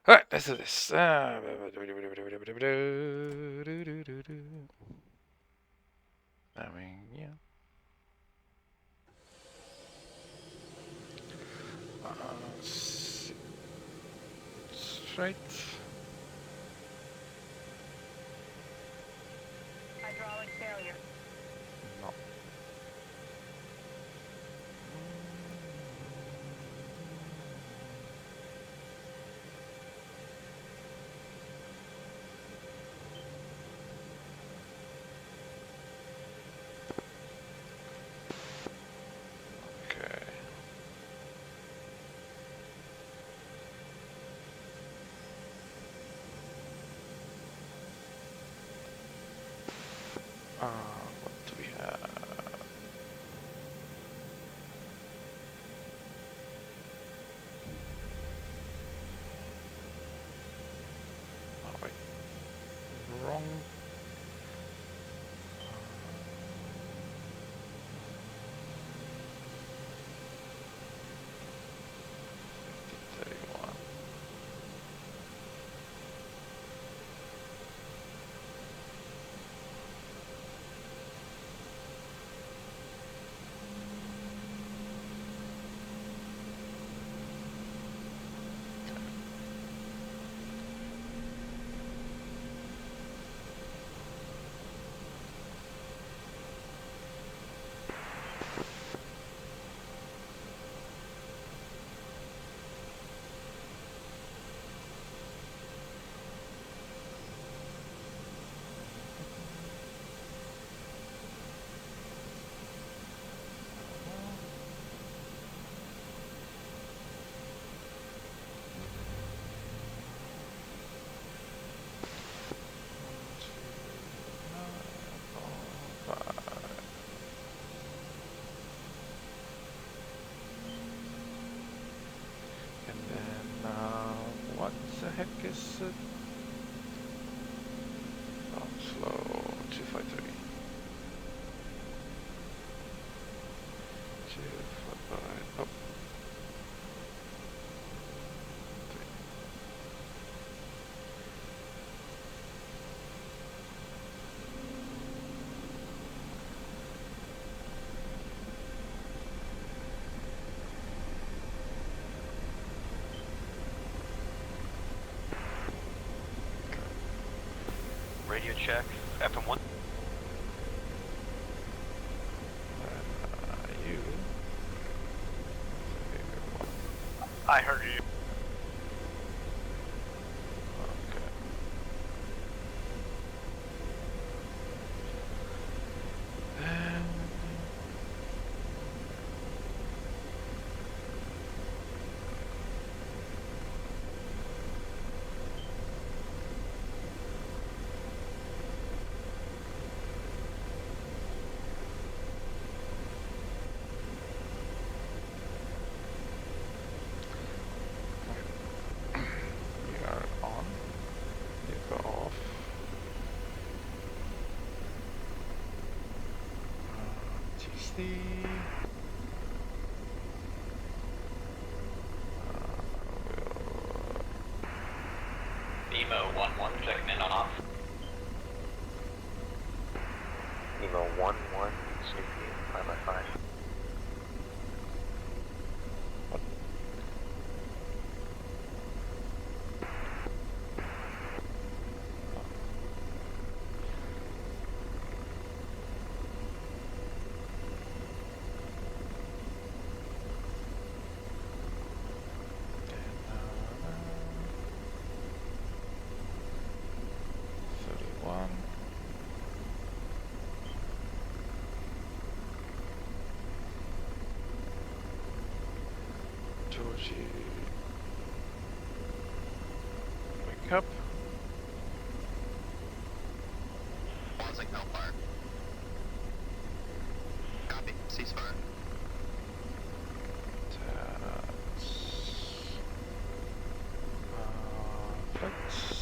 Alright, let's do this. I mean, yeah. Straight. Hydraulic failure. No. Okay. What do we have? Oh wait, wrong. And then, what the heck is it? Oh, slow. 253. 255. Oh. 3. Radio check, FM1. You. I heard you. Okay. Then. We are on. You go off. TC. Nemo 1-1, checking in on off. Nemo 1-1, Snoopy, 5x5. Georgie, wake up. Pausing Hellfire. Copy. Ceasefire. Flex.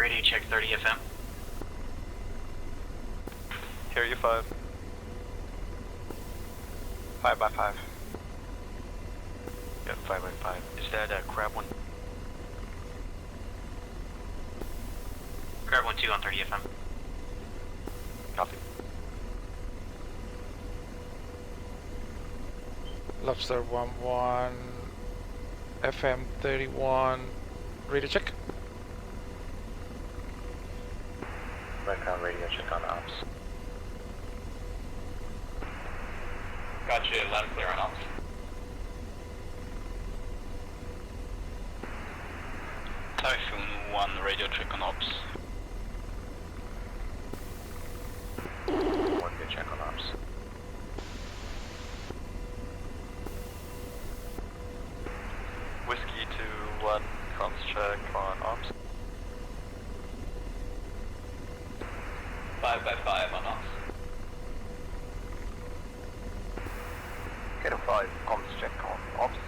radio check 30 FM. Hear you 5. 5 by 5. Yeah, 5 by 5. Is that crab 1? Crab 1-2 on 30 FM. Copy. Lobster 1-1, FM 31, radio check. Red Crown radio check on ops. Gotcha, loud and clear on ops. Typhoon 1 radio check on ops. 1 good check on ops. Whiskey 2-1 comms check on ops. 5 by 5 on ops. Get a 5 comms check on ops.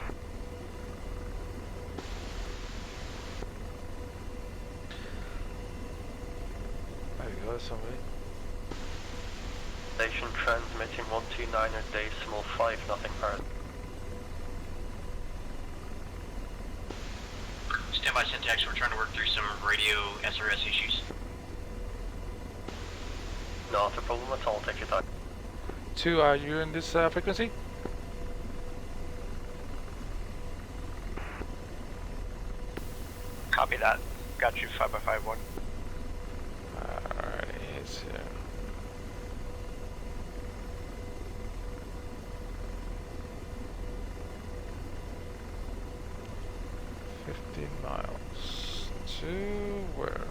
There you go, somebody. Station transmitting 129er decimal 5, nothing hard. Standby syntax, we're trying to work through some radio SRS issues. Not a problem at all, take your time. 2, are you in this frequency? Copy that. Got you 5 by 5 1. Alright, it's here. Miles to where?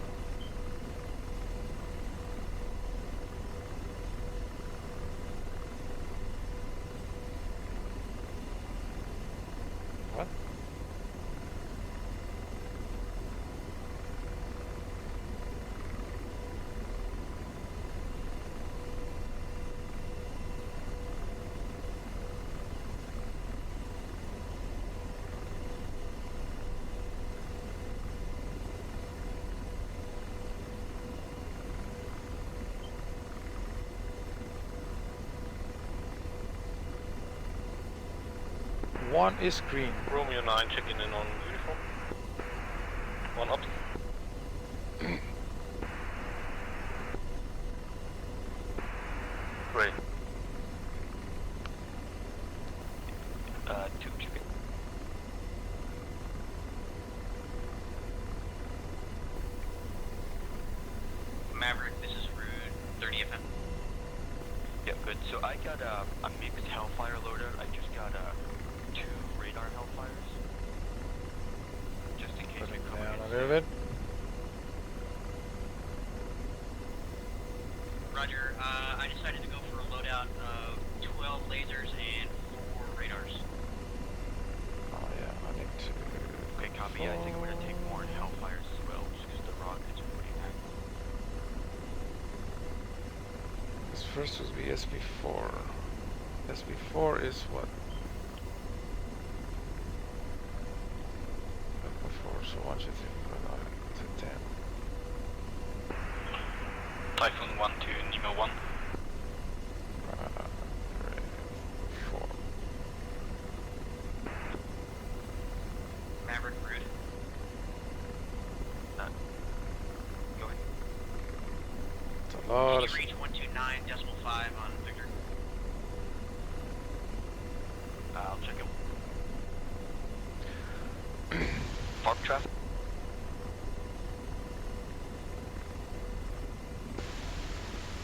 What? One is green. Romeo 9 checking in on uniform. 1 up. Great. 2 checking. Maverick, this is Rude, 30 FM. Yeah, good. So I got a mixed Hellfire loadout. I just got 2 radar Hellfires. Just in case Put we it come down against a little bit. Roger, I decided to go for a loadout of 12 lasers and 4 radars. Oh yeah, I need to. Okay, copy. I think I'm gonna take more Hellfires as well, just because the rockets are pretty high. This first would be SB4. SB4 is what? SB4, so 1, 2, 3, 4, 5, 10. Typhoon 1 to Nemo 1. 3, 4. Maverick, Rude. Go ahead. It's a lot of Can you reach 129.5 on Victor? I'll check it. Farm traffic.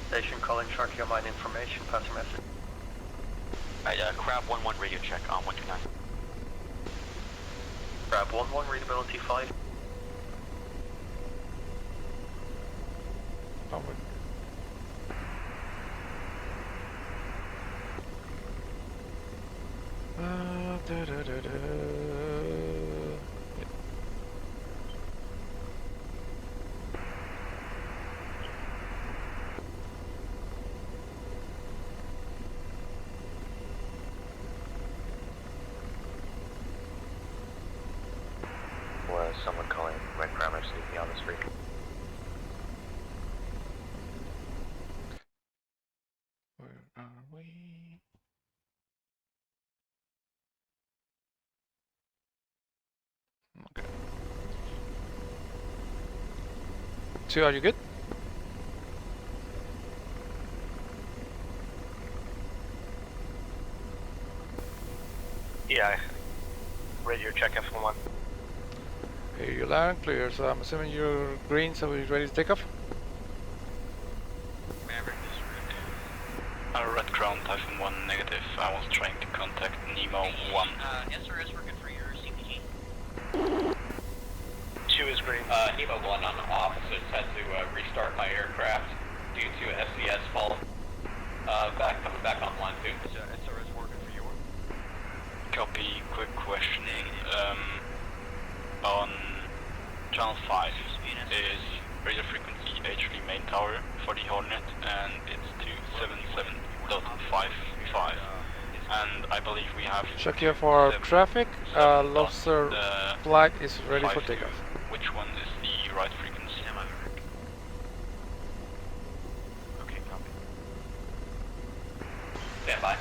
Station calling Sharkey mine information, pass a message. Crab 1-1 radio check on 129. Crab 1-1, readability 5. Oh, wait. Da, da, da, da. Yeah. Was someone calling Red Grammar sneaking on the street? 2, are you good? Yeah. Radio check F1. Okay, you're loud and clear, so I'm assuming you're green, so we're ready to take off? Maverick is Red ground, Typhoon 1 negative. I was trying to contact Nemo 1. SRS working for your CPG. 2 is green. Nemo 1 on officers had to restart my aircraft due to a SVS fault. Coming back online soon. Is SRS working for you? Copy, quick question. On channel 5 is radio frequency H3 main tower for the Hornet, and it's 277.55. And I believe we have... Check here for 7 traffic. Lobster flag is ready for 52. takeoff. Which one is the right frequency? Okay, copy. Stand by.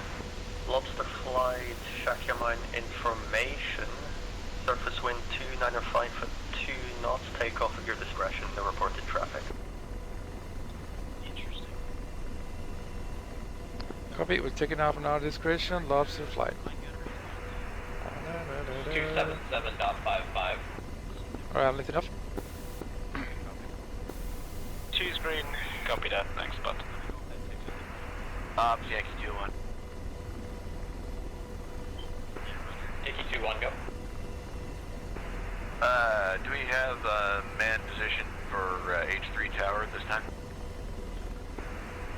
Lobster flight, Shakyamine information. Surface wind 2905 for 2 knots. Take off at your discretion. No reported traffic. Interesting. Copy, we're taking off on our discretion. Lobster flight. 277.55. Alright, I'm lifting off. 2 is green. Copy that, thanks, Spud. Yankee 2-1. Yankee 2-1, go. Do we have man position for H3 tower at this time? I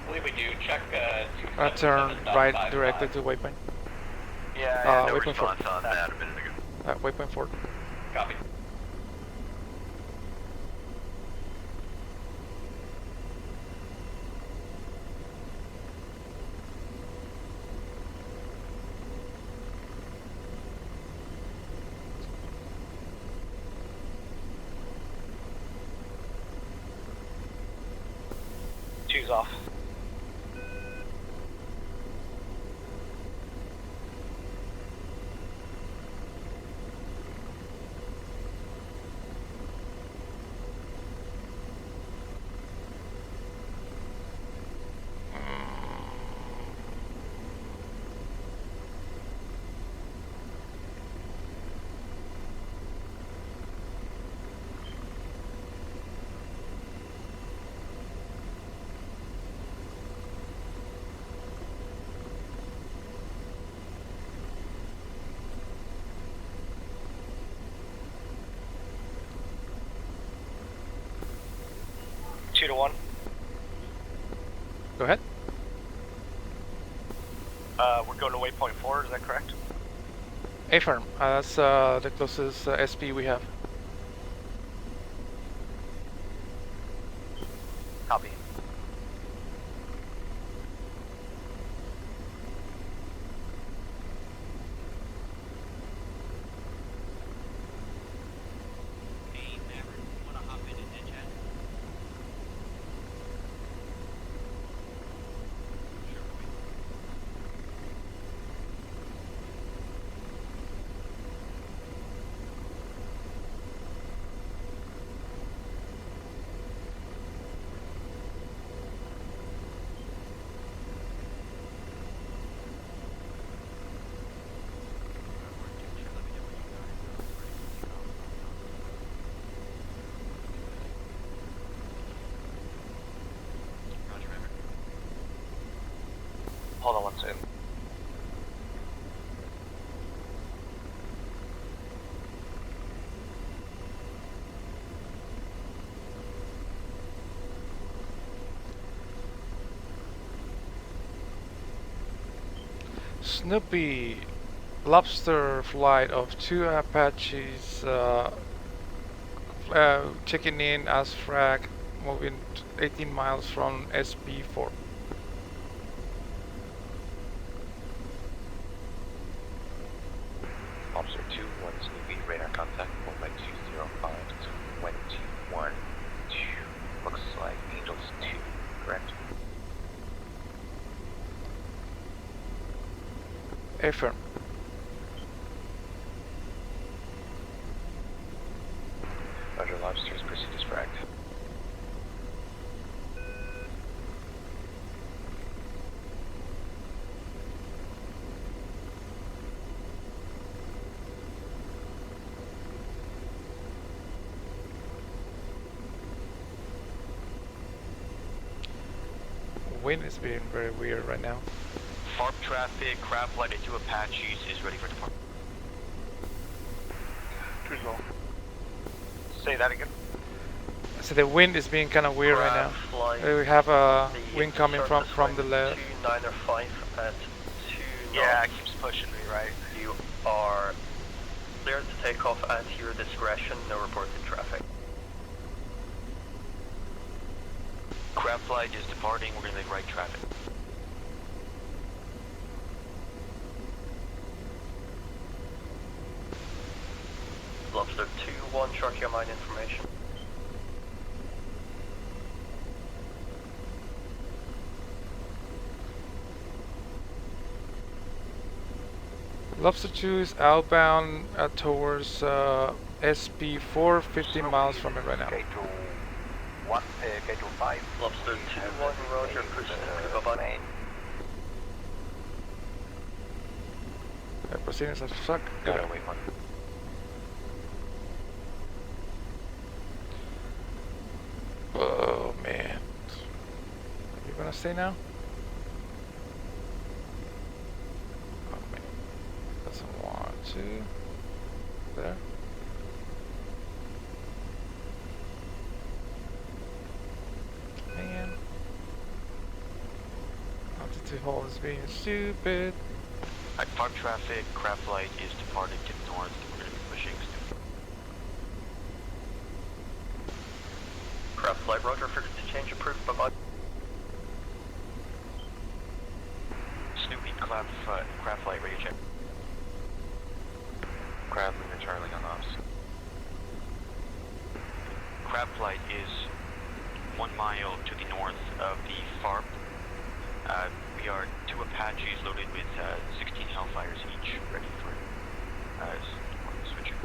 believe we do. Check Turn right directly to waypoint. Yeah, no waypoint response 4. on that a minute ago. Waypoint 4. Copy. Two's off. Two to 1. Go ahead. We're going to waypoint 4, is that correct? Affirm. That's the closest SP we have. Copy. Hey, Maverick, wanna hop in and chat? Roger, Maverick. Hold on one second. Snoopy. Lobster flight of 2 Apaches checking in as frag, moving 18 miles from SP4. Officer 2-1 Snoopy, radar contact, hold by 205 to 21. Looks like Angels 2, correct? Affirm. Roger, Lobsters, proceed as fragged. wind is being very weird right now. Farm traffic, crab flight at 2 Apaches is ready for departure. Say that again. So the wind is being kind of weird right now. Flight, We have a the wind coming from surface the wind left. 2905 at 2 knots. Yeah, it keeps pushing me, right? You are cleared to take off at your discretion, no reported traffic. Crab flight is departing, we're gonna make right traffic. Lobster 2-1, shark your mine information. Lobster 2 is outbound towards SP4, 15 miles from it right now. Schedule 1, schedule 5. Lobster 2-1, roger, pushing to bye-bye. Proceeding as suck. Gotta wait one. Oh man. You gonna stay now? Oh man. Doesn't want to. There. Man. Altitude hold is being stupid. Alright, farm traffic, crab flight is departing to the north, we're gonna be pushing Snoopy. Crab flight, roger, for to change approved, bye-bye. Snoopy, crab flight, ready to check. Crab Lunar Charlie on ops. Crab flight is 1 mile to the north of the farm. We are 2 Apaches loaded with 16 Hellfires each, ready for switching.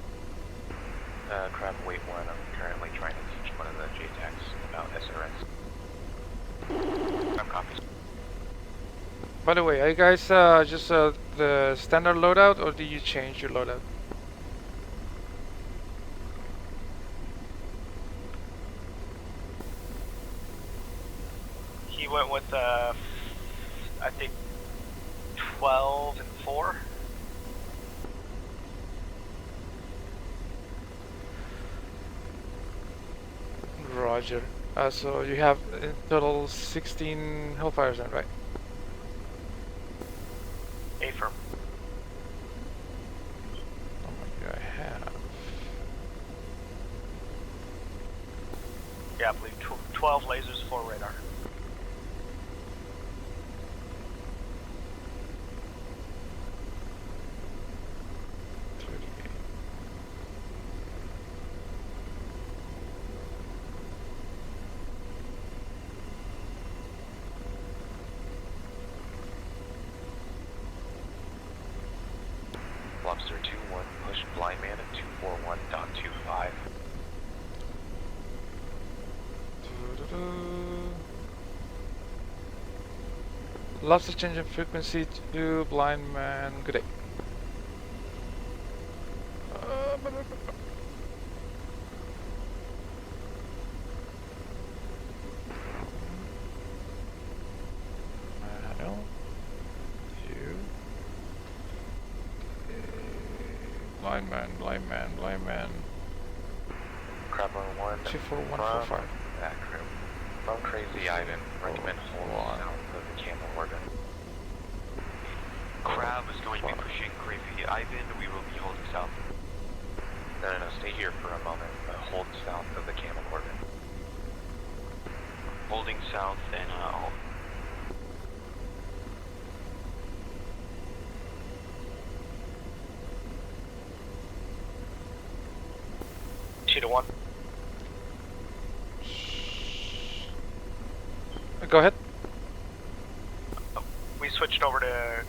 Crab wait 1, I'm currently trying to teach one of the JTACs about SRS. Crab copies. By the way, are you guys just the standard loadout or do you change your loadout? He went with I think 12 and 4. Roger. So you have in total 16 Hellfires then, right? A firm. Oh my god, I have. Yeah, I believe 12 lasers, 4 radar. Lobster 2-1, push blind man at 241.25. Lobster changing frequency to blind man. Good day. Blind man. Crab on 1. 24145. That crew. From Crazy Ivan, recommend hold south of the Camel Organ. Crab is going to be pushing Crazy Ivan, we will be holding south. No, stay here for a moment, but hold south of the Camel Organ. Holding south and hold. Cheetah 1. Go ahead. We switched over to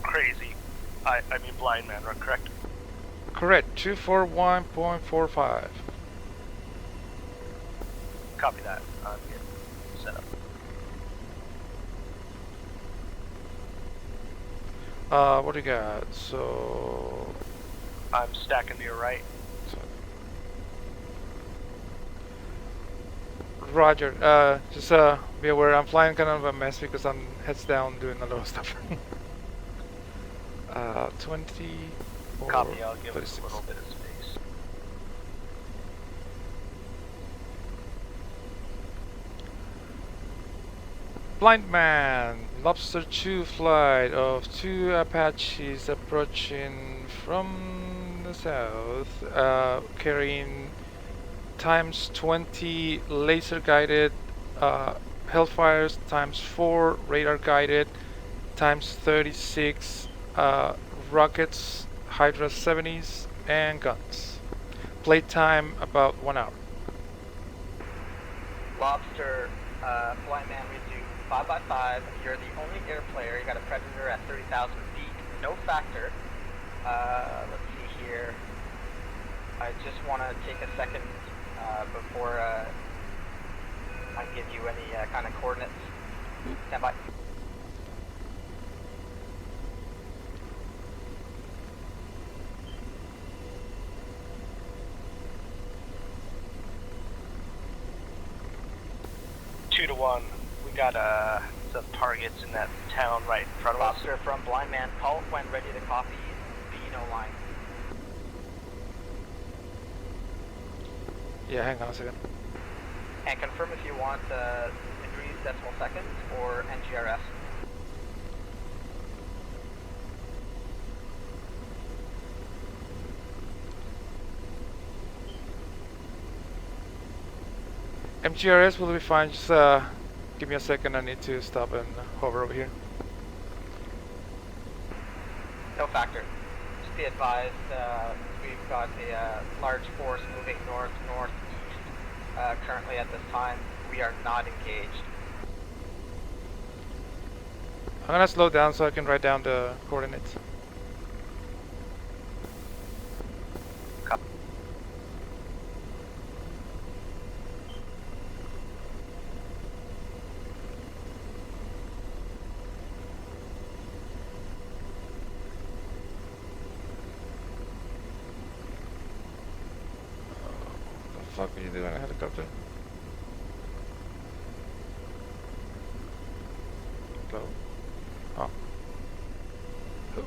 Crazy. I mean Blind Man, right? Correct? Correct. 241.45. Copy that. I'm getting set up. What do you got? So I'm stacking to your right. Roger. Just be aware, I'm flying kind of a mess because I'm heads down doing a lot of stuff. 20 or Copy, I'll give us 36. a little bit of space. Blind man, Lobster 2 flight of 2 Apaches approaching from the south, carrying times 20 laser guided Hellfires, times 4 radar guided, times 36 rockets, Hydra 70s, and guns. Playtime about 1 hour. Lobster, Blind Man, we do 5x5. You're the only air player. You got a Predator at 30,000 feet. No factor. Let's see here. I just want to take a second before I give you any kind of coordinates. Stand by. Two to one. We got some targets in that town right in front of us. Lobster from Blind Man, call when ready to copy. Beano line. Yeah, hang on a second. And confirm if you want degrees, decimal seconds, or NGRS. MGRS will be fine, just give me a second, I need to stop and hover over here. No factor. Just be advised, we've got a large force moving northeast. Currently at this time, we are not engaged. I'm gonna slow down so I can write down the coordinates. What the fuck are you doing, a helicopter? Hello? Oh. Hello.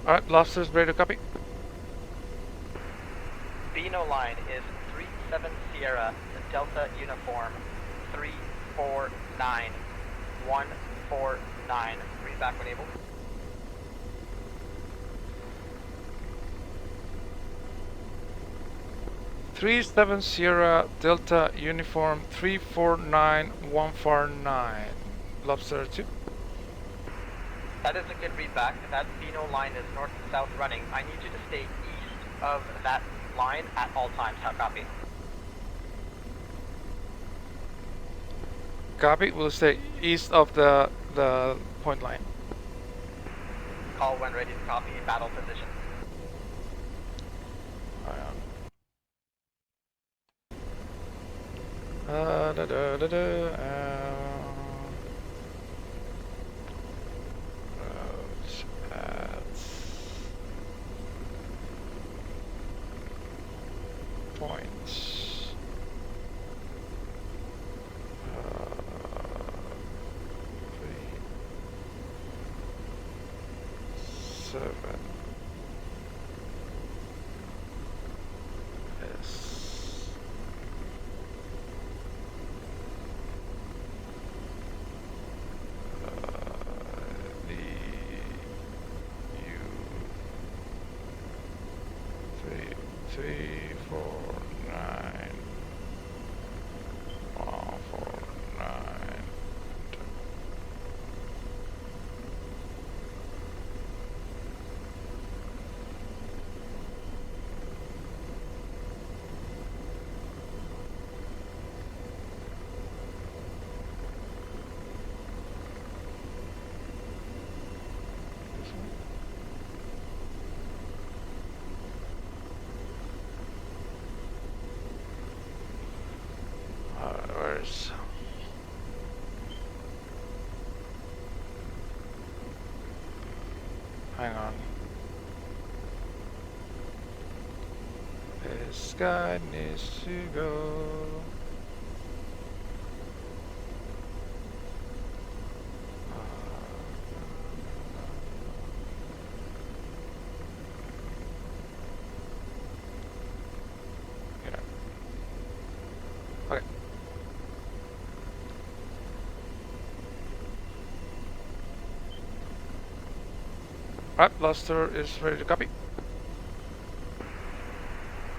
Alright, Lobster's ready to copy. Beano line is 37 Sierra, the Delta Uniform, 349 149. Read back when able. Three 7 Sierra Delta Uniform 349149. Lobster 2. That is a good read back. That Beano line is north and south running. I need you to stay east of that line at all times. How copy? Copy, we'll stay east of the point line. Call when ready to copy. Battle position. Roads at points. 3, 7. Hang on. This guy needs to go. Get out. Okay. Alright, Luster is ready to copy.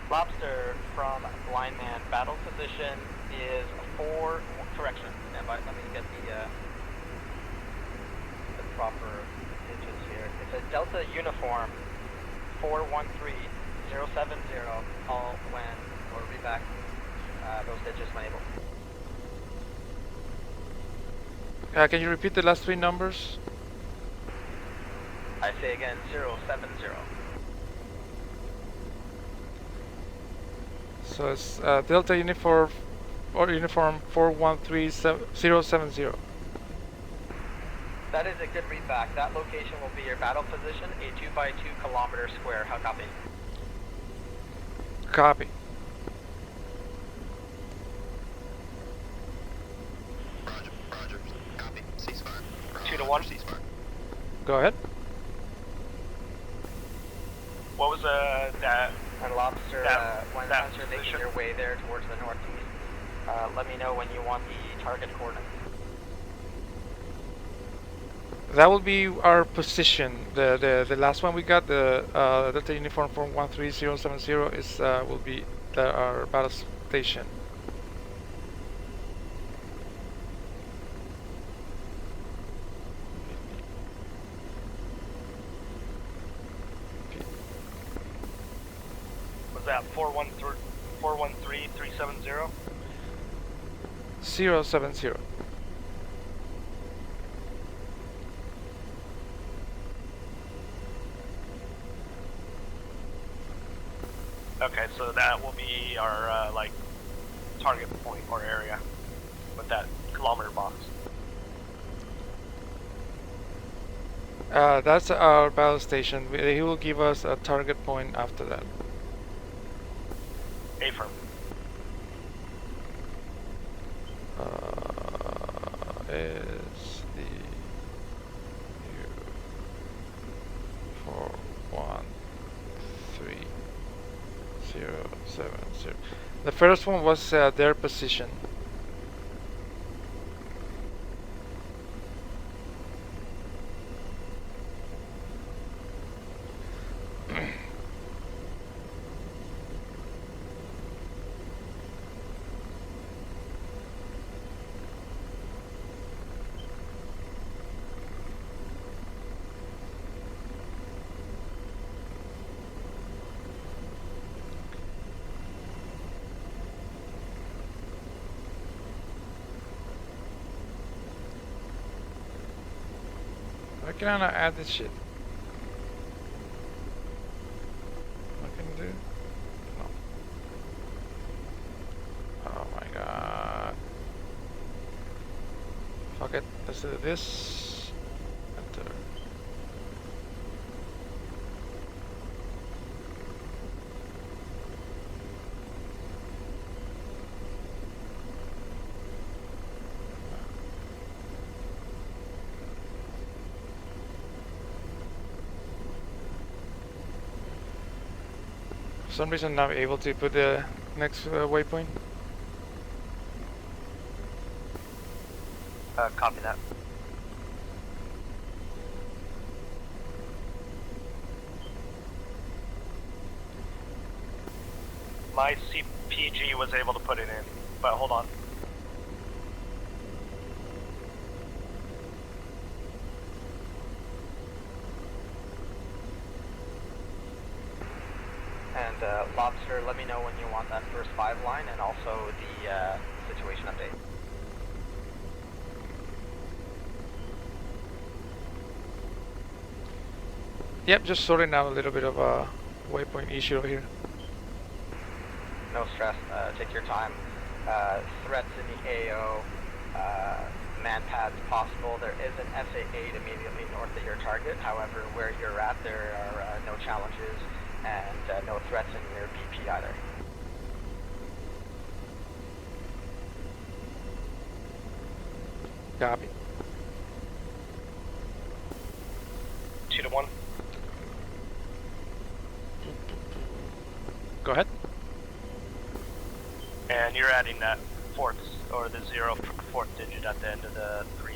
Lobster from Blind Man, battle position is 4, correction, stand by, let me get the proper digits here. It's a Delta Uniform 413070, call when, or read back those digits when able. Can you repeat the last 3 numbers? I say again, 070. So it's Delta Uniform or Uniform 413070. That is a good read back. That location will be your battle position, a 2x2 kilometer square. How copy? Copy. Roger, roger. Copy. Ceasefire. 2 to 1. Ceasefire. Go ahead. What was that? And Lobster, when that once you're making position? your way there towards the northeast, let me know when you want the target coordinates. That will be our position. The last one we got, the Delta Uniform Form 13070 is will be our battle station. Was that 413370? 070. Okay, so that will be our like target point or area with that kilometer box. That's our battle station. He will give us a target point after that. Affirm. Is the U41370. The first one was their position. Why can I not add this shit? What can I do? No. Oh my god. Fuck it. Let's do this. Enter. For some reason, I'm not able to put the next waypoint. Copy that. My CPG was able to put it in, but hold on. And Lobster, let me know when you want that first 5 line and also the situation update. Yep, just sorting out a little bit of a waypoint issue over here. No stress, take your time. Threats in the AO, man pads possible. There is an SA-8 immediately north of your target. However, where you're at, there are no challenges and no threats in your BP either. Copy. 2 to 1. Go ahead. And you're adding that fourth, or the 0 fourth digit at the end of the 3.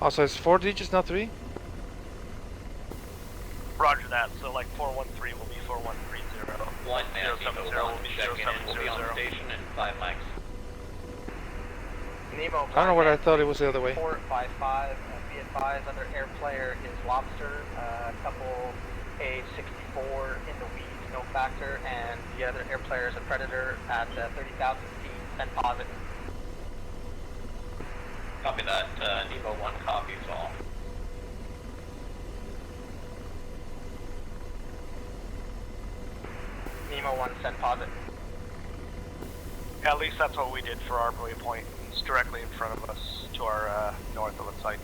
Also, it's 4 digits, not 3? Roger that, so like 413 will be 4130. Blind man, 070 Nemo will be 1, checking in. We'll be on 0700. station in 5 mics. Nemo, I don't know what I thought it was the other way. 455, be advised, other air player is Lobster, couple age 64 in the weeds, no factor, and the other air player is a Predator at 30,000 feet, send positive. Copy that. Nemo 1 copies all. Nemo 1, send positive. At least that's what we did for our waypoint. It's directly in front of us, to our north of the site.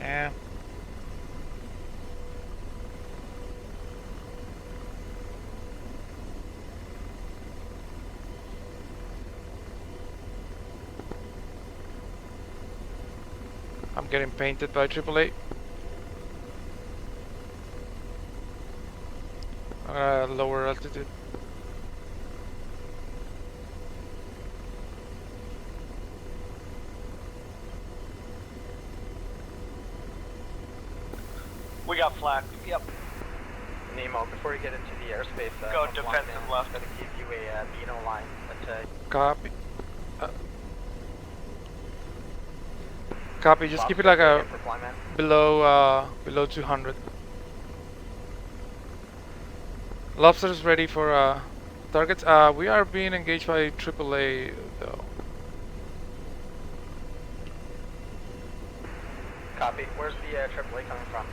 Yeah. I'm getting painted by AAA. Lower altitude. We got flak. Yep. Nemo, before you get into the airspace, Go Blind defensive Man, left. I'm going to give you a Beano line. But, Copy. Copy. Just keep it like a for Blind Man. below 200. Lobster's ready for targets. We are being engaged by AAA though. Copy. Where's the AAA coming from?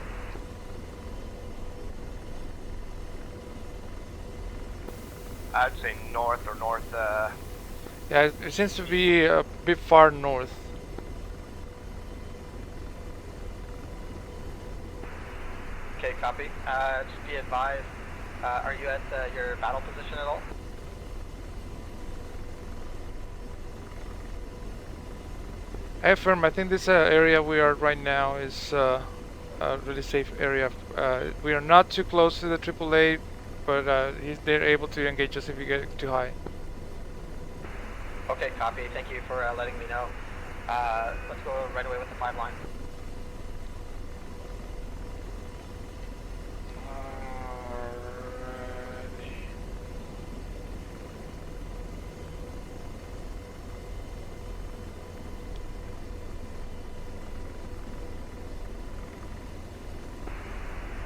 I'd say north or north. Yeah, it seems to be a bit far north. Okay, copy. Just be advised, are you at your battle position at all? Affirm, I think this area we are right now is a really safe area. We are not too close to the AAA, but they're able to engage us if we get too high. Okay, copy. Thank you for letting me know. Let's go right away with the 5 line.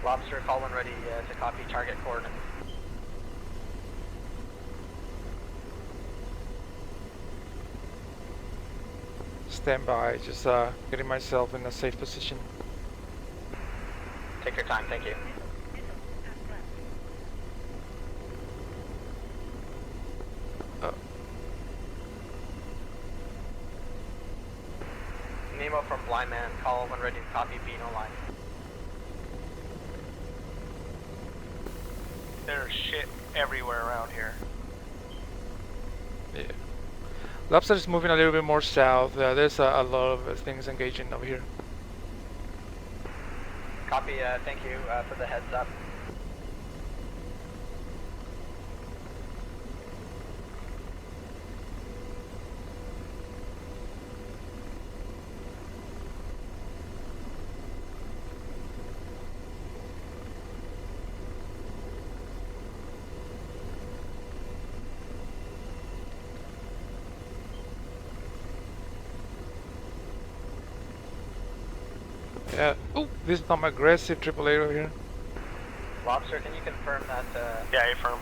Lobster, call when ready to copy target coordinates. Stand by, just getting myself in a safe position. Take your time, thank you. Nemo from Blind Man, call when ready to copy Beano line. There's shit everywhere around here. Yeah. Lobster is moving a little bit more south. There's a lot of things engaging over here. Copy, thank you for the heads up. Yeah. Oh, this is some aggressive AAA over here. Lobster, can you confirm that Yeah, affirm.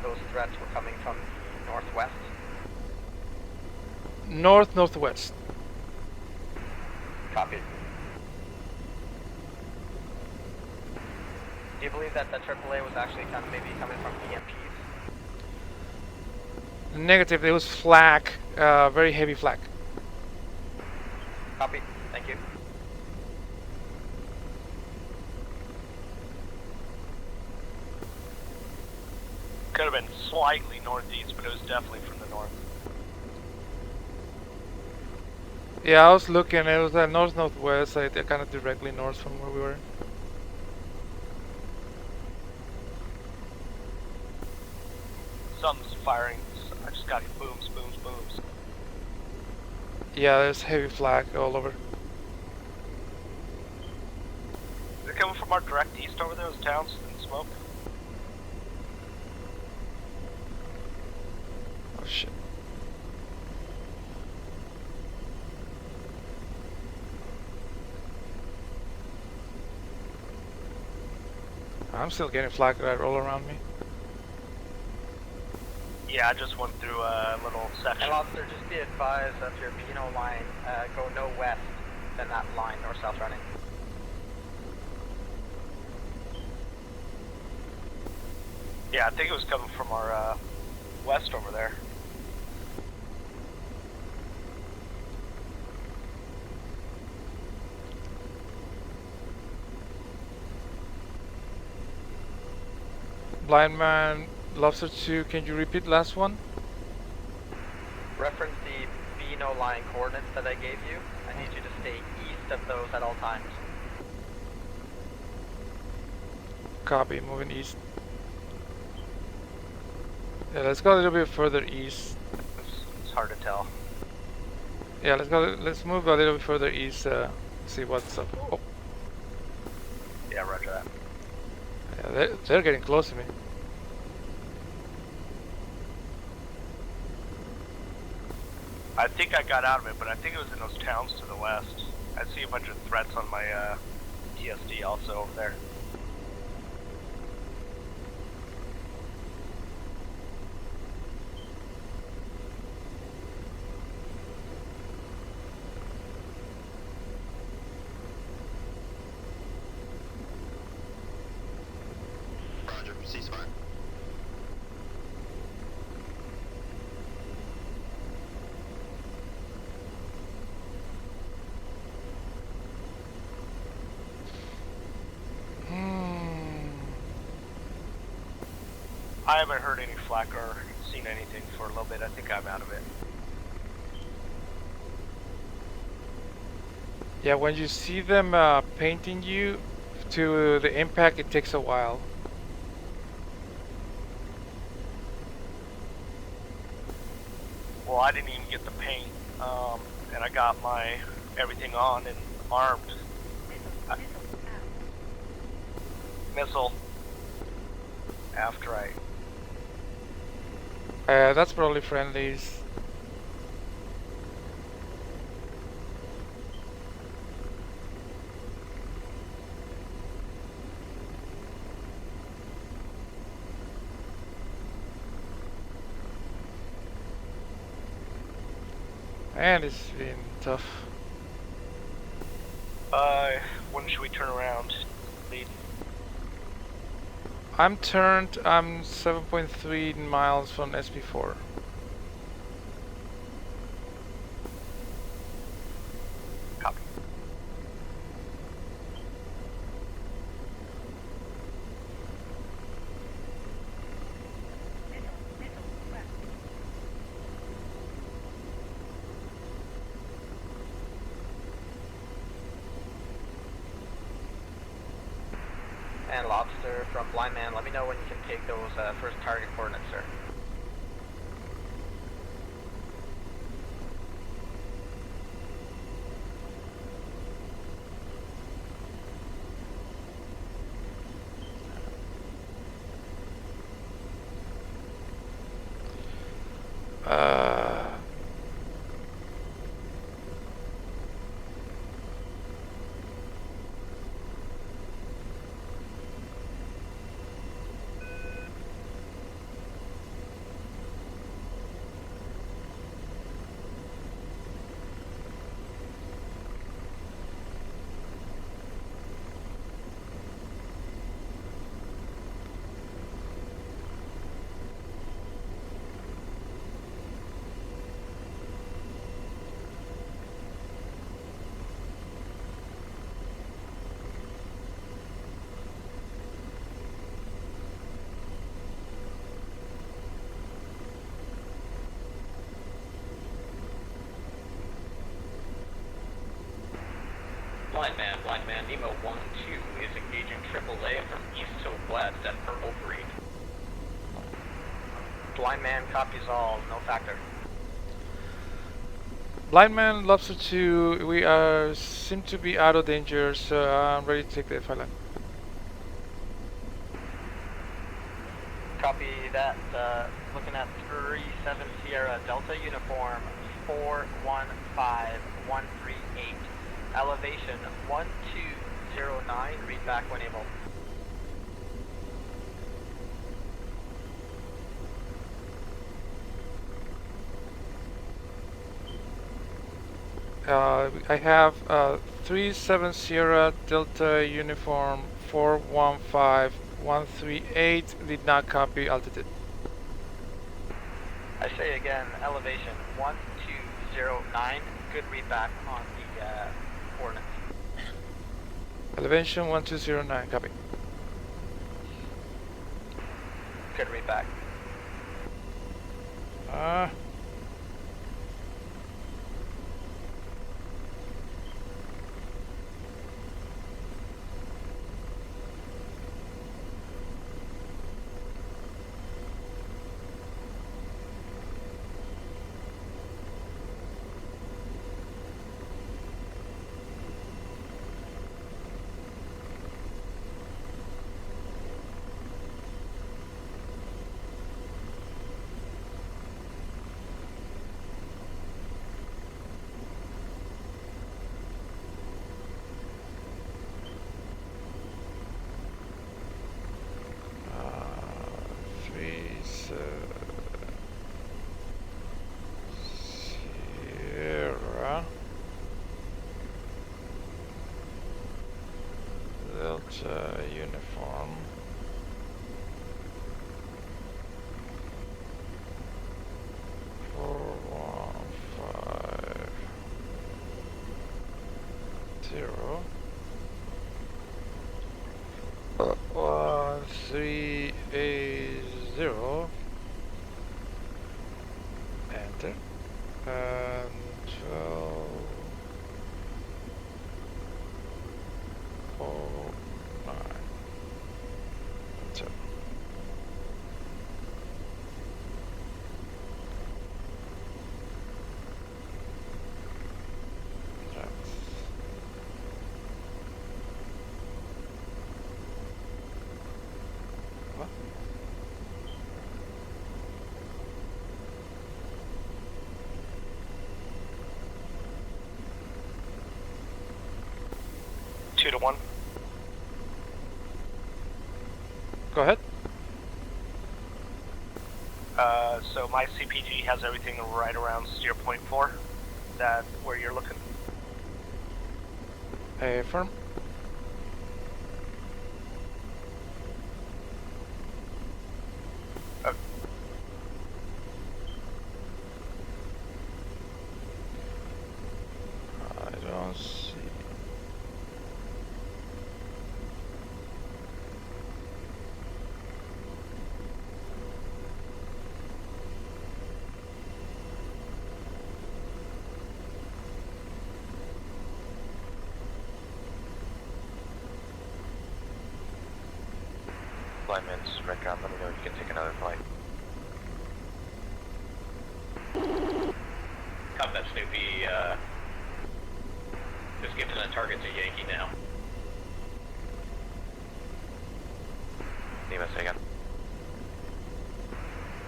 those threats were coming from the northwest? Northwest. Copy. Do you believe that the AAA was actually kind of maybe coming from EMPs? Negative. It was flak. Very heavy flak. Copy. Thank you. Could have been slightly northeast, but it was definitely from the north. Yeah, I was looking. It was northwest. Kind of directly north from where we were. Something's firing. I just got booms. Yeah, there's heavy flak all over. Is it coming from our direct east over there? Those towns in smoke? Oh shit. I'm still getting flak right all around me. Yeah, I just went through a little section. And Lobster, just be advised that your Beano line go no west than that line, north-south running. Yeah, I think it was coming from our west over there. Blind man, Lobster 2, can you repeat last one? Reference the Beano line coordinates that I gave you. I need you to stay east of those at all times. Copy, moving east. Yeah, let's go a little bit further east. It's hard to tell. Yeah, let's move a little bit further east, see what's up. Oh, Yeah, roger that. yeah, they're getting close to me. I think I got out of it, but I think it was in those towns to the west. I see a bunch of threats on my TSD also over there. Roger, ceasefire. I haven't heard any flak or seen anything for a little bit. I think I'm out of it. Yeah, when you see them painting you to the impact, it takes a while. Well, I didn't even get the paint, and I got my everything on and armed. Missile. After I. That's probably friendlies. And it's been tough. When should we turn around? Lead. I'm 7.3 miles from SP4. Copy. And Lobster from Blind Man, let me know when you can take those first target coordinates, sir. Blind man, Nemo 1-2 is engaging AAA from east to west at Purple 3. Blind man copies all, no factor. Blind man, Lobster 2, we seem to be out of danger, so I'm ready to take the flight line. Copy that, looking at 37 Sierra Delta uniform 415138. Elevation 1209, read back when able. I have 37 Sierra Delta uniform 415138, did not copy altitude. I say again, elevation 1209, good read back on the coordinates. Elevation 1209, copy. Good read back. Sierra Delta uniform 1380. Enter. And 1209. Enter. What? 2 to 1. Go ahead. So my CPG has everything right around steer point 4. That where you're looking? Firm. I don't see. Alignments, red ground, let me know if you can take another flight. Copy that, Snoopy. Just giving the target to Yankee now. Nemo, say again.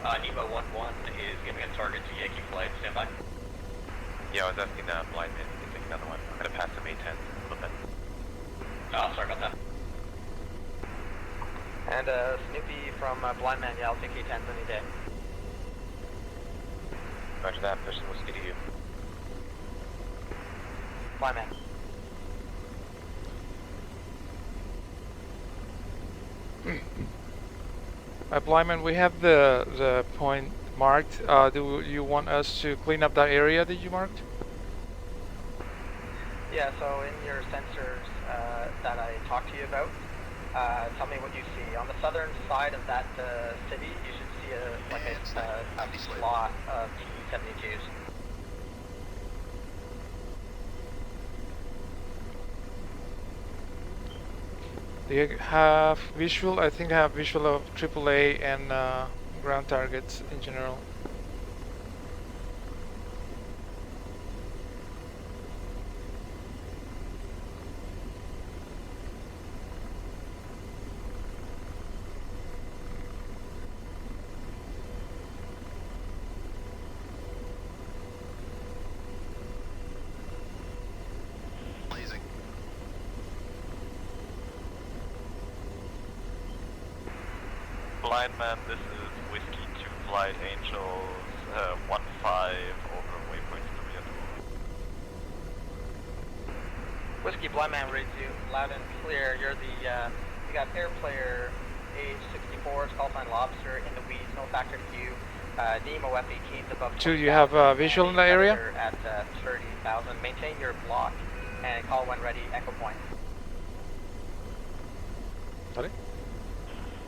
Nemo 1-1 is giving a target to Yankee flight. Stand by. Yeah, I was asking Blind Man if you can take another one. I'm gonna pass him A10 a little bit. Oh, sorry about that. And Snoopy from Blind Man, yeah, I'll take A10s any day. Roger that, push the whiskey to you. Blind Man. Blyman, we have the point marked. Do you want us to clean up that area that you marked? Yeah, so in your sensors that I talked to you about, tell me what you see. On the southern side of that city, you should see a slot of T-72s. Do you have visual? I think I have visual of AAA and ground targets in general. Blazing. Blind man, this is Whiskey 2 Flight Angels 1-5 over waypoint 3 at the moment. Whiskey Blind Man reads you loud and clear. You're the, you got air player age 64, it's call sign Lobster, in the weeds, no factor to you. Nemo F-18's above 2, you have visual in the area? At 30,000. Maintain your block and call when ready, echo point. Sorry?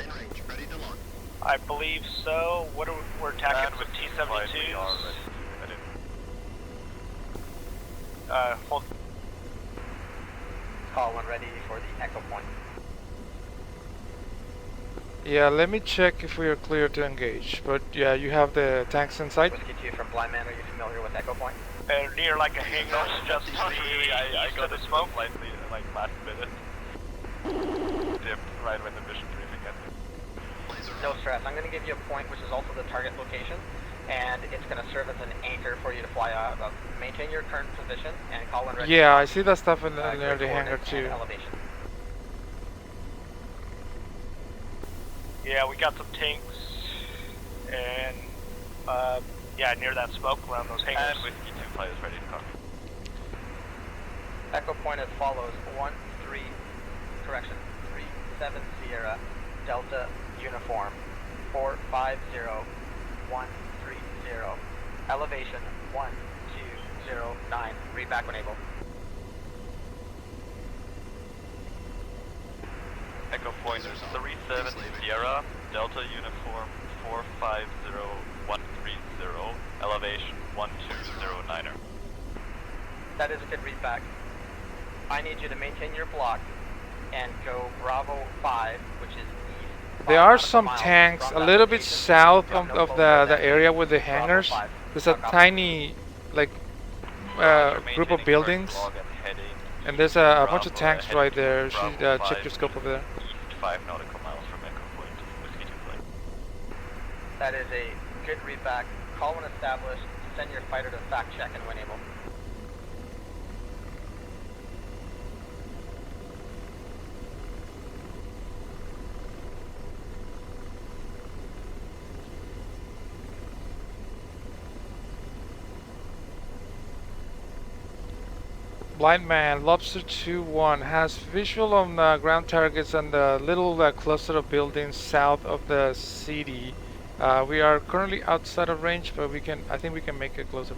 In range, ready to launch. I believe so. What are we're attacking with T-72s? Hold. Call when ready for the echo point. Yeah, let me check if we are clear to engage. But yeah, you have the tanks in sight. Whiskey 2 from Blind Man, are you familiar with echo point? Near like a hangar, just to Not the really, I east got of the it smoke. slightly, like last minute. Dip, right when the mission briefing ended. Laser No stress. I'm going to give you a point, which is also the target location, and it's going to serve as an anchor for you to fly out of. Maintain your current position and call when ready. Yeah, I see that stuff in the, near grid the hangar coordinates too. and elevation. Yeah, we got some tanks, and yeah, near that smoke around those hangars. And Whiskey 2 Flight is ready to come. Echo point as follows: 1-3, correction, 3-7 Sierra, Delta Uniform, 450-130, elevation 1209. Read back when able. Echo point 37 Sierra, Delta Uniform 450130, elevation 1209er. That is a good read back. I need you to maintain your block and go Bravo 5, which is east. There are some tanks a little bit south of the area with the hangars. There's a tiny like group of buildings, and there's a bunch of tanks right there. Check your scope over there. East 5 nautical miles from Echo Point, Whiskey 2 Flight. That is a good read back. Call when established. Send your fighter to fact check and when able. Blind Man, Lobster 2-1 has visual on ground targets and the little cluster of buildings south of the city. We are currently outside of range, but I think we can make it closer.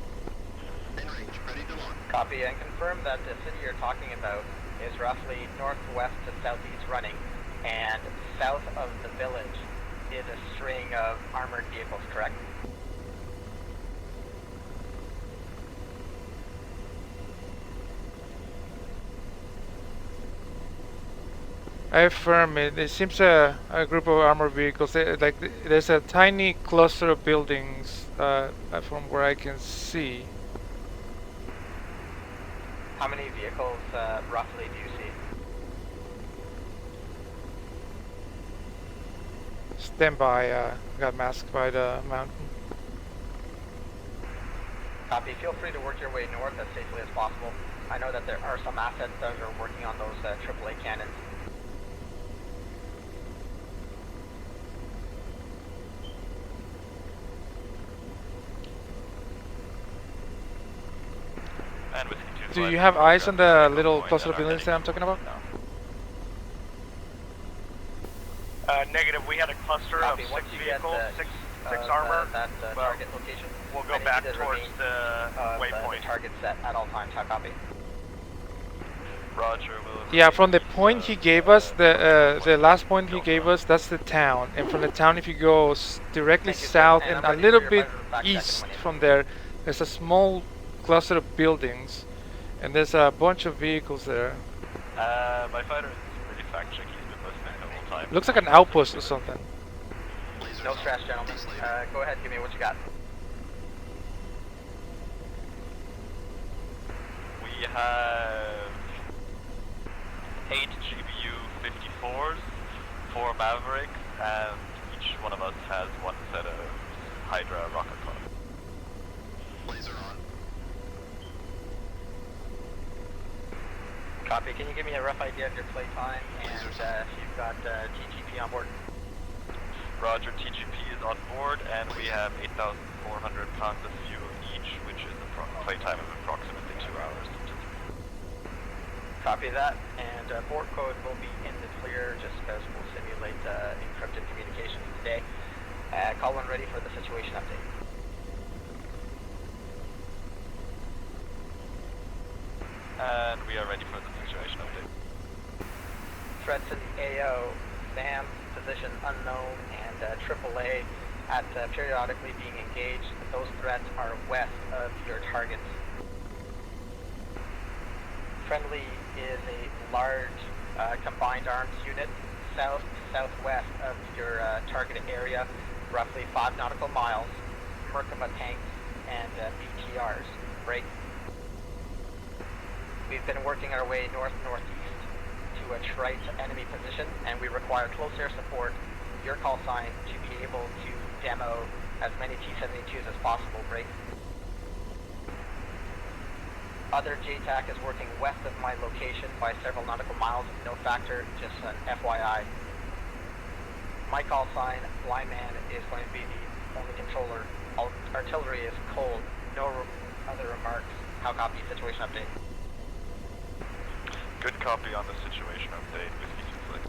In range, ready to launch. Copy, and confirm that the city you're talking about is roughly northwest to southeast running, and south of the village is a string of armored vehicles, correct? I affirm it. It seems a group of armored vehicles. There's a tiny cluster of buildings from where I can see. How many vehicles roughly do you see? Stand by. Got masked by the mountain. Copy. Feel free to work your way north as safely as possible. I know that there are some assets that are working on those AAA cannons. And Whiskey 2 Do Flight you have eyes on the Echo little Point cluster of and are buildings that I'm heading talking about? now. Negative, we had a cluster Copy. of Once 6 you get vehicles, the, six armor. that Well, target location, We'll I go need back you to towards remain, the waypoint. the target set at all times. How copy? Roger, will Yeah, from the point he gave us, the last point he gave us, that's the town. And from the town, if you go directly Thank you, sir. south And and I'm a ready little for your bit fighter to fact check east when you- from there, there's a small cluster of buildings, and there's a bunch of vehicles there. my fighter is really fact checking. He's been time. Looks like an outpost or something. No stress, gentlemen. Go ahead, give me what you got. We have 8 GBU 54s, 4 Mavericks, and each one of us has 1 set of Hydra rocket pods. Laser on. Copy. Can you give me a rough idea of your playtime and if you've got TGP on board? Roger, TGP is on board, and we have 8,400 pounds of fuel each, which is a playtime of approximately 2 hours. Copy that, and board code will be in the clear just because we'll simulate encrypted communications today. Call when ready for the situation update. And we are ready for the situation update. Threats in the AO, SAM, position unknown, and AAA at periodically being engaged. Those threats are west of your targets. Friendly is a large combined arms unit southwest of your targeted area, roughly 5 nautical miles, Merkaba tanks, and BTRs. Break. We've been working our way north-northeast to a trite enemy position, and we require close air support, your call sign, to be able to demo as many T-72s as possible. Break. Other JTAC is working west of my location by several nautical miles, no factor, just an FYI. My call sign, Blind Man, is going to be the only controller. Artillery is cold, no other remarks. How copy? Situation update. Good copy on the situation update with Whiskey 2 Flight.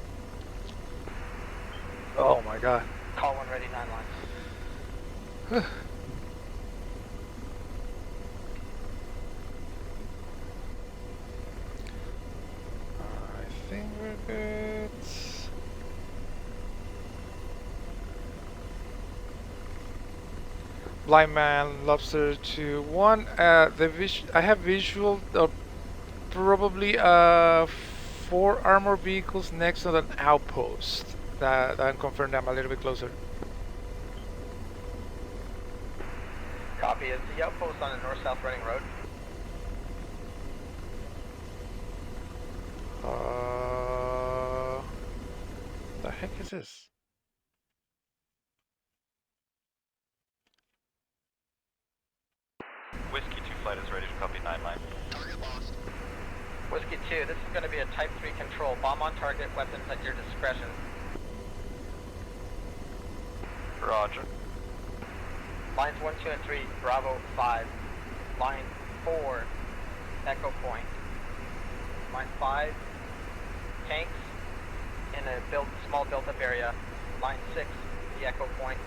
Oh my god. Call when ready, 9 lines. I think we're good. Blind Man, Lobster 2-1. I have visual probably 4 armor vehicles next to an outpost. That I'm confirmed I'm a little bit closer. Copy. Is the outpost on a north-south running road? The heck is this? Whiskey 2 Flight is ready to copy 9 line. Target lost. Whiskey 2, this is going to be a Type 3 control. Bomb on target, weapons at your discretion. Roger. Lines 1, 2, and 3, Bravo 5. Line 4, Echo Point. Line 5, tanks in a small built-up area. Line 6, the Echo Point.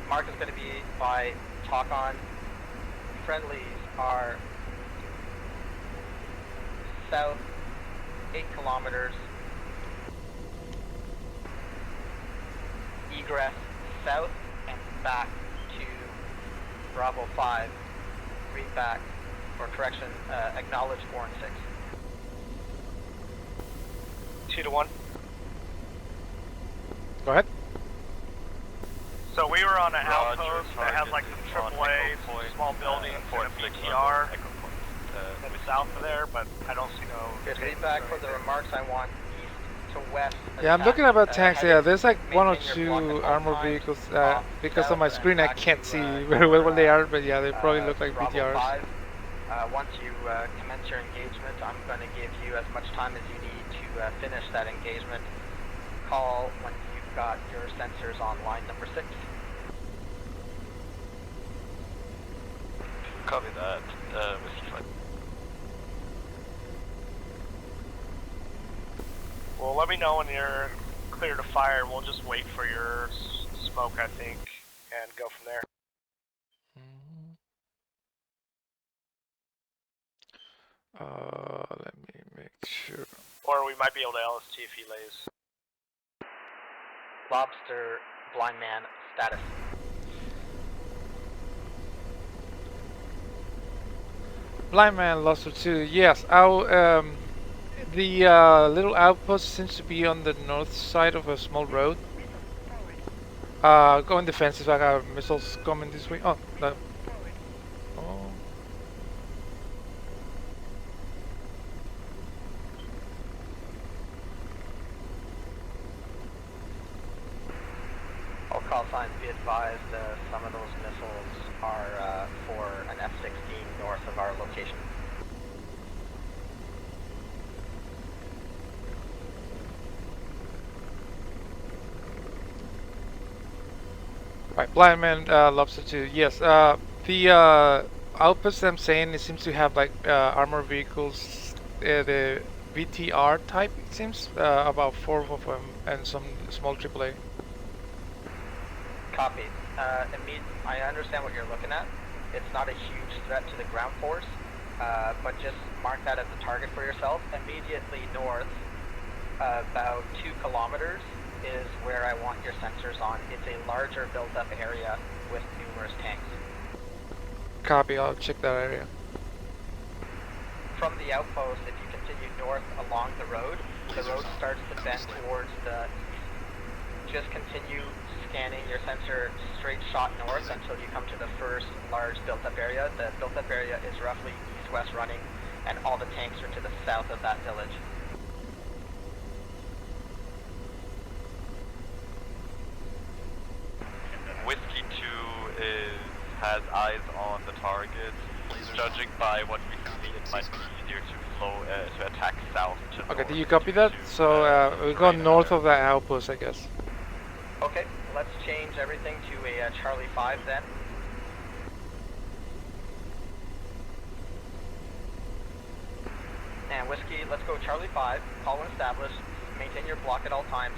Mark is going to be by Talk-On. Friendlies are south 8 kilometers. Egress south and back to Bravo 5. Read back, or correction, acknowledge 4 and 6. 2 to 1. Go ahead. So we were on an Roger, outpost that had like some on AAA, Echo Point, small buildings, and a 46 BTR Echo Point. that's south of there, but I don't see no... Good feedback for the remarks. I want east to west. Yeah, I'm looking about tanks. Yeah, there's like 1 or 2 armor vehicles. Because on my screen I can't see very well what they are, but yeah, they probably look like Bravo BTRs. 5. Once you commence your engagement, I'm going to give you as much time as you need to finish that engagement. Call when you've got your sensors on line number 6. Copy that. Whiskey Flight. Well, let me know when you're clear to fire, and we'll just wait for your smoke, I think, and go from there. Let me make sure. Or we might be able to LST if he lays. Lobster, Blind Man, status. Blind Man, Luster 2. Yes, The little outpost seems to be on the north side of a small road. Go in defensive. I got missiles coming this way. Oh, no. Oh. All call signs be advised, some of those missiles are for an F-16 north of our location. Right, Blind Man, Lobster 2. Yes, the outpost I'm saying, it seems to have like armored vehicles, the VTR type, it seems, about 4 of them, and some small AAA. Copy. I understand what you're looking at. It's not a huge threat to the ground force, but just mark that as a target for yourself. Immediately north, about 2 kilometers, is where I want your sensors on. It's a larger built-up area with numerous tanks. Copy, I'll check that area. From the outpost, if you continue north along the road starts to bend towards the east. Just continue scanning your sensor straight shot north until you come to the first large built-up area. The built-up area is roughly east-west running, and all the tanks are to the south of that village. Whiskey 2 has eyes on the target. Judging by what we see, it might be easier to attack south to Okay, north do you copy that? to, So we'll go train north another. of that outpost, I guess. Okay, let's change everything to a Charlie 5 then. And Whiskey, let's go Charlie 5, call and establish, maintain your block at all times.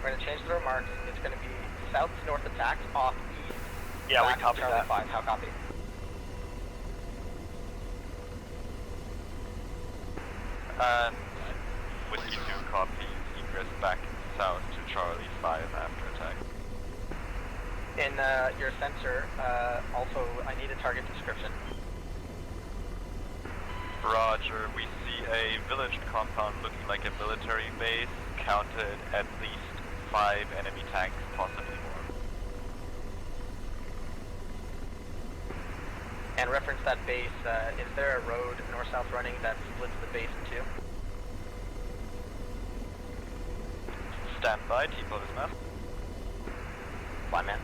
We're going to change the remarks. It's going to be south to north attacks off east. Yeah, we back to copy Charlie that. 5, how copy? And Whiskey 2 copies egress back south to Charlie 5 after attack. In your sensor, also I need a target description. Roger, we see a village compound looking like a military base, counted at least 5 enemy tanks, possibly more. And reference that base, is there a road north-south running that splits the base in two? Stand by, T-Pole is map. Fly man.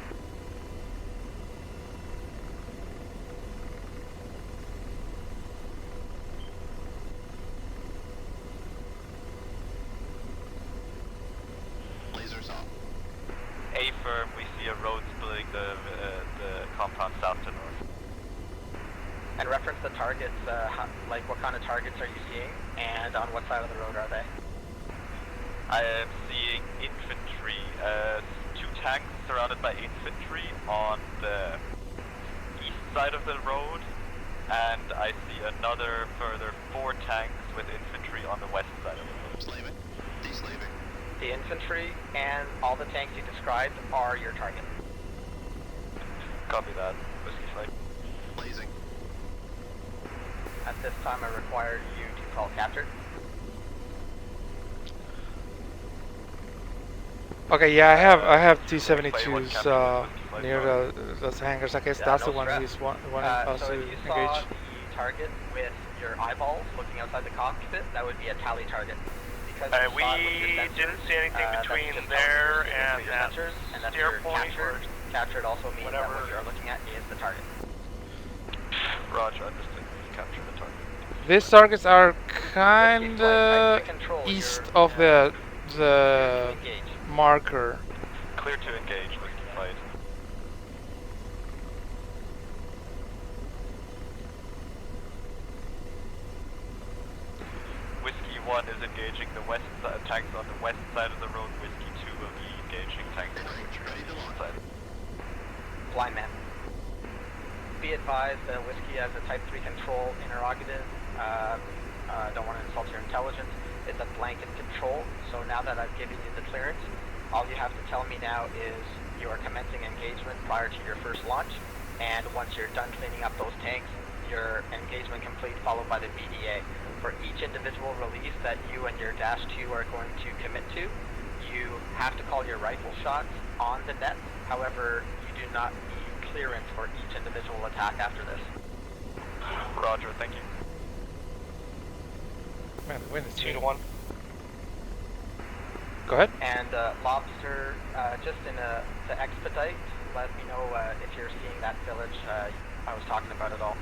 Lasers off. A-firm, we see a road splitting the compound south to north. And reference the targets, like what kind of targets are you seeing, and on what side of the road are they? I am seeing infantry, 2 tanks surrounded by infantry on the east side of the road, and I see another further 4 tanks with infantry on the west side of the road. Slaving. Deslaving. The infantry and all the tanks you described are your target. Copy that, Whiskey Flight. Blazing. At this time I require you to call captured. Okay, yeah, I have T-72s near those hangars. I guess that's the one stress. he's wanting us So to if you saw engage. the target with your eyeballs looking outside the cockpit, that would be a tally target. Because you We saw it with your sensors, didn't see anything that's between just there telling you and your that sensors, and that's steer your point captured. or Captured also means that whatever. what you're looking at is the target. Roger, understood. Capture the target. These targets are Whiskey kinda flight, type to control, east you're, of the engage. marker. Clear to engage, Whiskey Flight. Whiskey 1 is engaging the west tanks on the west side of the road. Whiskey 2 will be engaging tanks on the east side. Blind man. Be advised that Whiskey has a Type 3 control interrogative. Don't want to insult your intelligence. It's a blanket control, so now that I've given you the clearance, all you have to tell me now is you are commencing engagement prior to your first launch, and once you're done cleaning up those tanks, your engagement complete, followed by the BDA. For each individual release that you and your Dash 2 are going to commit to, you have to call your rifle shots on the net. However, you do not need clearance for each individual attack after this. Roger, thank you. Man, the wind is 2 to 1. Go ahead. And Lobster, just to expedite, let me know if you're seeing that village I was talking about at all.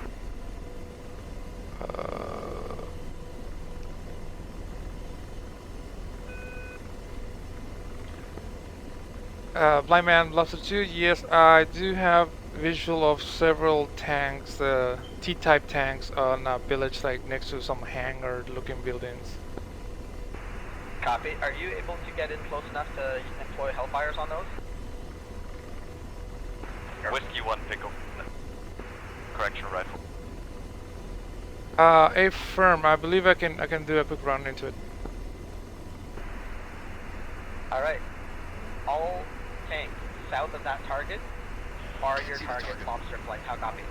Blind Man, Lobster 2, yes, I do have visual of several tanks, T-type tanks on a village like next to some hangar looking buildings. Copy. Are you able to get in close enough to employ Hellfires on those? Whiskey 1 pickle. Correction rifle. Affirm, I believe I can do a quick run into it. Alright. All tanks south of that target are your target Lobster flight. How copy?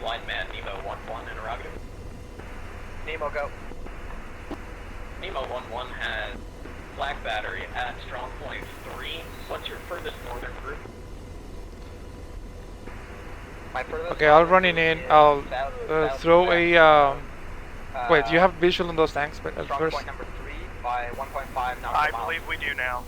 Blind Man, Nemo 1-1, interrogative. Nemo, go. Nemo 1-1 has Black Battery at strong point 3. What's your furthest northern group? My furthest Okay, I'll run northern in. group is I'll south- throw southwest. wait, do you have visual on those tanks Strong first? point number 3 by 1.5 nautical I miles. believe we do now.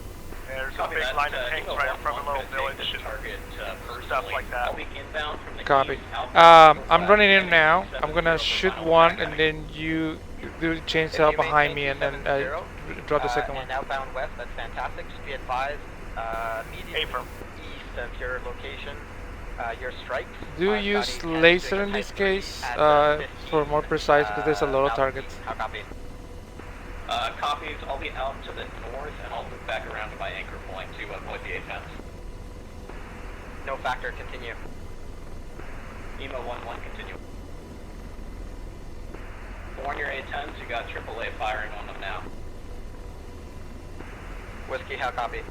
There's a Copy big that, line of tanks Nemo right in front 1-1 of a little gonna take village the and target, stuff personally. like that. I'll be inbound from the Copy. east, outbound I'm running in southwest, now. heading I'm gonna 70 shoot for one, final and then you do the chain If cell you behind me, maintain and then 270, drop the second one. and outbound west, that's fantastic. Just be advised, immediately Affirm. east of your location, your strikes. Do I've use got a laser Type in this 3 case at, for 15, more precise, because there's a lot of southeast. targets. How copy? Copies, I'll be out to the north, and I'll loop back around to my anchor point to avoid the A-10s. No factor, continue. Nemo 1-1, continue. Warn your A-10s, you got AAA firing on them now. Whiskey, how copy?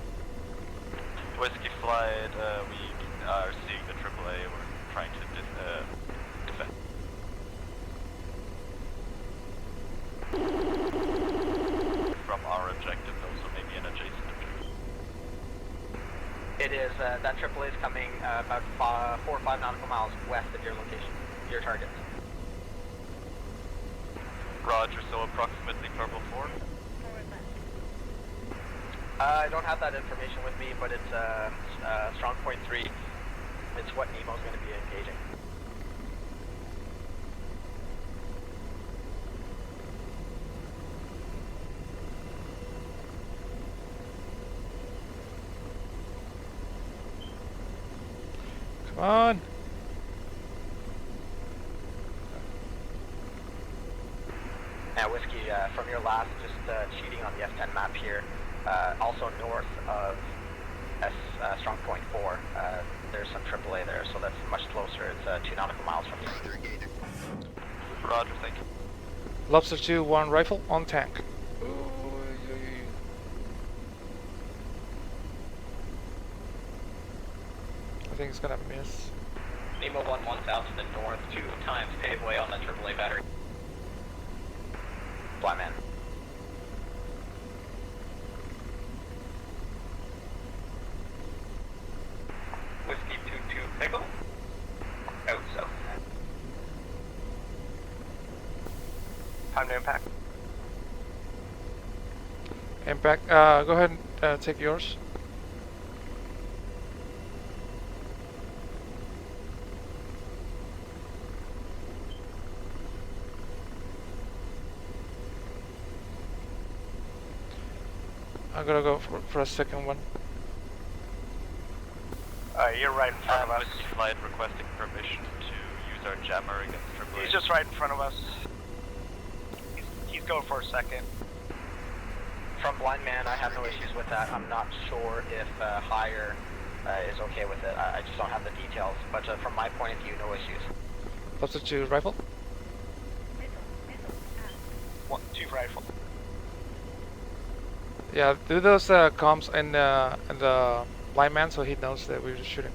Whiskey flight, we are seeing the AAA. We're trying to defend. From our objective, though, so maybe an adjacent objective. It is, that AAA is coming about 4 or 5 nautical miles west of your location, your target. Roger, so approximately purple 4. I don't have that information with me, but it's strong point 3. It's what Nemo's going to be engaging. Come on. Now, Whiskey, from your last, just cheating on the F10 map here, also north of strong point 4, there's some AAA there, so that's much closer. It's 2 nautical miles from you. Roger, engaging. Roger, thank you. Lobster 2, 1 rifle on tank. I think it's gonna miss. Nemo 1-1's out to the north, 2 times pave way on the AAA battery. Blind man. Whiskey 2-2 pickle. Out south. Time to impact. Impact. Go ahead and take yours. I'm gonna go for a second one. You're right in front of us. Whiskey flight requesting permission to use our jammer against AAA. He's just right in front of us. He's going for a second. From Blind Man, I have no issues with that. I'm not sure if higher is okay with it. I just don't have the details. But from my point of view, no issues. Lobster 2 rifle. Chief Rifle. Yeah, do those comms and the blind man so he knows that we're just shooting.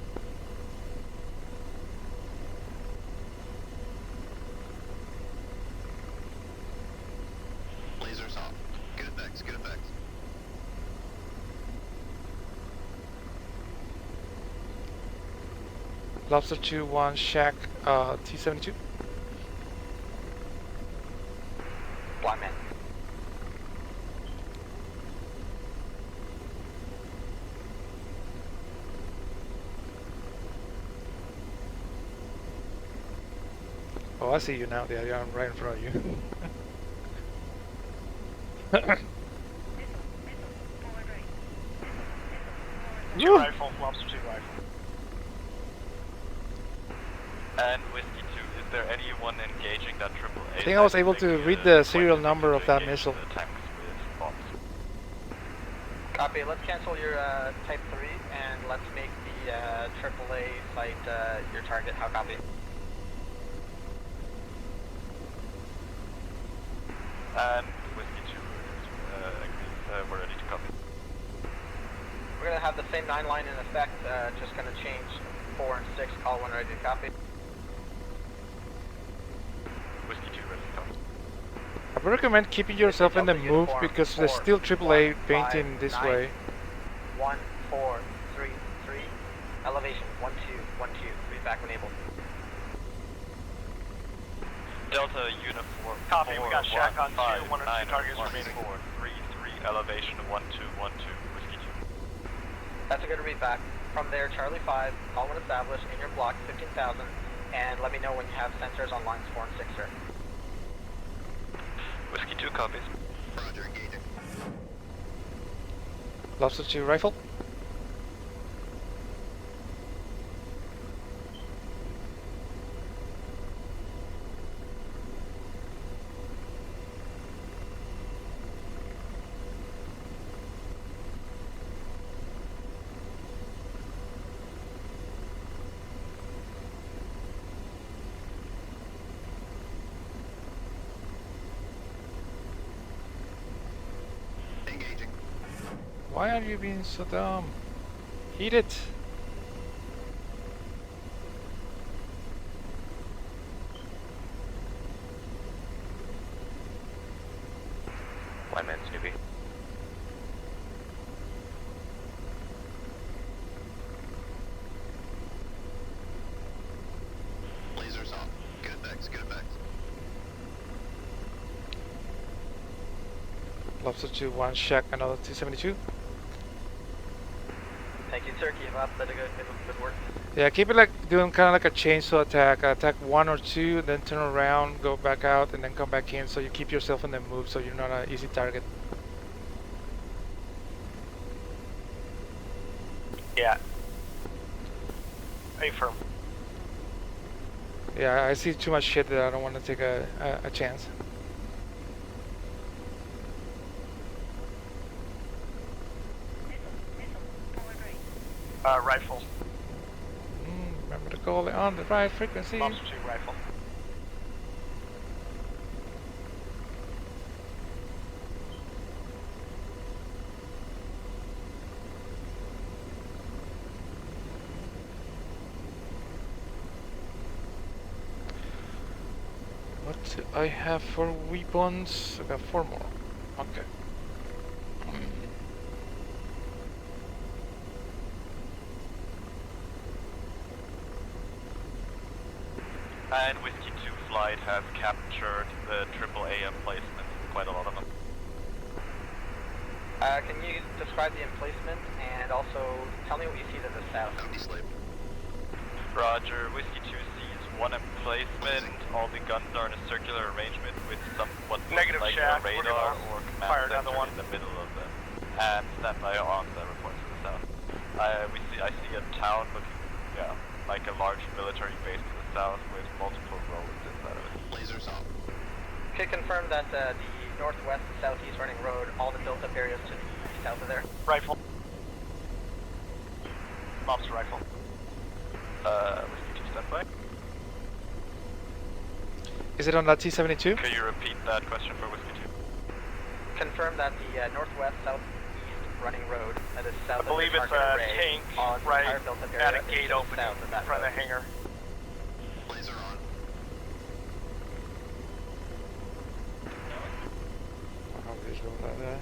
Lasers off. Good effects, good effects. Lobster 2-1 Shack T-72. Blind man. Oh, I see you now. Yeah, I'm right in front of you. Two rifle, Lobster 2 rifle. And Whiskey 2, is there anyone engaging that AAA? I think I was able to read the serial number of that missile. Copy. Let's cancel your Type 3 and let's make the AAA site your target. How copy? And Whiskey 2 agrees, we're ready to copy. We're going to have the same 9 line in effect, just going to change 4 and 6, call when ready to copy. Whiskey 2 ready to copy. I would recommend keeping yourself in the move because there's still AAA painting this way. 1, 4, 3, 3, elevation, 1, 2, 1, 2, read back when able. Delta uniform. Copy, we got 4, Shack on 1, 2, 5, 1 or 2 9, targets 1, remaining. 4, 3, 3, elevation 1, 2, 1, 2, Whiskey 2. That's a good read back. From there, Charlie 5, call when established in your block, 15,000, and let me know when you have sensors on lines 4 and 6, sir. Whiskey 2 copies. Roger, engaging. Lobster 2 rifle. Engaging. Why are you being so dumb? Eat it. Blind man's newbie. Lasers off. Good effects, good effects. Lobster 2-1 Shack another T-72. Thank you, sir. Keep up. That's a good work. Yeah, keep it like doing kind of like a chainsaw attack. Attack 1 or 2, then turn around, go back out, and then come back in. So you keep yourself in the move, so you're not an easy target. Yeah. Affirm. Yeah, I see too much shit that I don't want to take a chance. Rifle. Remember to call it on the right frequency. Lobster 2 rifle. What do I have for weapons? I got 4 more. Okay. And Whiskey 2 flight has captured the AAA emplacements, quite a lot of them. Can you describe the emplacement and also tell me what you see to the south? Empty slave. Roger, Whiskey 2 sees one emplacement. All the guns are in a circular arrangement with somewhat Negative like Shack, a we're radar gonna or command fire center another one. in the middle of them. And stand by on the report to the south. I see a town looking, like a large military base to the south with multiple roads inside of it. Lasers off. Okay, confirm that the northwest and southeast running road, all the built-up areas to the south of there. Rifle. Lobster rifle. Whiskey 2 stand by. Is it on that T-72? Can you repeat that question for Whiskey 2? Confirm that the northwest southeast running road that is south I believe of the it's target a array tank on the right entire built-up at area a is gate to the opening south of in that front of road. the hangar. Laser on. How visual that.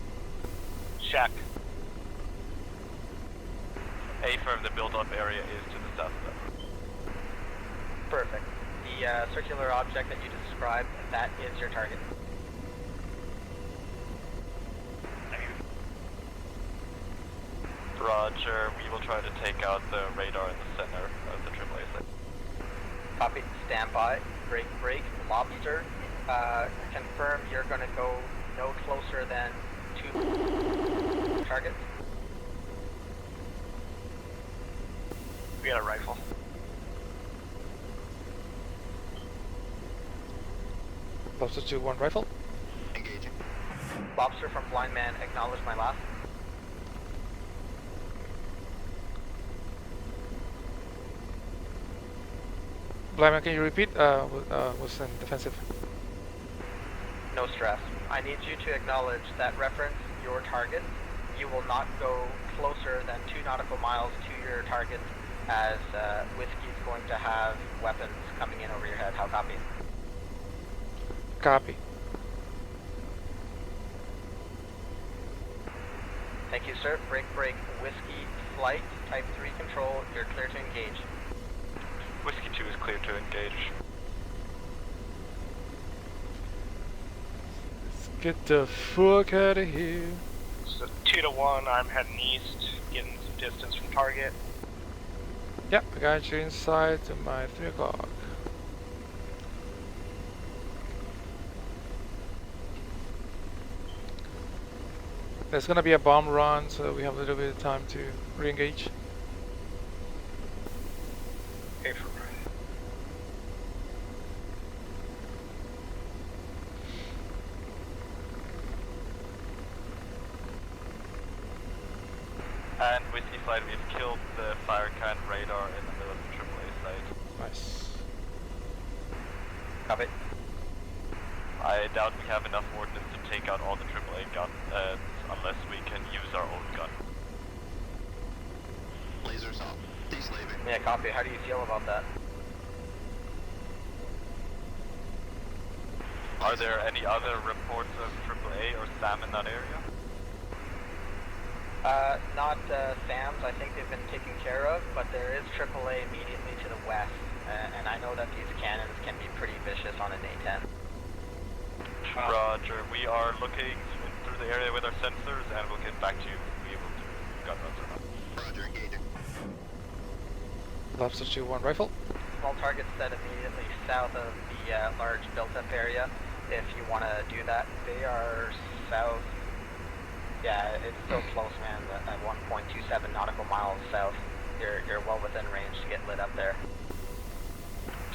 Check. Affirm, the build-up area is to the south of that. Perfect. The circular object that you described, that is your target. Roger, we will try to take out the radar in the center of the AAA site. Copy. Stand by. Break. Lobster. Confirm you're going to go no closer than 2 targets. We got a rifle. Lobster 2-1 rifle. Engaging. Lobster from Blind Man, acknowledge my last. Blyman, can you repeat? Was in defensive. No stress. I need you to acknowledge that reference your target. You will not go closer than 2 nautical miles to your target as Whiskey's going to have weapons coming in over your head. How copy? Copy. Thank you, sir. Break. Whiskey flight, type 3 control. You're clear to engage. Whiskey 2 is clear to engage. Let's get the fuck out of here. So 2 to 1, I'm heading east, getting some distance from target. Yep, I got you inside to my 3 o'clock. There's gonna be a bomb run, so we have a little bit of time to re-engage. Affirm. And Whiskey Flight, we've killed the fire can radar in the middle of the AAA site. Nice. Copy. I doubt we have enough ordnance to take out all the AAA guns unless we can use our own gun. Lasers off. Deslaving. Yeah, copy. How do you feel about that? Are there any other reports of AAA or SAM in that area? Not SAMs. I think they've been taken care of, but there is AAA immediately to the west, and I know that these cannons can be pretty vicious on an A-10. Roger, we are looking through the area with our sensors and we'll get back to you if we're able to gun runs or not. Roger, engaging. Lobster 2-1 rifle. Small target set immediately south of the large built-up area. If you want to do that, they are south. Yeah, it's so close, man. At 1.27 nautical miles south, you're well within range to get lit up there.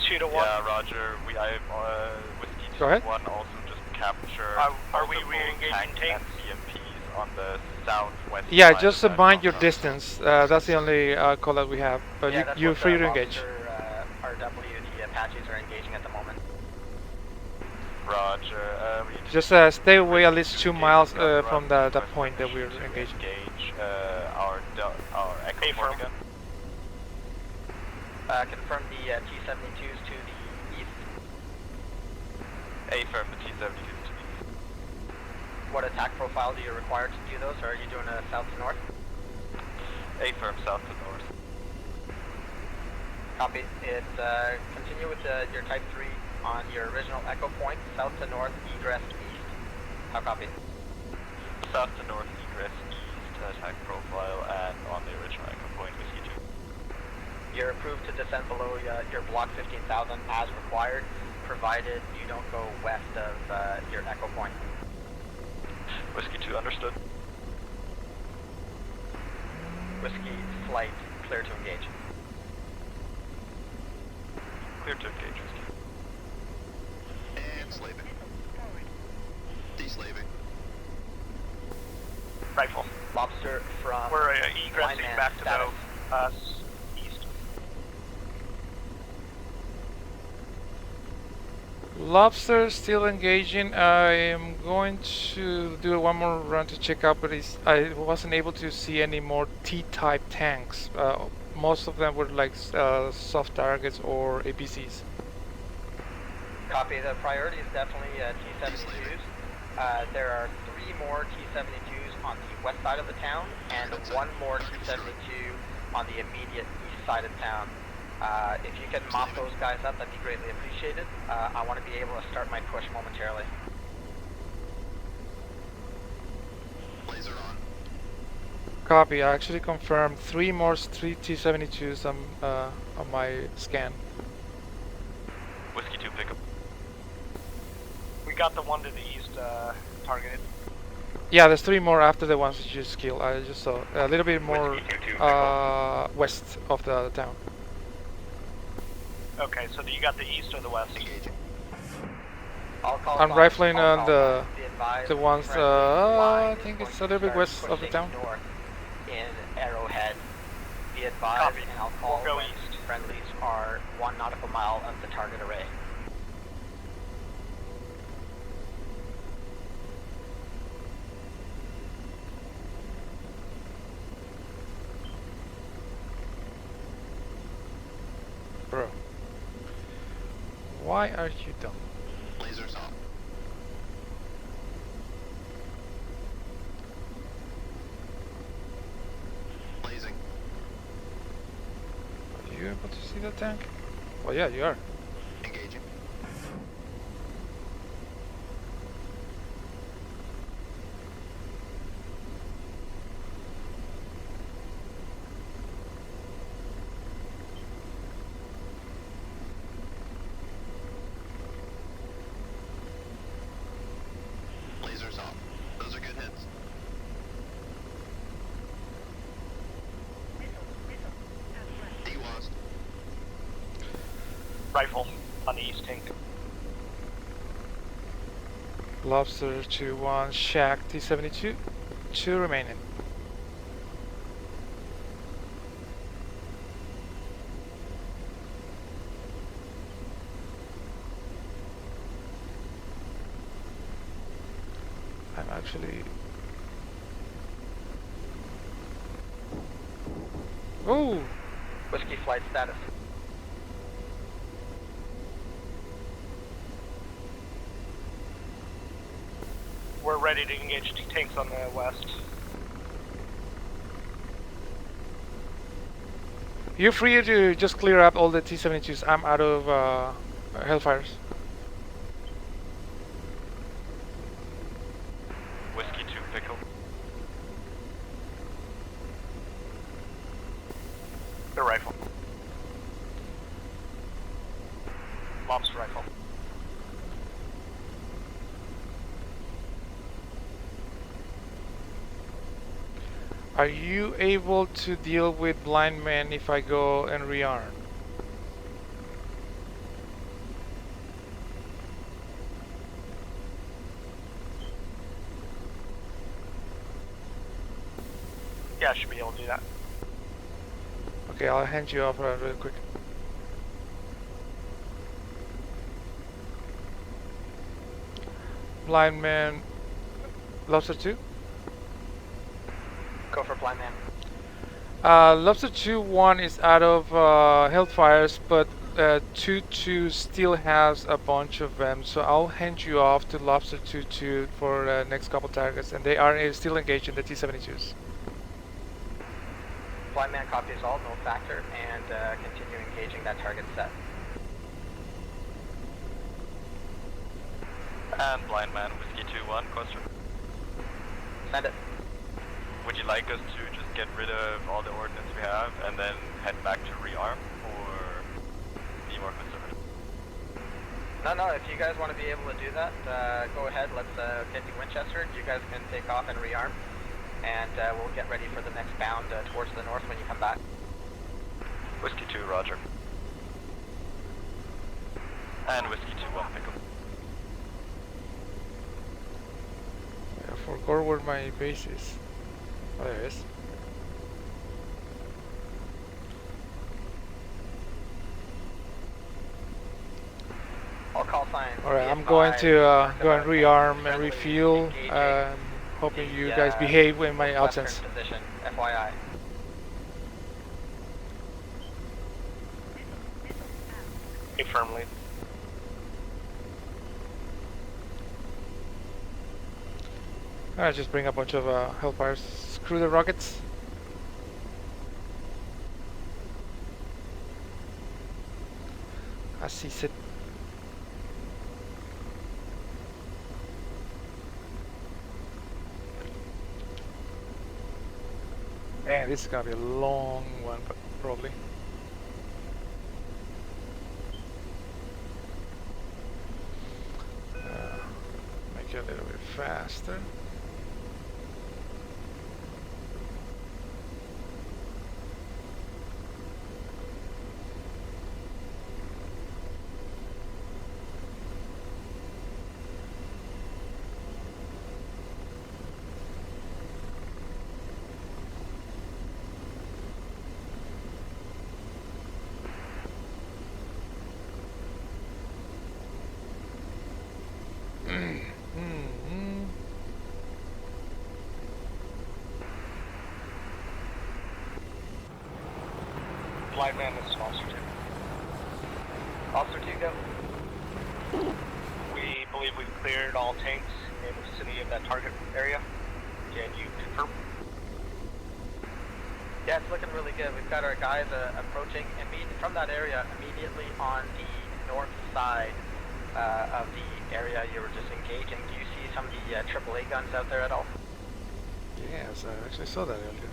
2 to 1. Yeah, Roger. Whiskey Go ahead. 2-1 also just capture Are we multiple re-engaging tanks tanks? and BMPs on the southwest Yeah, side just of that mind your compound. distance. That's the only call that we have. But Yeah, that's you're what free the to engage. Lobster, RW, the Apaches are engaging at the moment. Roger. We Just stay away at least 2 miles gun from run, the request point that we're permission to engaging. Engage our Echo Affirm. point again. Confirm the T-72s to the east. Affirm, the T-72 to the east. What attack profile do you require to do those, or are you doing a south to north? Affirm, south to north. Copy. It's continue with your type 3 on your original echo point, south to north, egress east. How copy? South to north, egress east, attack profile, and on the original Echo Point, Whiskey 2. You're approved to descend below your block 15,000 as required, provided you don't go west of your echo point. Whiskey 2, understood. Whiskey flight, clear to engage. Clear to engage, Whiskey. And slaving. Deslaving. Rifle. Lobster from We're Blind egressing Man back to status. east. Lobster still engaging. I am going to do one more run to check out, but I wasn't able to see any more T-type tanks. Most of them were like soft targets or APCs. Copy. The priority is definitely T-72s. There are 3 more T-72s on the west side of the town, and 1 more T-72 on the immediate east side of town. If you can mop those guys up, that'd be greatly appreciated. I want to be able to start my push momentarily. Laser on. Copy. I actually confirmed 3 more T-72s on my scan. Whiskey 2 pickup. We got the one to the east targeted. Yeah, there's 3 more after the ones that you just killed. I just saw a little bit more west of the town. Okay, so you got the east or the west? Engaging. I'm rifling on the ones. I think it's a little bit west of the town. North in Arrowhead. Be advised, Copy. and I'll call We'll go when east. friendlies are 1 nautical mile of the target array. Bro, why are you dumb? Lasers off. Blazing. Are you able to see the tank? Well, yeah, you are. Engaging. Lasers off. Those are good hits. D-Wast. Rifle on the east tank. Lobster 2-1, Shack T-72, 2 remaining. I'm actually... Oh! Whiskey flight status. We're ready to engage tanks on the west. You're free to just clear up all the T-72s. I'm out of Hellfires. Whiskey 2 pickup. The rifle. Lobster rifle. Are you able to deal with blind men if I go and rearm? Yeah, I should be able to do that. Okay, I'll hand you off real quick. Blind man, Lobster 2? Go for blind man. Lobster 2-1 is out of Hellfires, but 2-2 still has a bunch of them, so I'll hand you off to Lobster 2-2 for next couple targets, and they are still engaged in the T-72s. Blind man copies all, no factor, and continue engaging that target set. And blind man, Whiskey 2-1, question. Send it. Would you like us to just get rid of all the ordnance we have and then head back to rearm, or be more conservative? No, if you guys want to be able to do that, go ahead, let's get you Winchester. You guys can take off and rearm, and we'll get ready for the next bound towards the north when you come back. Whiskey 2, roger. And Whiskey 2-1 pickup. I forgot where my base is. Oh, there it is. I'll call sign Alright, I'm going to go and rearm and refuel. Hoping you guys behave in my absence. Position, FYI. Firmly. Alright, just bring a bunch of hellfires. Screw the rockets. I see it. Man, this is gonna be a long one, probably. Make it a little bit faster. Flight man, this is Officer 2. Officer 2, go. We believe we've cleared all tanks in the vicinity of that target area. Can you confirm? Yeah, it's looking really good. We've got our guys approaching from that area immediately on the north side of the area you were just engaging. Do you see some of the AAA guns out there at all? Yes, I actually saw that earlier.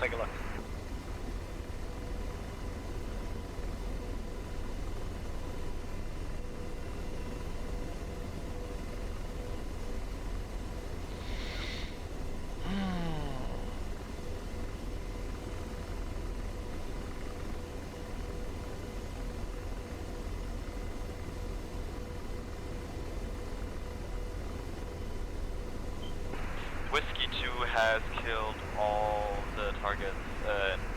Take a look. Whiskey 2 has killed all the targets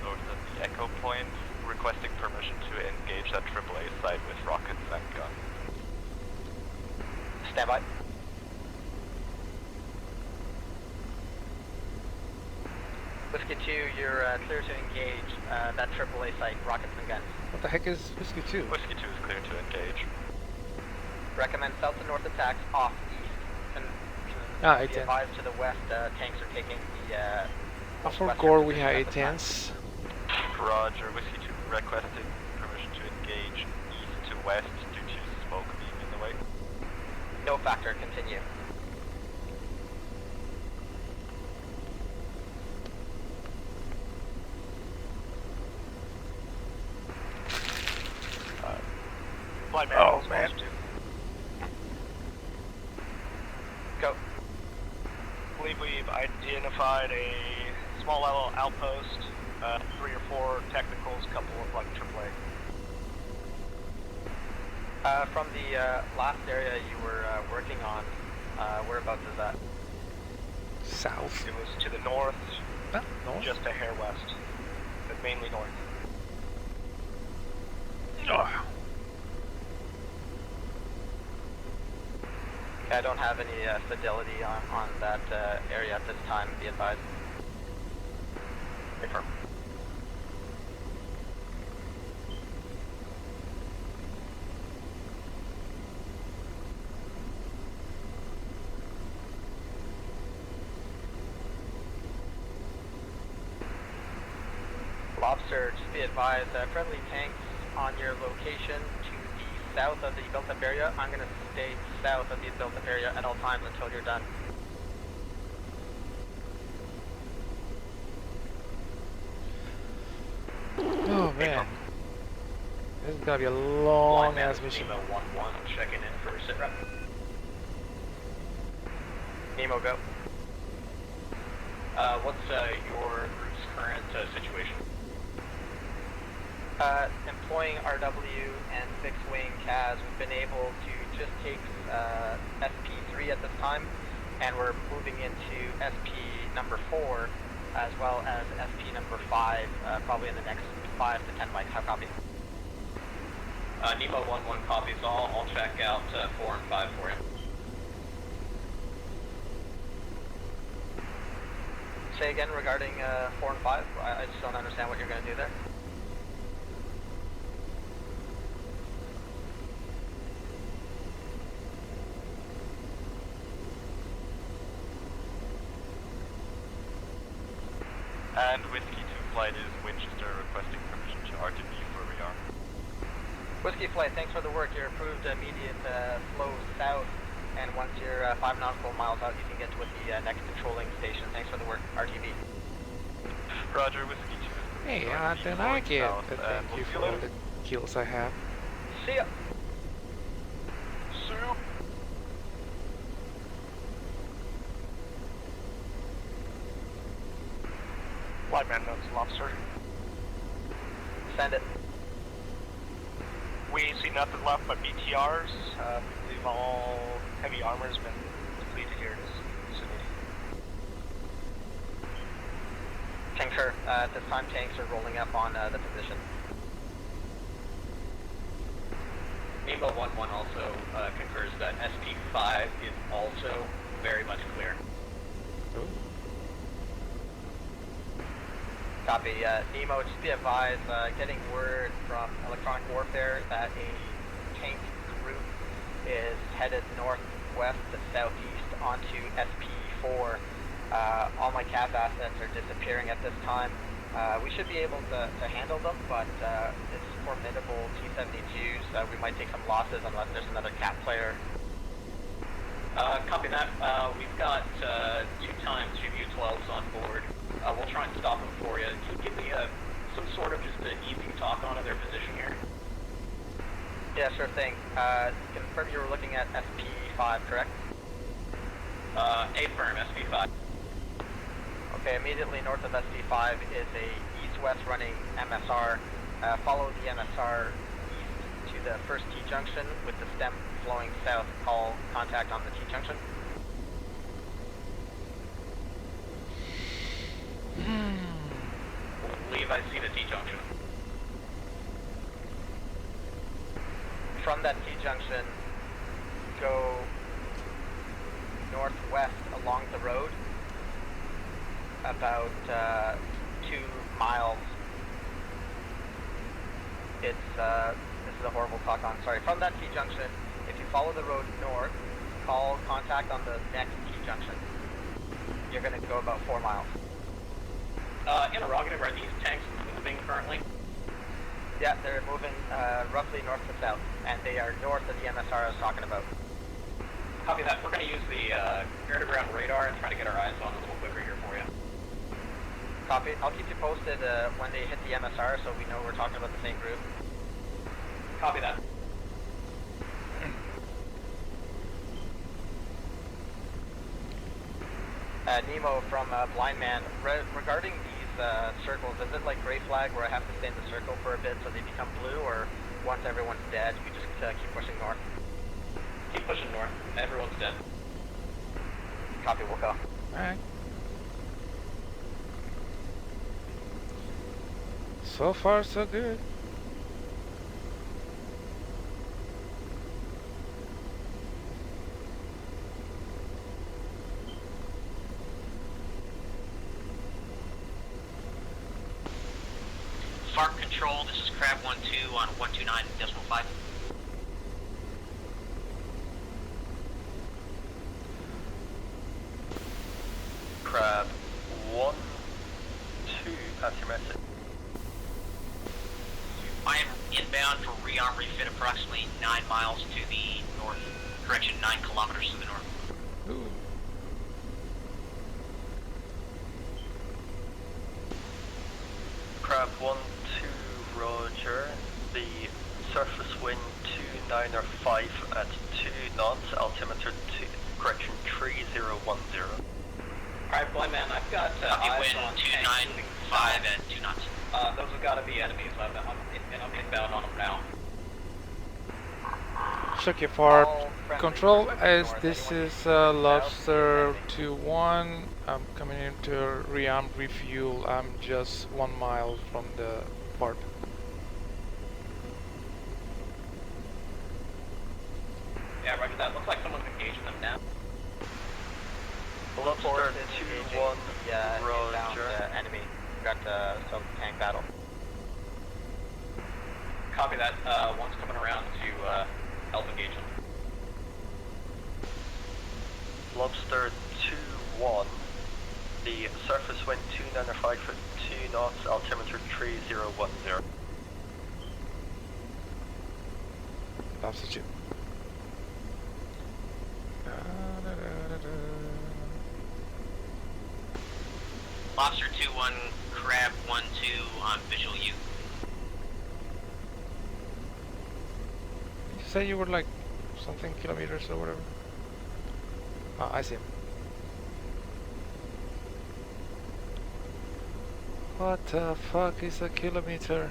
north of the Echo Point, requesting permission to engage that AAA site with rockets and guns. Stand by. Whiskey 2, you're clear to engage that AAA site, rockets and guns. What the heck is Whiskey 2? Whiskey 2 is clear to engage. Recommend south to north attacks off east. And be advised to the west, tanks are taking the for Gore we have 810s. Roger, Whiskey 2 requesting permission to engage east to west due to smoke being in the way. No factor, continue. Flight man, Oh, man. Go. I believe we've identified a small level outpost, 3 or 4 technicals, couple of like AAA. From the last area you were working on, whereabouts is that? South. It was to the north, North? just a hair west, but mainly north. Oh. I don't have any fidelity on that area at this time, be advised. Confirm. Lobster, just be advised, friendly tanks on your location to the south of the built-up area. I'm going to stay south of the built-up area at all times until you're done. Oh man. This is gonna be a long ass mission. Nemo 1-1 checking in for sit rep. Nemo, go. What's your group's current situation? Employing RW and fixed-wing CAS, we've been able to just take SP3 at this time, and we're moving into SP number 4, as well as SP number 5, probably in the next 5 to 10 mics. How copy? Nemo 1-1 copies all. I'll check out 4 and 5 for you. Say again regarding 4 and 5? I just don't understand what you're going to do there. And Whiskey 2 Flight is Winchester requesting permission to RTB for rearm. Whiskey Flight, thanks for the work. You're approved immediate flow south, and once you're 5 nautical miles out, you can get to the next controlling station. Thanks for the work, RTB. Roger, Whiskey 2 is Hey, RTB then I flowing get south, the and thank we'll you see for all later. the kills I have. See ya! Soup! Flight man notes, officer. Send it. We see nothing left but BTRs. We believe all heavy armor has been depleted here in Sydney. Concur. At this time, tanks are rolling up on the position. Nemo 1-1 also concurs that SP5 is also very much clear. Copy. Nemo, just be advised, getting word from electronic warfare that a tank group is headed northwest to southeast onto SP4. All my CAV assets are disappearing at this time. We should be able to handle them, but it's formidable T-72s. We might take some losses unless there's another CAP player. Copy that. We've got 2 times GBU-12s on board. We'll try and stop them for you. Can you give me some sort of just an easy talk on their position here? Yeah, sure thing. Confirm you were looking at SP5, correct? Affirm, SP5. Okay, immediately north of SP5 is a east-west running MSR. Follow the MSR east to the first T-junction with the stem flowing south. Call contact on the T-junction. Believe I see the T-junction. From that T-junction, go northwest along the road about 2 miles. It's this is a horrible talk on. Sorry. From that T-junction, if you follow the road north, call contact on the next T-junction. You're going to go about 4 miles. Interrogative, are these tanks moving currently? Yeah, they're moving roughly north to south, and they are north of the MSR I was talking about. Copy that. We're going to use the air-to-ground radar and try to get our eyes on a little quicker here for you. Copy. I'll keep you posted when they hit the MSR so we know we're talking about the same group. Copy that. Nemo from Blind Man, regarding these circles, is it like gray flag where I have to stay in the circle for a bit so they become blue, or once everyone's dead, we just keep pushing north? Keep pushing north. Everyone's dead. Copy, we'll go. Alright. So far, so good. FARC control, this is Crab 1-2 on 129.5. Crab 1-2, pass your message. I am inbound for rearm refit approximately 9 miles to the north. Correction, 9 kilometers to the north. Ooh. Crab 1-2, roger. The surface wind 2905 at 2 knots, altimeter 3010. Alright, Blind Man, I've got eyes wind on 295 at 2 knots. Those have got to be enemies. I'm inbound on them now. Check your far All friendly control north. as this Anyone is south, Lobster descending. 2-1. I'm coming into Rearm and Refuel. I'm just 1 mile from the port. forces Lobster engaging 2-1, the inbound Roger. enemy. We've got some tank battle. Copy that. One's coming around to help engage them. Lobster 2-1, the surface wind 295 for 2 knots, altimeter 3010. Lobster 2. Lobster 2-1, Crab 1-2 on visual U. You say you were like something kilometers or whatever? Oh, I see him. What the fuck is a kilometer?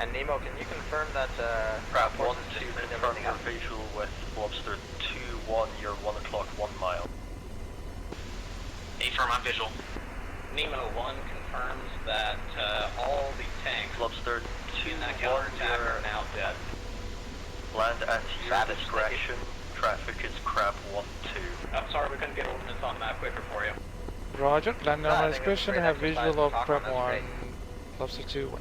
And Nemo, can you confirm that Crab forces 1-2, just cleaned confirm everything your up? visual with Lobster 2-1, you're 1 o'clock, 1 mile. Affirm on visual. Nemo 1 confirms that all the tanks Lobster in that 2-1, counterattack you're are now dead. land at your Savage, discretion. Traffic is Crab 1-2. I'm sorry we couldn't get ordnance on the map quicker for you. Roger, land Yeah, I on think it's a discretion, great have exercise visual to of talk Crab on, that's 1, great. Lobster 2, 1.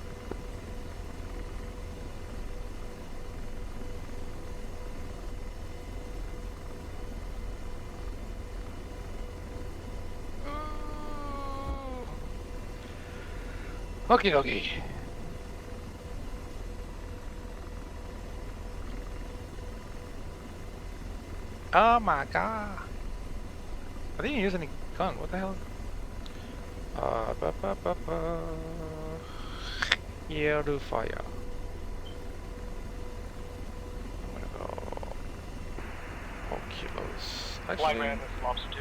Okie dokie. Oh my god. I didn't use any gun, what the hell? Here to fire. I'm gonna go. Oh, kilos. Flag Actually, ran is Lobster 2.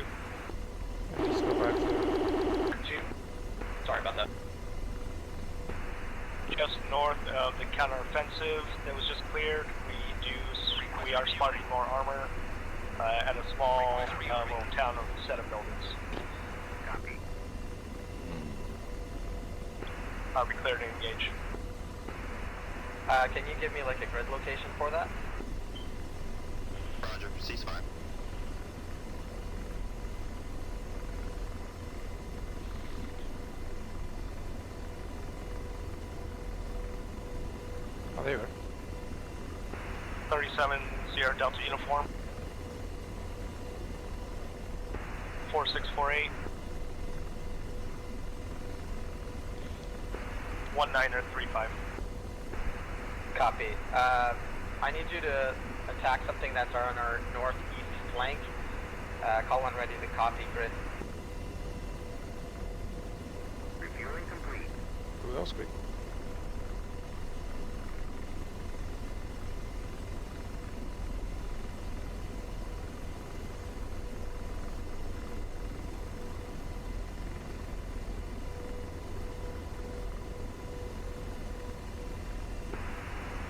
I'll just go back to. Sorry about that. Just north of the counteroffensive that was just cleared, we are spotting more armor at a small little town of a set of buildings. Copy. I'll be cleared to engage. Can you give me like a grid location for that? Roger, ceasefire. Oh, there you are. 37 Sierra Delta uniform. 4648. 1935. Copy. I need you to attack something that's on our northeast flank. Call one ready to copy grid. Refueling complete. Who else quick?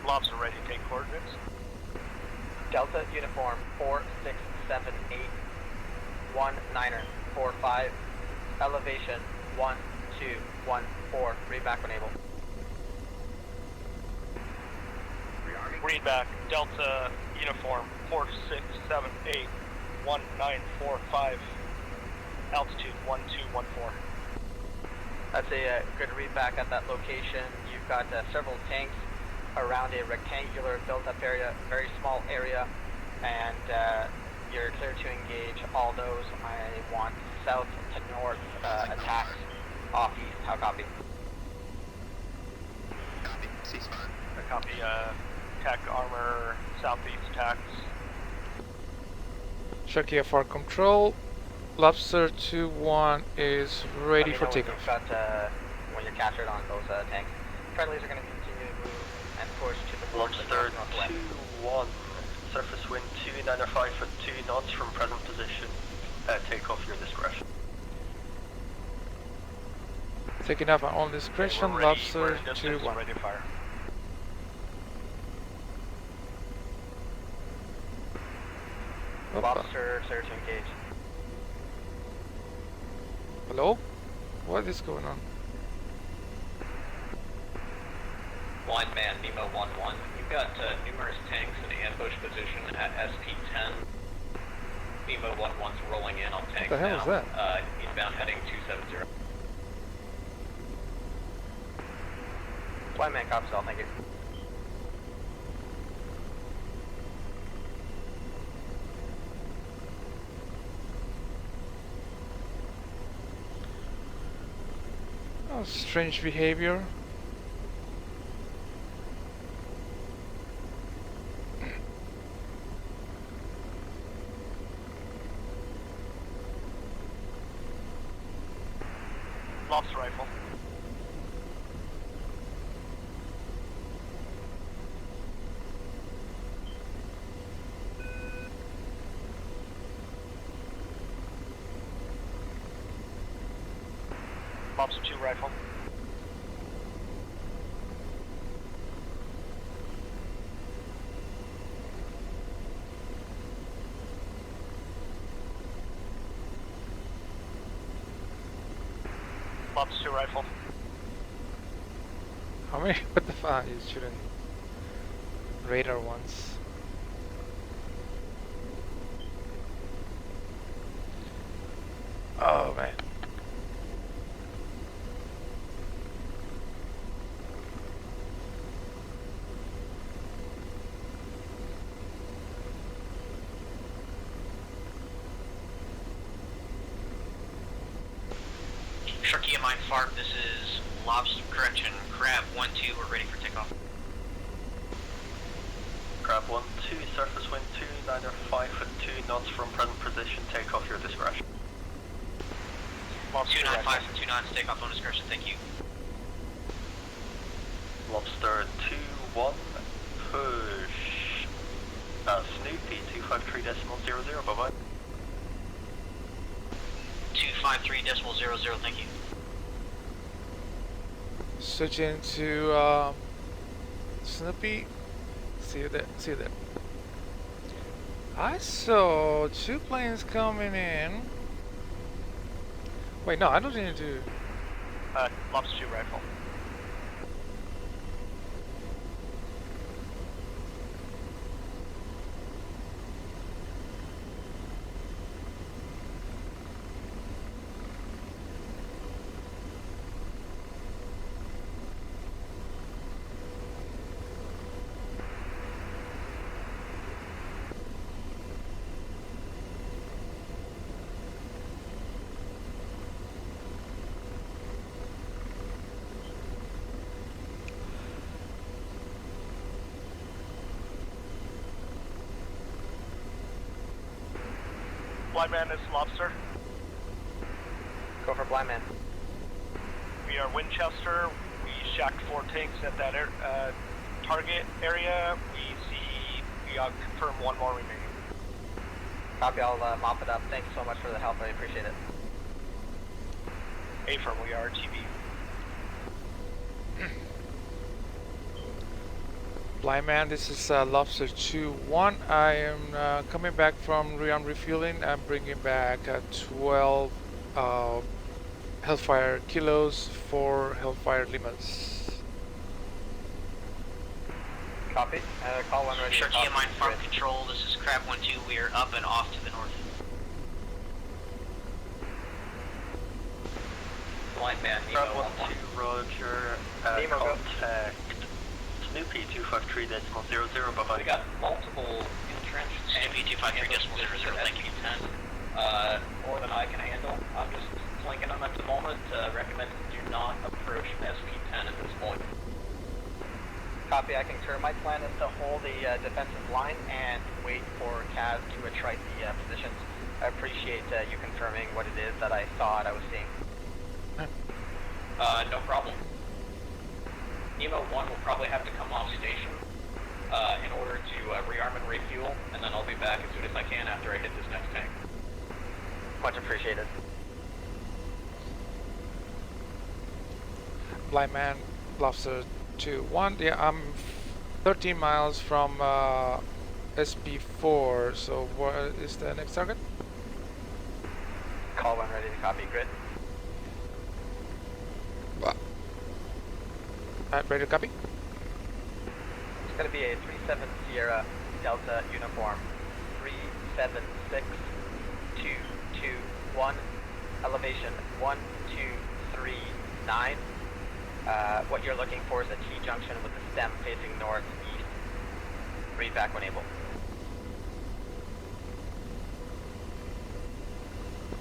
Lobster ready to take coordinates. Delta uniform 4678 1945. Elevation 1214. Read back when able. Rearming. Read back. Delta uniform 4678 1945. Altitude 1214. That's a good read back at that location. You've got several tanks around a rectangular built-up area, very small area, and you're clear to engage all those. I want south to north attacks off east. How copy? Copy, ceasefire. Copy. Tech armor southeast attacks. Sharky FR control. Lobster 2-1 is ready for takeoff. When you're captured on those tanks. Friendlies are going to continue to move and push to the Lobster northwest. 2-1, surface wind 295 for 2 knots from present position. Take off your discretion. Taking off on discretion, We're ready, Lobster we're in distance, 2-1. ready to fire. Opa. Lobster clear to engage. Hello? What is going on? Blind man, Nemo 1-1, you We've got numerous tanks in ambush position at SP-10. Nemo 1-1's rolling in on tanks What the hell now. is that? Inbound heading 270. Blind man cops all, thank you. Oh, strange behavior. Lobster rifle. Lobster 2 rifle. Lobster 2 rifle. How many? What the fuck? He's shooting radar once. Oh man. Sharkia Mine Farp, this is Lobster, correction, Crab 1-2, we're ready for takeoff. Crab 1-2, surface wind 295 at 2 knots from present position, take off your discretion. Lobster 2 295 rifle. and 2 knots, takeoff on discretion, thank you. Lobster 2-1, push. Snoopy 253.00, bye-bye. 253.00, thank you. Switching to Snoopy. See you there. See you there. I saw 2 planes coming in. Wait, no, I don't need to. Lobster 2 rifle. Blind man is Lobster. Go for blind man. We are Winchester. We shacked 4 tanks at that target area. We confirm 1 more remaining. Copy, I'll mop it up. Thanks so much for the help, I appreciate it. Affirm, we are TV. Blind man, this is Lobster 2-1. I am coming back from Rearm Refueling. I'm bringing back 12 Hellfire kilos, 4 Hellfire Limas. Copy. Call 1 ready. Sharkia Mine Farp Control, this is Crab 1-2, we are up and off to the north. Blind man, Crab Nemo 1-2, 1-1. roger. Nemo, go. Contact Snoopy 253.00, bye-bye. We got multiple entrenched Snoopy 253.00, thank you. More than I can handle. I'm just flanking them at the moment. Recommend do not approach SP-10 at this point. Copy, I concur. My plan is to hold the defensive line and wait for Kaz to attrite the positions. I appreciate you confirming what it is that I thought I was seeing. No problem. Nemo 1 will probably have to come off station in order to rearm and refuel, and then I'll be back as soon as I can after I hit this next tank. Much appreciated. Blind man, Lobster 2-1. Yeah, I'm 13 miles from SP4. So what is the next target? Call 1 ready to copy, grid. Ready to copy? going to be a 37 Sierra Delta uniform. 376221, elevation 1239. What you're looking for is a T-junction with the stem facing northeast. Read back when able.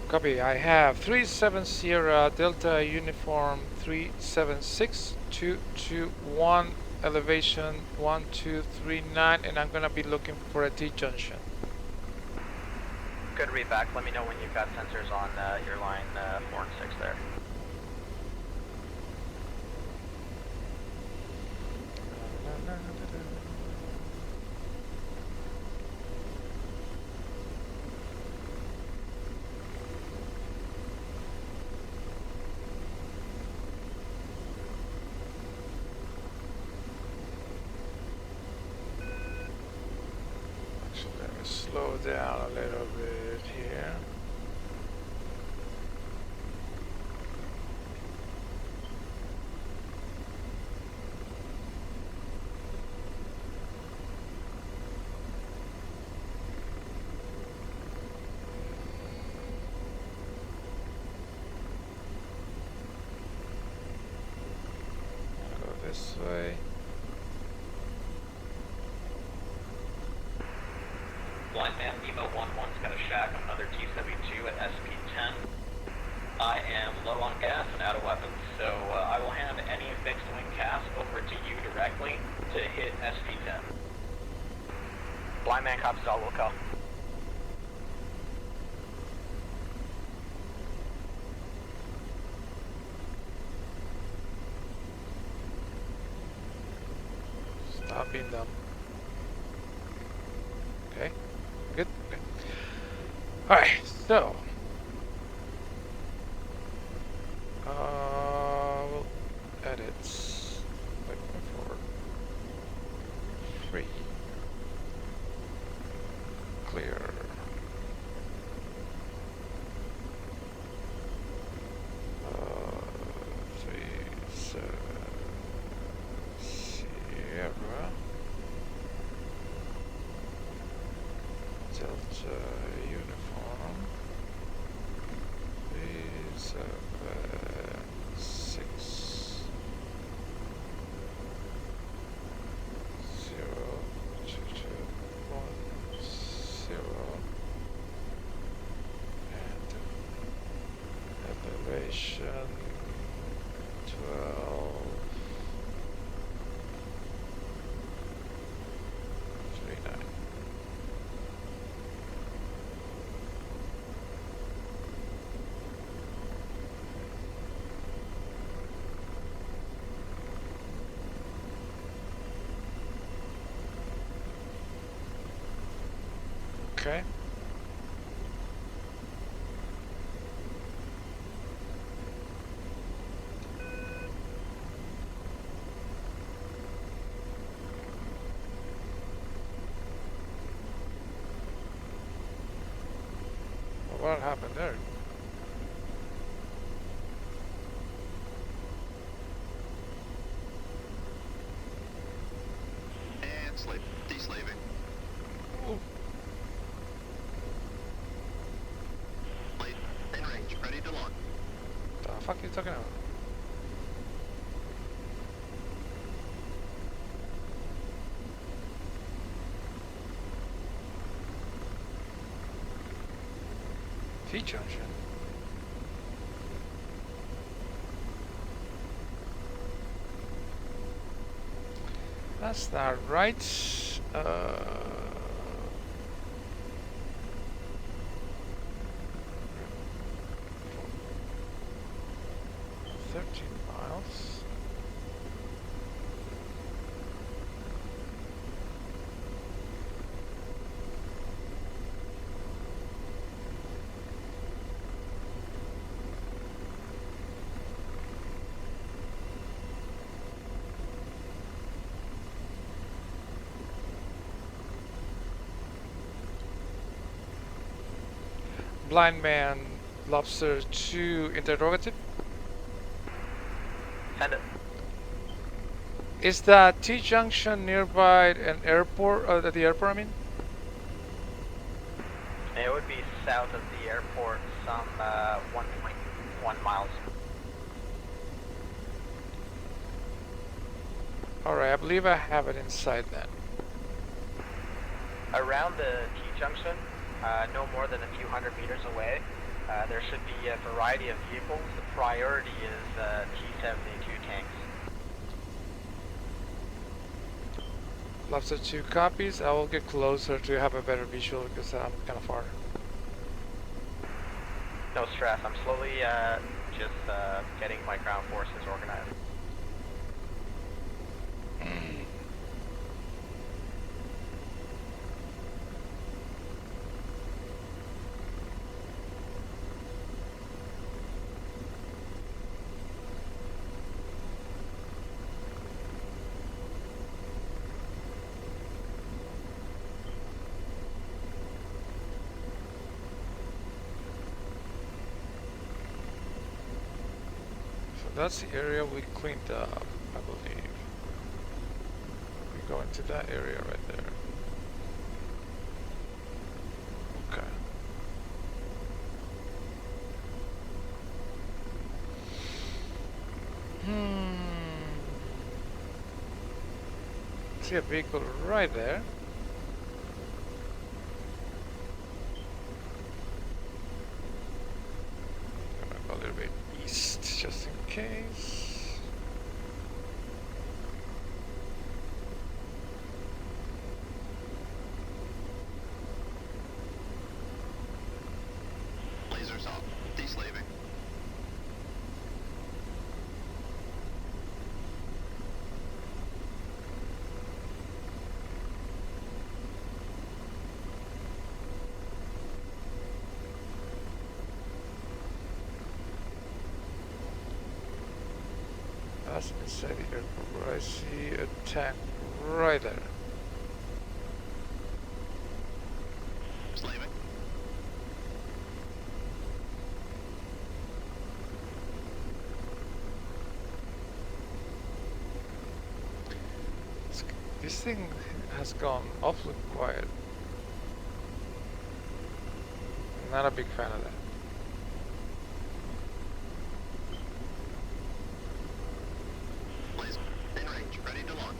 Copy. I have 37 Sierra Delta Uniform 376221, elevation 1239, and I'm gonna be looking for a T-junction. Good read back. Let me know when you've got sensors on your line 4 and 6 there. Actually, let me slow down a little bit here. Go this way. Blind man Nemo 11's got a shack on another T-72 at SP-10. I am low on gas and out of weapons, so I will hand any fixed wing cast over to you directly to hit SP-10. Blind man copies all, will call. Stop being dumb. Okay, good. Okay. All right, so we'll edit. Wait for free, clear. Sierra Delta uniform. Is 6 0 2 2 1 0 and elevation 12 39. Okay. Well, what happened there? And slave. Deslaving. Ooh. Blade in range. Ready to launch. The fuck are you talking about? T-junction. That's not right. 13 miles. Blind man, lobster 2 interrogative. Send it. Is the T junction nearby an airport? At the airport, I mean. It would be south of the airport, some 1.1 miles. Alright, I believe I have it inside then. Around the T junction, no more than a few hundred meters away, there should be a variety of vehicles. The priority is T-72 tanks. Lobster 2 copies. I will get closer to have a better visual because I'm kind of far. No stress. I'm slowly just getting my ground forces organized. That's the area we cleaned up, I believe. We go into that area right there. Okay. See a vehicle right there. Gonna go a little bit east just in case. Lasers off. Deslaving. That's inside the airport where I see a tank right there. Slaving. This thing has gone awfully quiet. I'm not a big fan of that. Laser. In range. Ready to launch.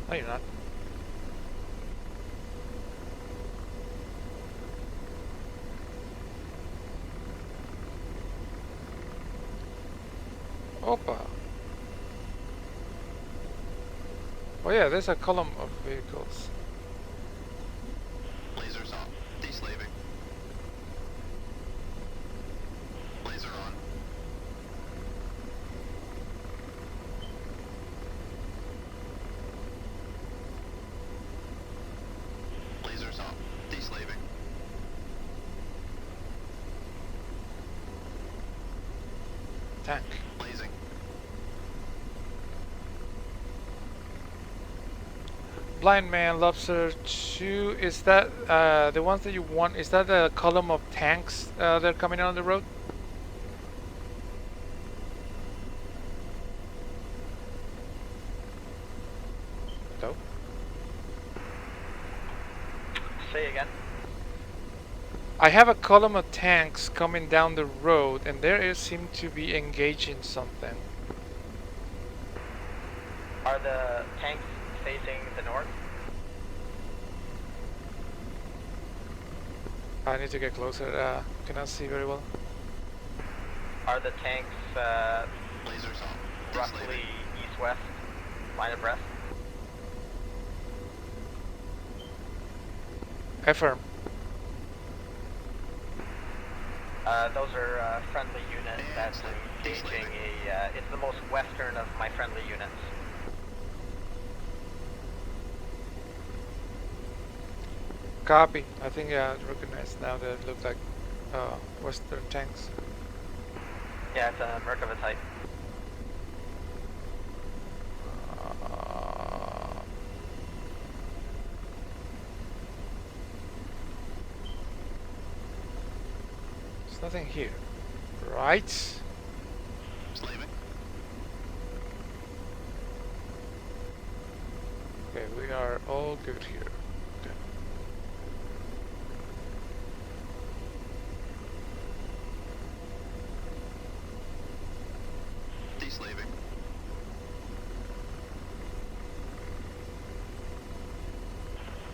No, you're not. Opa. Oh yeah, there's a column of vehicles. Lasers off. Deslaving. Laser on. Lasers off. Deslaving. Tank. Blazing. Blind Man, Lobster 2, is that the ones that you want? Is that the column of tanks that are coming out on the road? No. Say again. I have a column of tanks coming down the road, and there is seem to be engaging something. Are the tanks facing the north? I need to get closer. Cannot see very well. Are the tanks Lasers off. roughly east-west, line abreast? Affirm. Those are friendly units that's engaging it's the most western of my friendly units. Copy. I think I recognize now that it looks like Western tanks. Yeah, it's a Merkava type. There's nothing here, right? Slaving. Okay, we are all good here. Okay. Deslaving.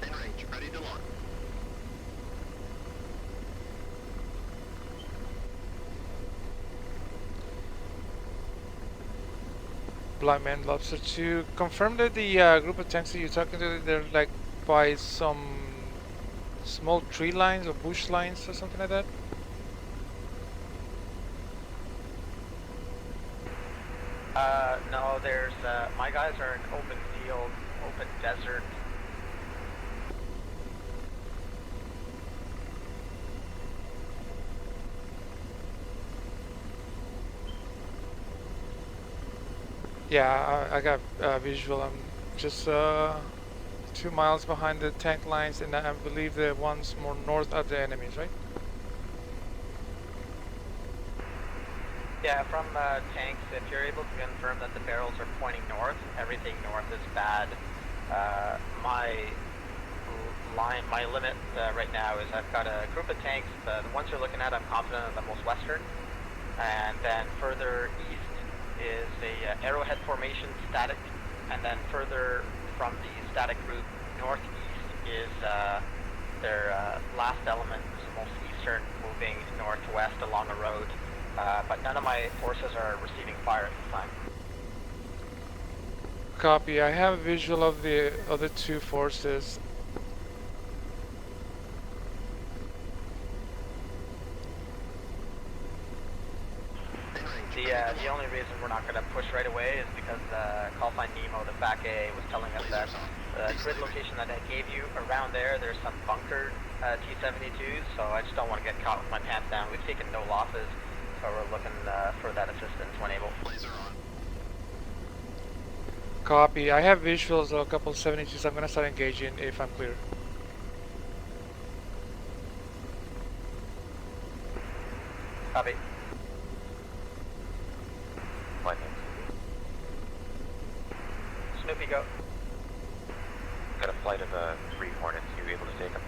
In range, ready to launch. Blind Man Lobster to confirm that the group of tanks that you're talking to, they're like by some small tree lines or bush lines or something like that. No, there's, my guys are in open field, open desert. Yeah, I got visual. I'm just 2 miles behind the tank lines, and I believe the ones more north are the enemies, right? Yeah, from tanks, if you're able to confirm that the barrels are pointing north, everything north is bad. My limit right now is I've got a group of tanks. The ones you're looking at, I'm confident are the most western, and then further east is a arrowhead formation static, and then further from the static group northeast is their last element, is the most eastern, moving northwest along a road. But none of my forces are receiving fire at this time. Copy. I have a visual of the other two forces. The only reason we're not going to push right away is because call sign Nemo, the back A, was telling us that the grid location that I gave you, around there's some bunkered T-72s, so I just don't want to get caught with my pants down. We've taken no losses, so we're looking for that assistance when able. Laser on. Copy. I have visuals of a couple of 72s. I'm going to start engaging if I'm clear. Copy. Snoopy, go. Got a flight of 3 Hornets. You able to take them?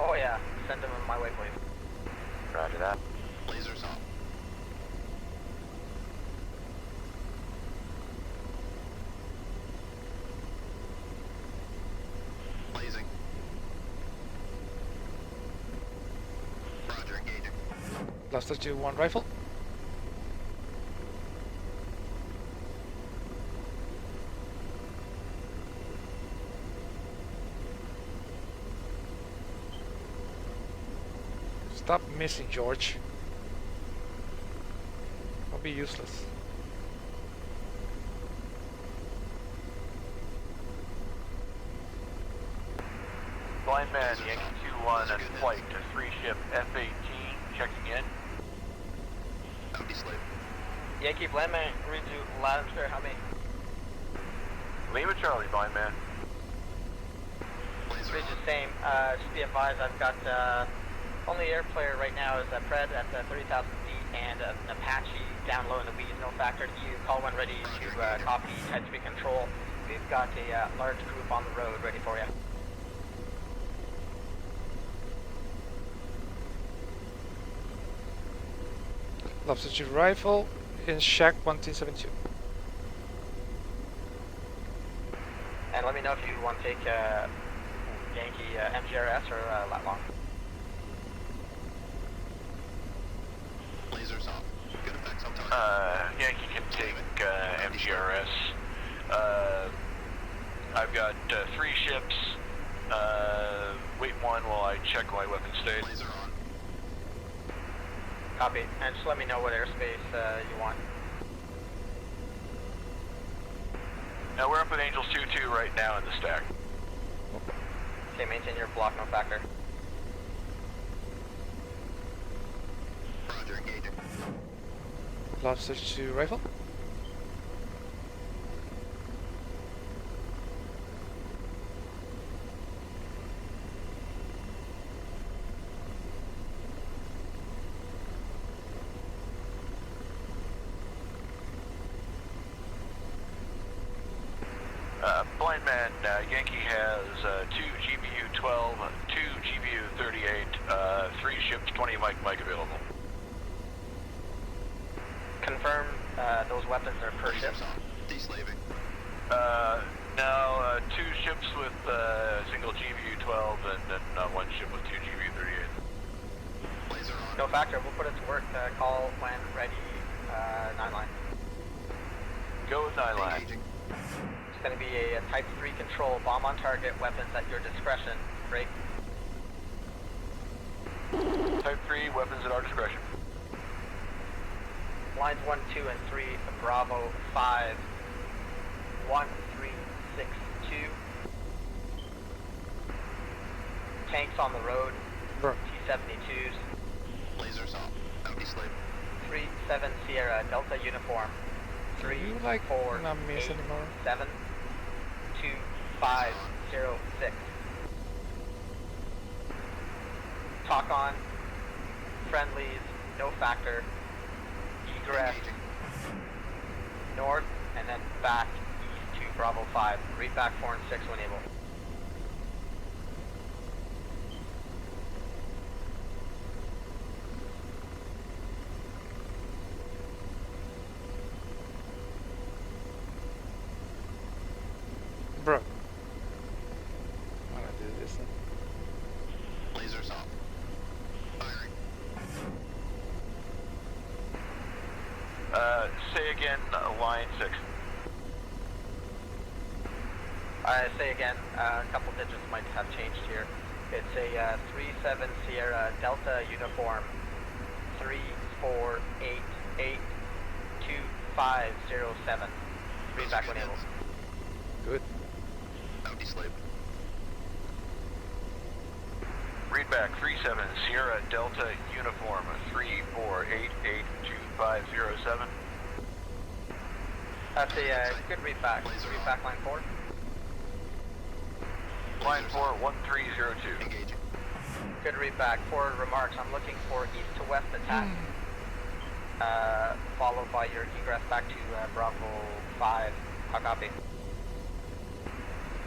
Oh yeah, send them my way, please. Roger that. Lasers off. Blazing. Roger, engaging. Blaster 2-1 rifle. Stop missing, George. I'll be useless. Blind Man, Yankee 2-1 on flight to 3-ship F-18, checking in. That'll be slave. Yankee, Blind Man, read you loud and clear, how many? Lima Charlie, Blind Man. Laser Read on. the same. Just be advised, I've got only air player right now is Pred at 30,000 feet and an Apache down low in the weeds, no factor to you. Call when ready to copy Type 3 control. We've got a large group on the road ready for you. Lobster 2 rifle in Shack 172. And let me know if you want to take Yankee MGRS or lat long. Lasers off. Good effects on target. Yankee can take MGRS. I've got 3 ships. Wait 1 while I check my weapon state. Laser on. Copy. And just let me know what airspace you want. Now we're up at Angels 2-2 right now in the stack. Okay, maintain your block, no factor. Roger, engaging. Lobster 2 rifle. Blind man, Yankee has 2 GBU-12, 2 GBU-38, 3 ships, 20 Mike available. Confirm those weapons are per ship. Deslaving. Now 2 ships with single GBU-12 and then 1 ship with 2 GBU-38. Laser on. No factor, we'll put it to work. Call when ready, 9 line. Go with 9 line. Engaging. It's going to be a Type 3 control, bomb on target, weapons at your discretion. Break. Type 3, weapons at our discretion. Lines 1, 2, and 3, Bravo 5, 1, 3, 6, 2. Tanks on the road, Bro. T-72s. Lasers off. Out deslaving. 3, 7, Sierra, Delta uniform. 3, You, like, 4, not miss 8, anymore? 7, 2, 5, 0, 6. Talk on, friendlies, no factor, egress, Engaging. north, and then back east to Bravo 5. Read back 4 and 6 when able. Bro. Why don't I do this then? Lasers off. Firing. Say again, line 6. I say again, a couple digits might have changed here. It's a 3-7 Sierra Delta uniform, 348825507. Read back when able. Good. Out deslaving. Read back 37, Sierra Delta uniform 348825507. That's a good read back. Read back line 4. Line 4 1302. Engaging. Good read back. Forward remarks. I'm looking for east to west attack. Followed by your egress back to Bravo 5. How copy?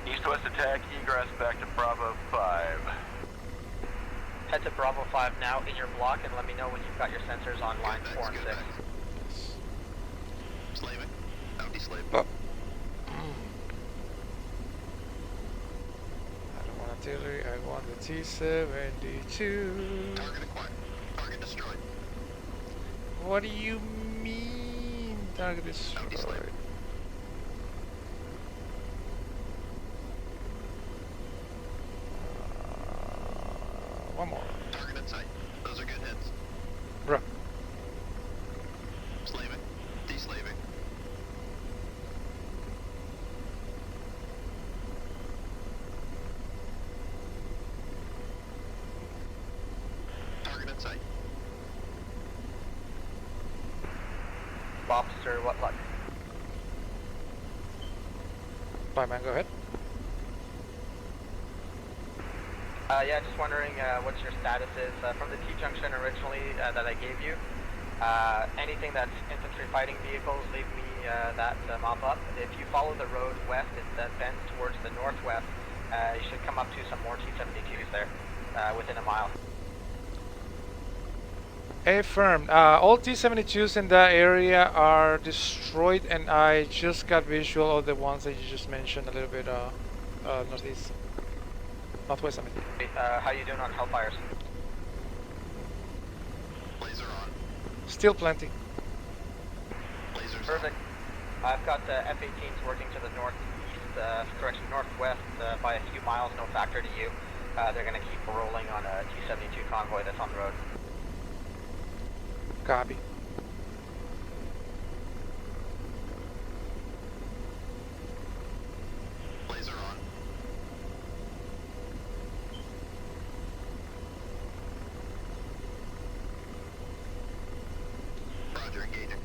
East-west attack, egress back to Bravo 5. Head to Bravo 5 now in your block and let me know when you've got your sensors on line 4 and 6. Slaving. Out deslaving. Oh. I don't want artillery, I want the T-72. Target acquired. Target destroyed. What do you mean? Target Out destroyed. deslaving. One more. Target in sight. Those are good hits. Bro. Slaving. Deslaving. Target in sight. Lobster, what luck? Bye man, go ahead. Yeah, just wondering what your status is from the T-junction originally that I gave you. Anything that's infantry fighting vehicles, leave me that mop up. If you follow the road west, it bends towards the northwest. You should come up to some more T-72s there within a mile. Affirmed. All T-72s in that area are destroyed, and I just got visual of the ones that you just mentioned a little bit northeast. Northwest, I mean. How you doing on Hellfires? Laser on. Still plenty. Lasers Perfect. I've got F-18s working to the northeast, northwest by a few miles, no factor to you. They're going to keep rolling on a T-72 convoy that's on the road. Copy. Laser on. Roger, engaging.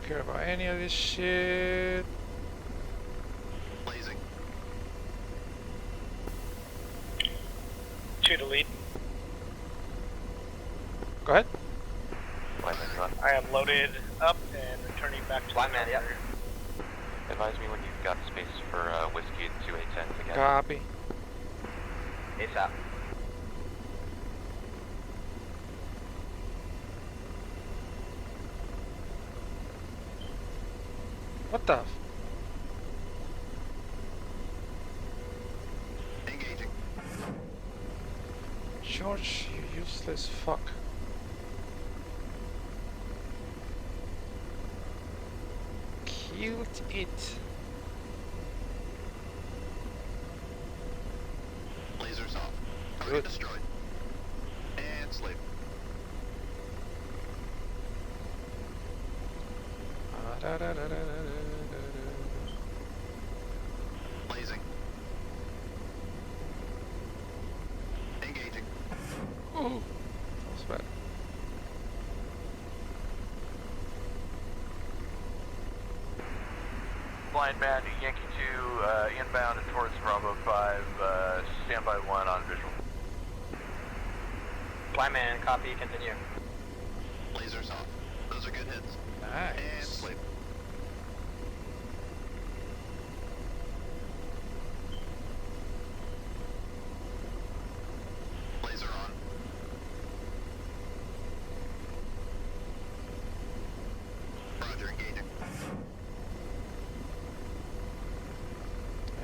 care about any of this shit. Blazing. 2 to lead. Go ahead. Blind man, you on? I am loaded up and returning back to Blind the man, yep. area. Advise me when you've got space for whiskey and 2810s again. Copy. ASAP. What the? Engaging. George, you useless fuck. Killed it. Lasers off. Target Good. destroyed. And slave. Blazing. Engaging. Ooh, that's bad. Blind man, Yankee 2, inbound and towards Bravo 5, standby 1 on visual. Blind man, copy, continue. Lasers off. Those are good hits. And Nice. slave. Laser on. Roger, engaging.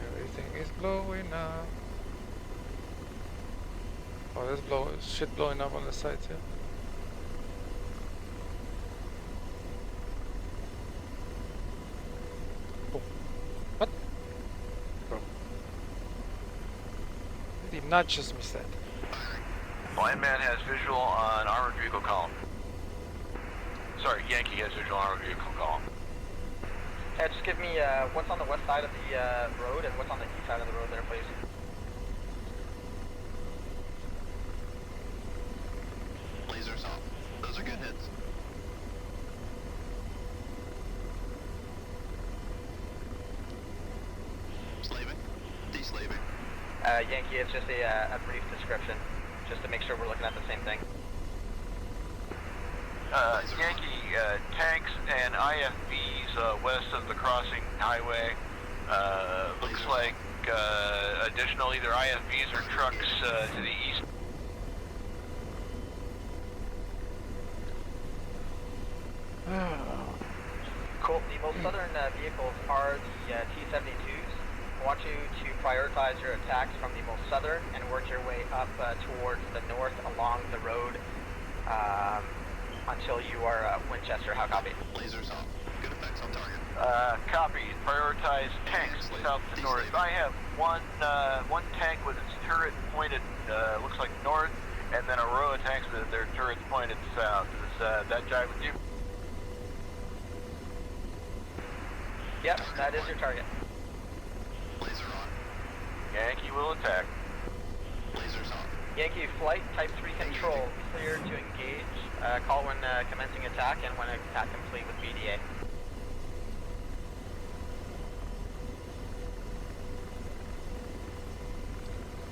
Everything is blowing up. Oh, there's shit blowing up on the side too. Boom. What? Bro. I did not just miss that. Blind man has visual on armored vehicle column. Sorry, Yankee has visual on armored vehicle column. Yeah, just give me what's on the west side of the road and what's on the east side of the road there, please. Lasers off. Those are good hits. Slaving. Deslaving. Yankee, it's just a brief description, just to make sure we're looking at the same thing. Yankee, tanks and IFVs west of the crossing highway. Looks like additional either IFVs or trucks to the east. Cool. The most southern vehicles are the T-72s. I want you to prioritize your attacks from the most southern and work your way up towards the north along the road until you are Winchester. How copy? Lasers off. Good effects on target. Copy. Prioritize tanks south to north. I have one tank with its turret pointed, looks like north, and then a row of tanks with their turrets pointed south. Does that jive with you? Yep, that is your target. Laser on. Yankee will attack. Lasers on. Yankee flight, type 3 control, clear to engage. Call when commencing attack and when attack complete with BDA.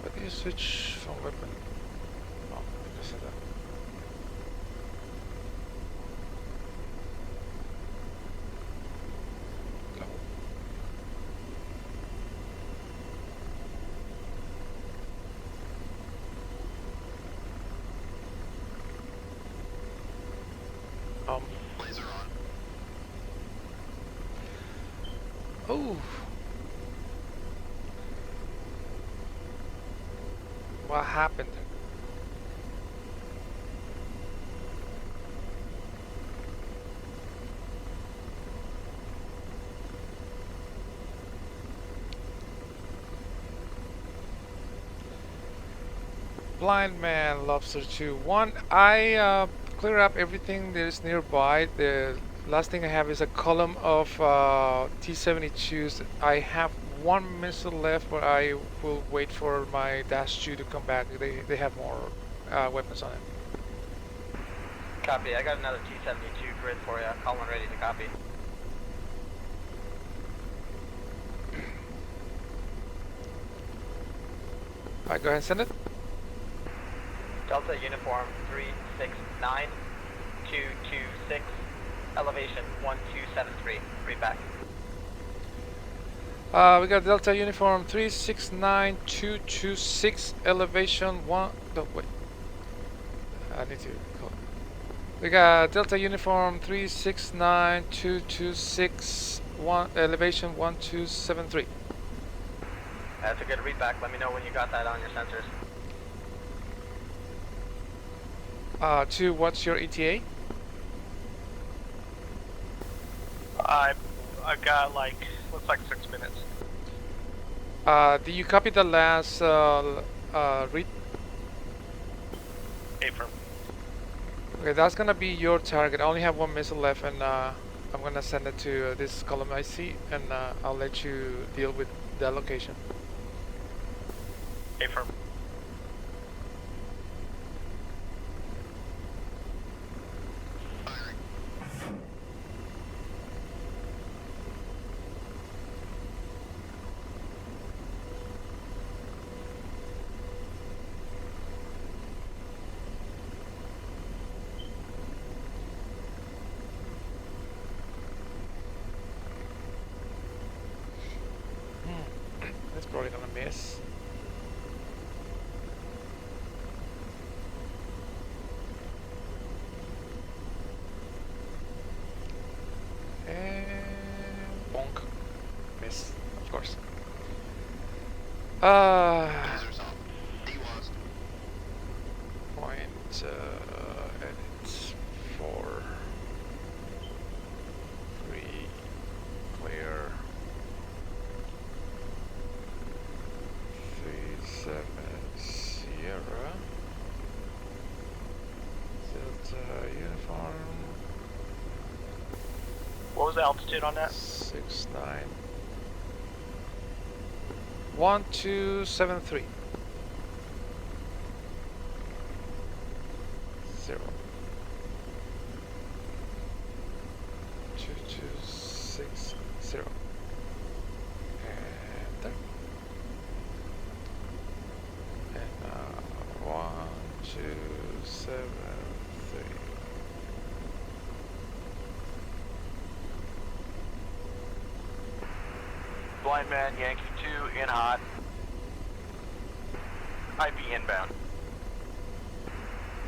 Why do you switch from weapon? Oh, I just said that. No. Laser on. Oh. What happened? Blind man, lobster 2-1. I clear up everything that is nearby. The last thing I have is a column of T-72s. I have one missile left, but I will wait for my -2 to come back. They have more weapons on it. Copy, I got another T-72 grid for you. Call when ready to copy. Alright, go ahead and send it. Delta Uniform 369 226, elevation 1273. Read back. We got Delta Uniform 369226, elevation 1. No, wait. I need to call. We got Delta Uniform 369226, elevation 1273. That's a good read back. Let me know when you got that on your sensors. Two, what's your ETA? I got like, looks like 6 minutes. Do you copy the last read? Affirm. Okay, that's gonna be your target. I only have one missile left, and I'm gonna send it to this column IC, and I'll let you deal with that location. Affirm. That's probably gonna miss. And bonk. Miss, of course. Lasers off. D-lost. Point edit 4 3 clear 37 Sierra Delta Uniform What was the altitude on that? 69 1273 0 2260 and there. And 1273. Blind man, Yankee 2, in hot. IP inbound.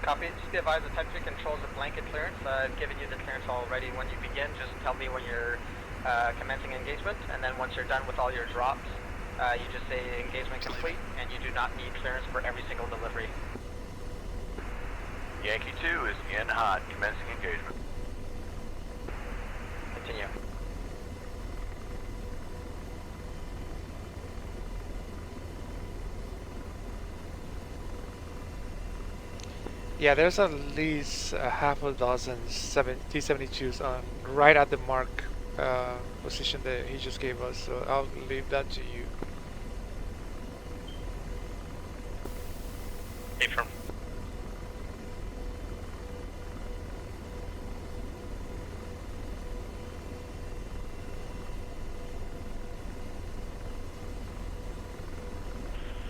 Copy. Just be advised the Type 3 controls a blanket clearance. I've given you the clearance already. When you begin, just tell me when you're commencing engagement, and then once you're done with all your drops, you just say engagement complete, and you do not need clearance for every single delivery. Yankee 2 is in hot, commencing engagement. Continue. Yeah, there's at least half a dozen T-72s on right at the mark position that he just gave us, so I'll leave that to you. Affirm.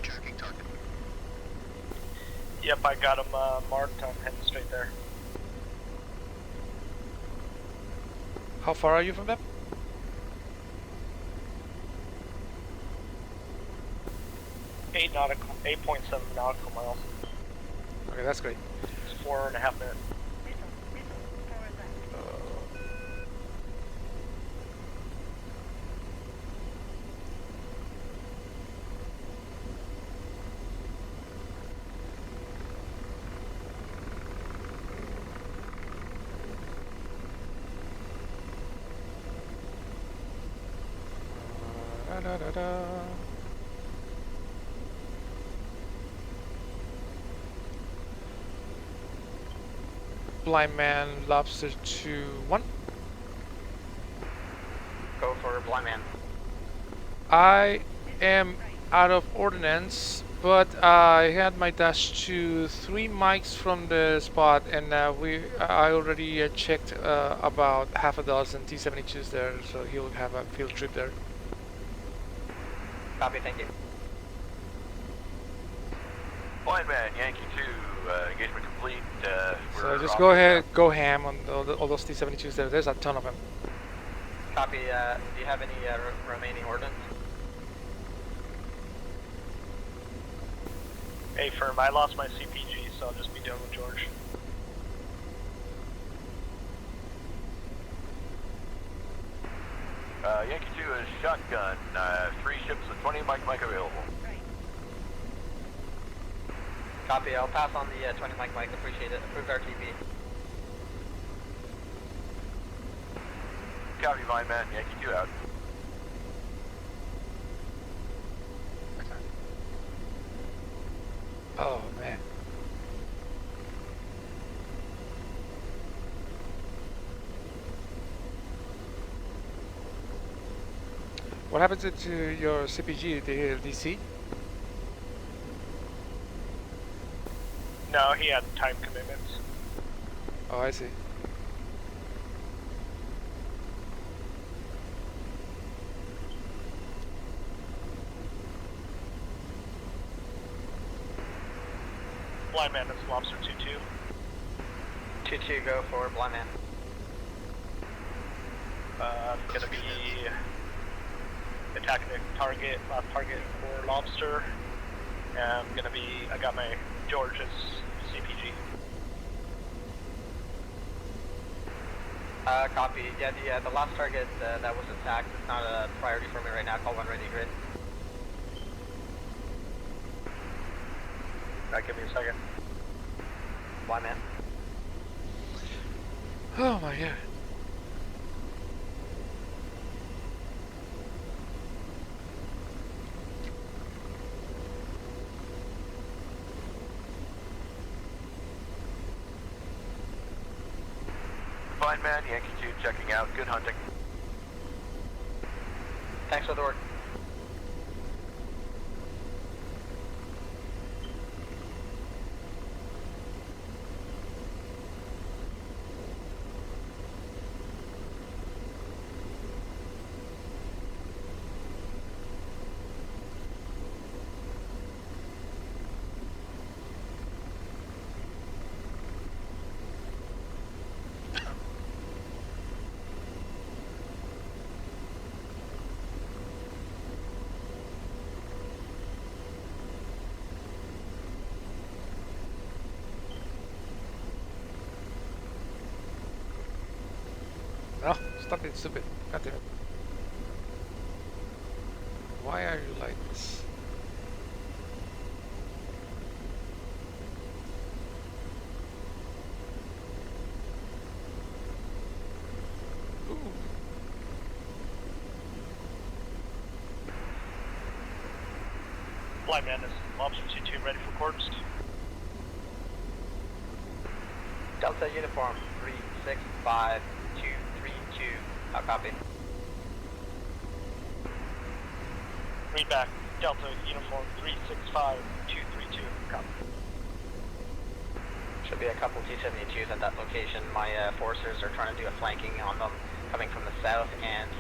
Tracking target. Yep, I got him marked. I'm heading straight there. How far are you from them? 8.7 nautical miles. Okay, that's great. It's 4.5 minutes. Da, da, da. Blind man, lobster 2-1. Go for blind man. I am out of ordnance, but I had my dash to 3 mics from the spot, and I already checked about half a dozen T-72s there, so he'll have a field trip there. Copy, thank you. Blind man, Yankee 2, engagement complete. So We're just off go the ahead, ground. go ham on all those T-72s there. There's a ton of them. Copy. Do you have any remaining ordnance? Hey, firm, I lost my CPG, so I'll just be done with George. Yankee 2 is shotgun. 3 ships with 20 mic available. Copy. I'll pass on the 20 mic. Appreciate it. Approved RTB. Copy, blind man, Yankee 2 out. Oh man. What happened to your CPG, the DC? No, he had time commitments. Oh, I see. Blind man, that's Lobster 2-2. 2-2, go for blind man. Gonna be attacking the target, last target for Lobster. I got my George's CPG. Copy. Yeah, the last target that was attacked is not a priority for me right now. Call 1 ready grid. Give me a second. Blind man. Oh my god. Blind man, Yankee 2 checking out. Good hunting. Thanks for the work. Oh, stop being stupid. God damn it. Why are you like this? Ooh. Blind man, this Lobster 2-2 ready for corpse. Delta uniform 365232. I'll copy. Read back. Delta uniform 365232. Copy. Should be a couple T-72s at that location. My forcers are trying to do a flanking on them, coming from the south and east.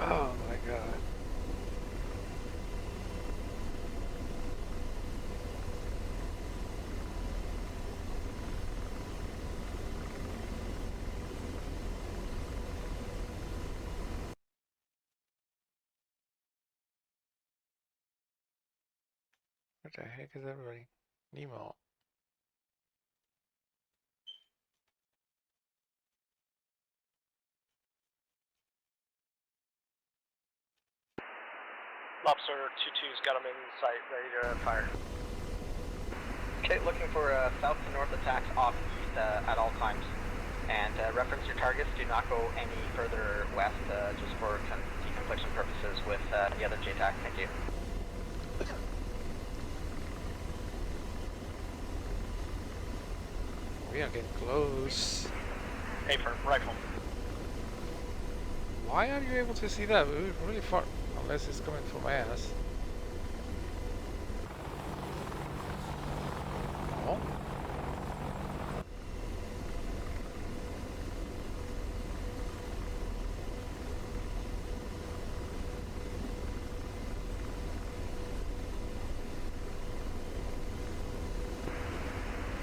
Oh my god. What the heck is everybody? Nemo. Lobster 2-2's got him in sight, ready to fire. Okay, looking for south to north attacks off east at all times. And reference your targets, do not go any further west, just for deconfliction purposes with the other JTAC. Thank you. We are getting close. A-firm, rifle. Why are you able to see that? We're really far. Unless it's coming from my ass. Oh.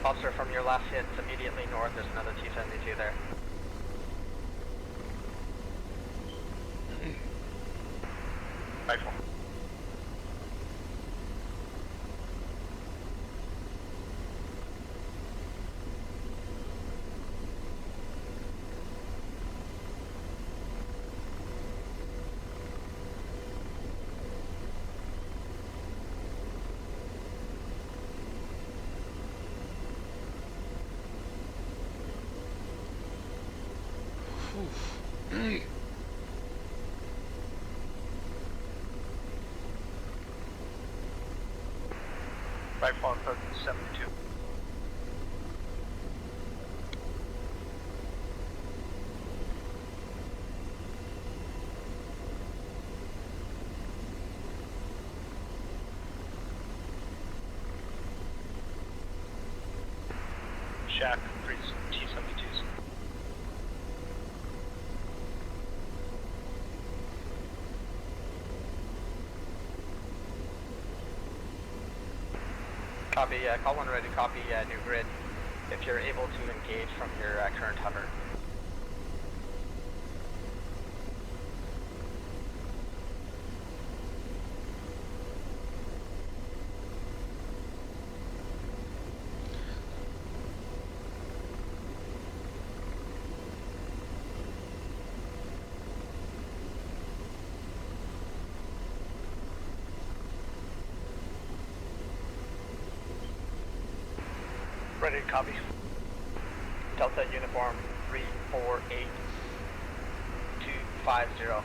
Officer, from your last hit immediately north, there's another T-72 there. Rifle. Rifle on 72. Shack, 3 T-72s. Copy, call 1 ready, copy new grid. If you're able to engage from your current hover. Ready to copy. Delta uniform 348250.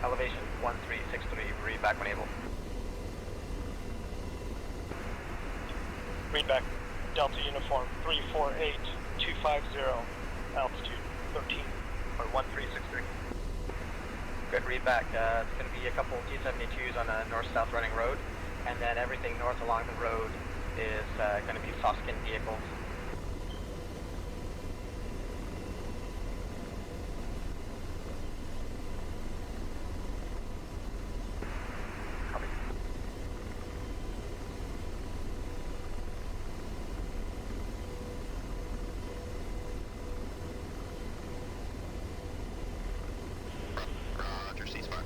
Elevation 1363. Read back when able. Read back. Delta uniform 348250. Altitude 13 or 1363. Good, read back. It's going to be a couple T-72s on a north-south running road, and then everything north along the road is going to be soft-skin vehicles. Roger, ceasefire.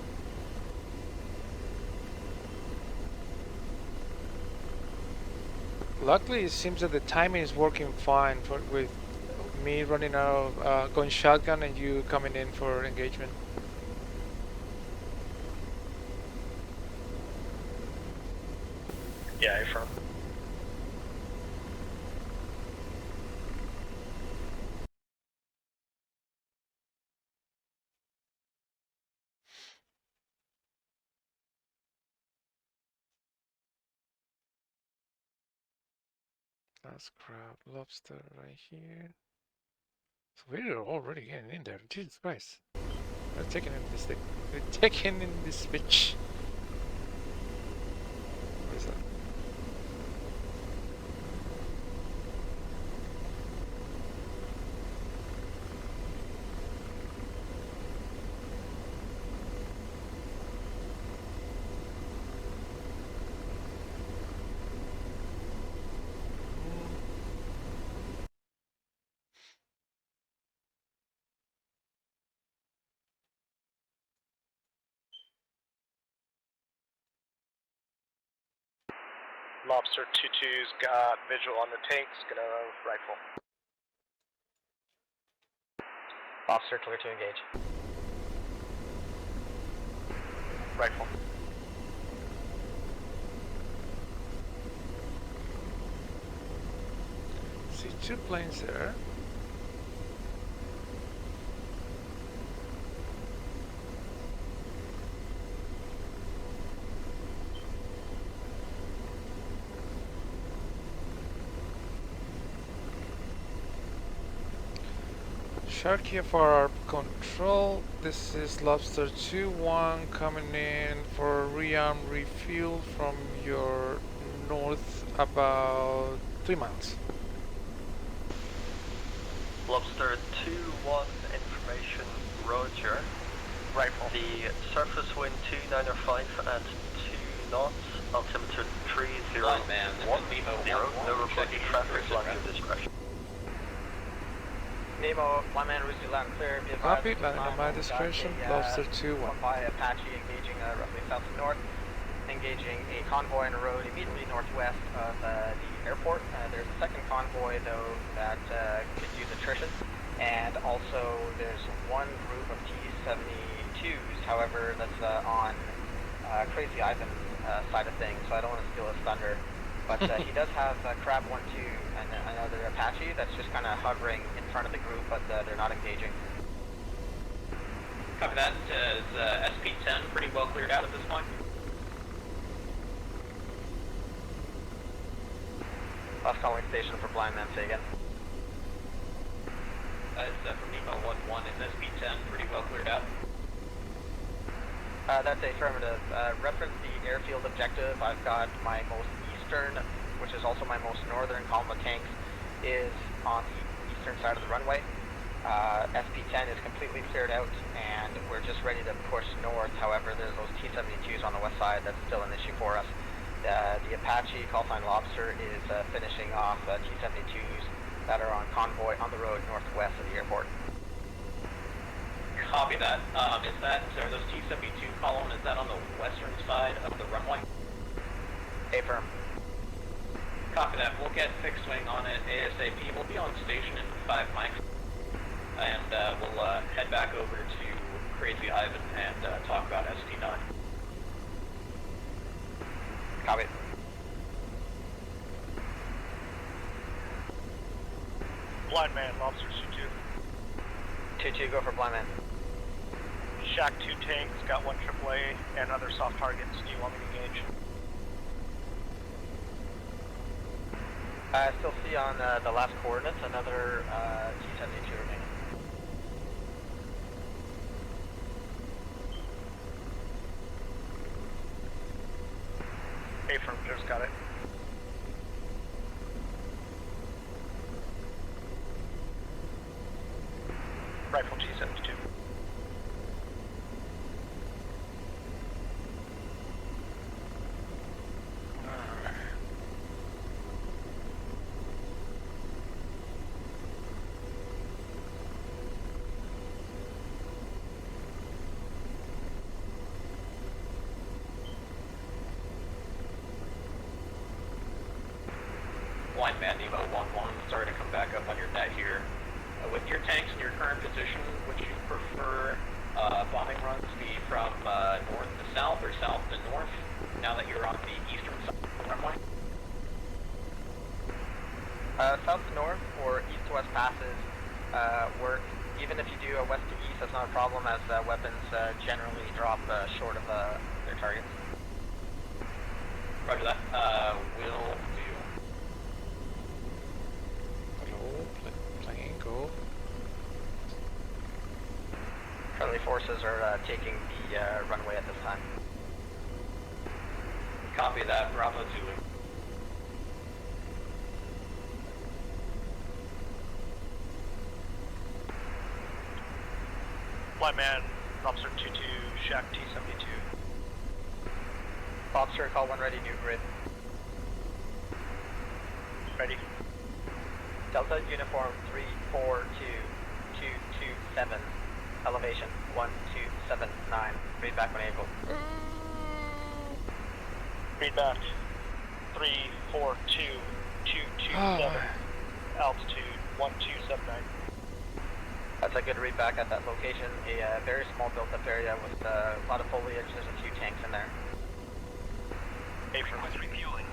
Luckily, it seems that the timing is working fine with me running out of going shotgun and you coming in for engagement. Yeah, A-firm. That's crab lobster right here. So we're already getting in there. Jesus Christ. We're taking in this thing. We're taking in this bitch. What is that? Lobster 2-2's got visual on the tanks, gonna rifle. Officer, clear to engage. Rifle. 2 planes there. Sharky for our control. This is Lobster 2-1 coming in for Rearm Refuel from your north about 3 miles. Lobster 2-1 information, roger. Rifle. The surface wind 2905 at 2 knots, altimeter 301. Line man, this is Nemo 1-1, No reported checking in traffic, for line of discretion. Nemo, Flyman Rizzi loud and clear. Be advised, Copy, landing at my discretion, Lobster 2-1. One by Apache engaging roughly south to north, engaging a convoy on a road immediately northwest of the airport. There's a second convoy though that could use attrition, and also there's one group of T-72s, however, that's on Crazy Ivan's side of things, so I don't want to steal his thunder. But he does have Crab 1-2 and another Apache that's just kind of hovering in front of the group, but they're not engaging. Copy that. Is SP-10 pretty well cleared out at this point? Last calling station for blind man, say again. It's from Nemo 1-1. Is SP-10 pretty well cleared out? That's affirmative. Reference the airfield objective. I've got my most eastern, which is also my most northern column of tanks, is on the eastern side of the runway. SP-10 is completely cleared out, and we're just ready to push north. However, there's those T-72s on the west side. That's still an issue for us. The Apache, call sign Lobster, is finishing off T-72s that are on convoy on the road northwest of the airport. Copy that. Are those T-72 column, is that on the western side of the runway? Affirm. Copy that. We'll get fixed wing on it ASAP. We'll be on station in 5 mics. And we'll head back over to Crazy Ivan and talk about ST9. Copy. Blind man, Lobster 2-2. 2-2, go for blind man. Shack 2 tanks, got 1 AAA and other soft targets. Do you want me to engage? I still see on the last coordinates another T-72 remaining. Affirm, just got it. Rifle T-72. Blind man Nemo 1-1, sorry to come back up on your net here. With your tanks in your current position, would you prefer bombing runs be from north to south or south to north, now that you're on the eastern side of the runway? South to north or east to west passes work. Even if you do a west to east, that's not a problem, as weapons generally drop short of their targets. Roger that. Will do. Hello, plane, go. Friendly forces are taking the runway at this time. Copy that, Bravo Zulu. Blind man, Lobster 2-2, Shack T-72. Lobster, call 1 ready, new grid. Ready. Delta uniform 342227, elevation 1279. Read back when able. Read back. 342227, altitude 1279. That's a good read back at that location. A very small built-up area with a lot of foliage. There's a few tanks in there. Affirm. Refueling.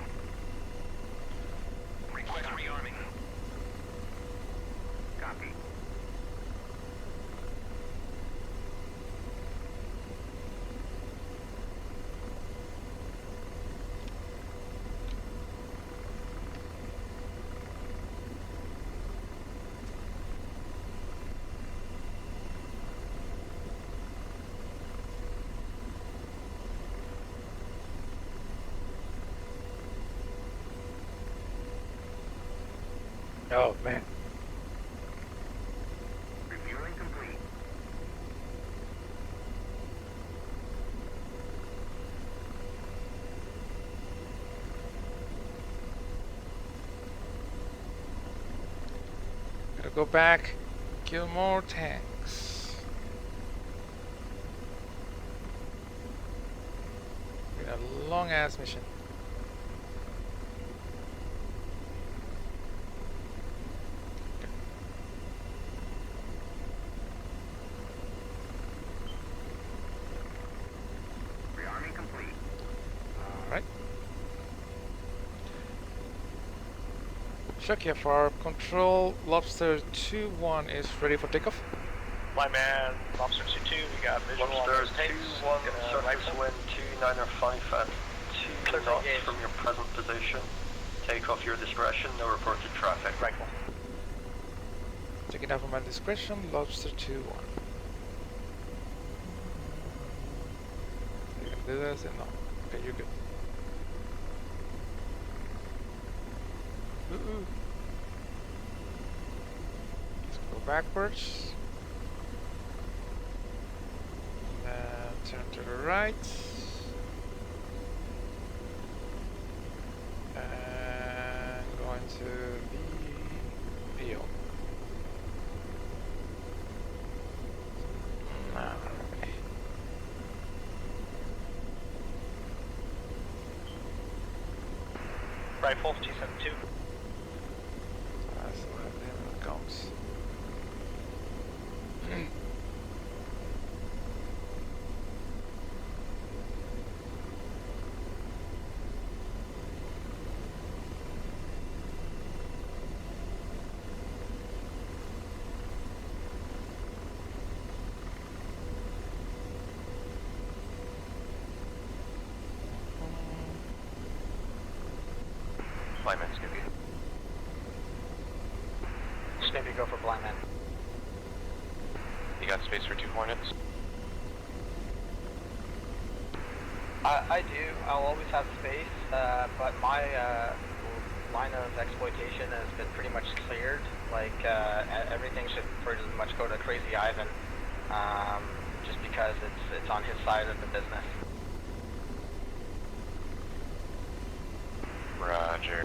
Request rearming. Oh man. Refueling complete. Gotta go back, kill more tanks. Been a long ass mission. Rearming complete. Alright. Shakia for control, Lobster 2-1 is ready for takeoff. Flight man, Lobster 2-2, we got visual on Lobster those tanks. 2-1, Gonna surface rifle. wind 2905 at 2 Clear knots engage. from your present position. Take off your discretion, no reported traffic. Rifle. Taking off on my discretion, Lobster 2-1. You can do this and no. Okay, you're good. Ooh. Let's go backwards. And turn to the right. And going to the PO. Okay. Rifle, T-72. That's what it comes. Flyman Skippy. Maybe go for blind man. You got space for 2 Hornets? I do. I'll always have space, but my line of exploitation has been pretty much cleared. Like everything should pretty much go to Crazy Ivan, just because it's on his side of the business. Roger.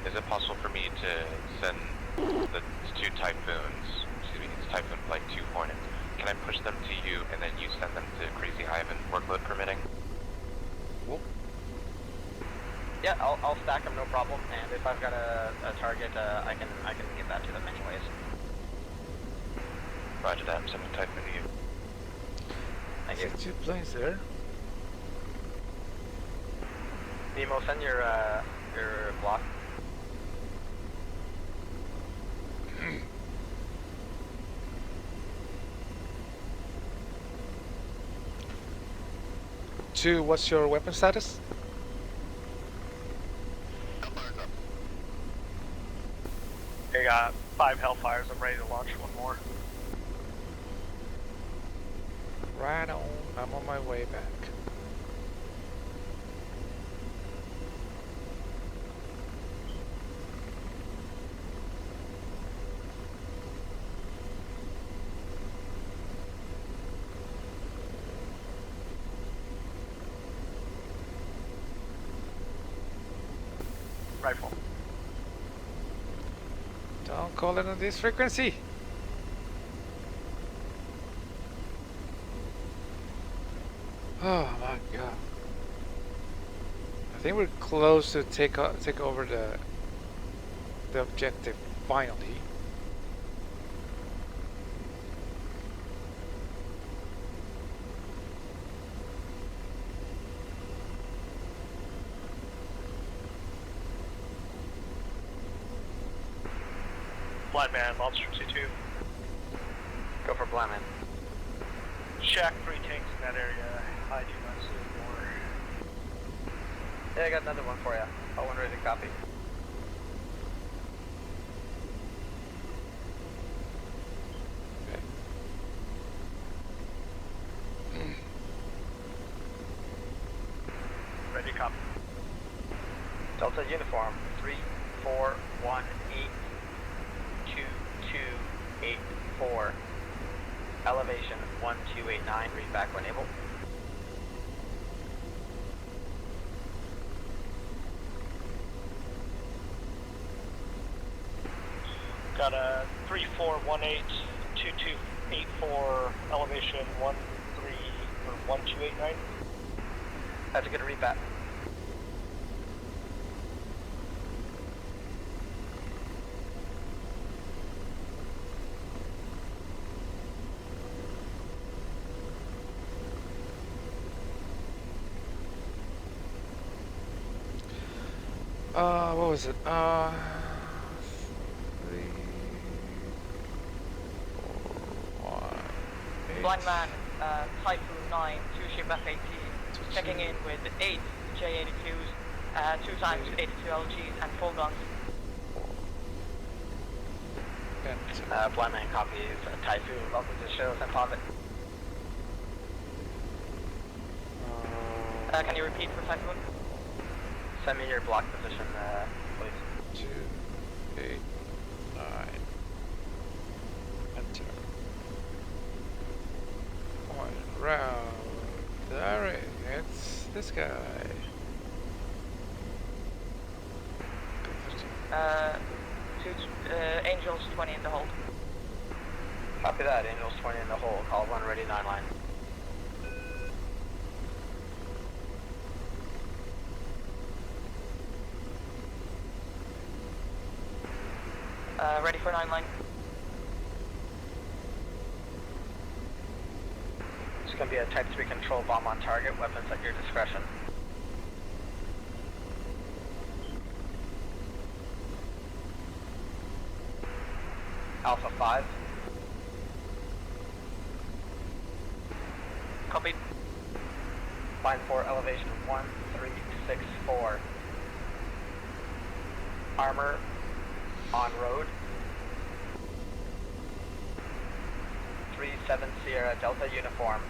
Is it possible for me to send the 2 Typhoons, excuse me, it's Typhoon Flight 2 Hornets, can I push them to you and then you send them to Crazy Ivan, workload permitting? Whoop. Yeah, I'll stack them, no problem. And if I've got a target, I can give that to them anyways. Roger that, I'm sending Typhoon to you. Thank you. 2 planes there. Nemo, send your block. Two, what's your weapon status? Hellfire's up. I got 5 Hellfires, I'm ready to launch one more. Right on, I'm on my way back. Rifle. Don't call it on this frequency. Oh my god. I think we're close to take over the objective finally. Blind man, Lobster 2-2. Go for blind man. Shack 3 tanks in that area. I do not see more. Yeah, I got another one for you. I'll one ready to copy. Delta Uniform 34182284. Elevation 1289, read back when able. Got a 34182284 elevation 1289. That's a good read back. What was it? 3, 4, 1, 8. Blind man, Typhoon 9, 2-ship F-18, checking in with 8 J-82s, 2 times 82 LGs and full guns. Blind man copies Typhoon, welcome to the show, send POV. Can you repeat for Typhoon? Send me your block position, please. 2, 8, 9. Enter. One round. Alright, it's this guy. Angels 20 in the hold. Copy that, Angels 20 in the hold. Call 1 ready 9 line. Ready for 9 line. It's going to be a Type 3 control bomb on target, weapons at your discretion. Alpha 5. Copied. Line 4, elevation 1364. Armor on road. 37 Sierra Delta Uniform.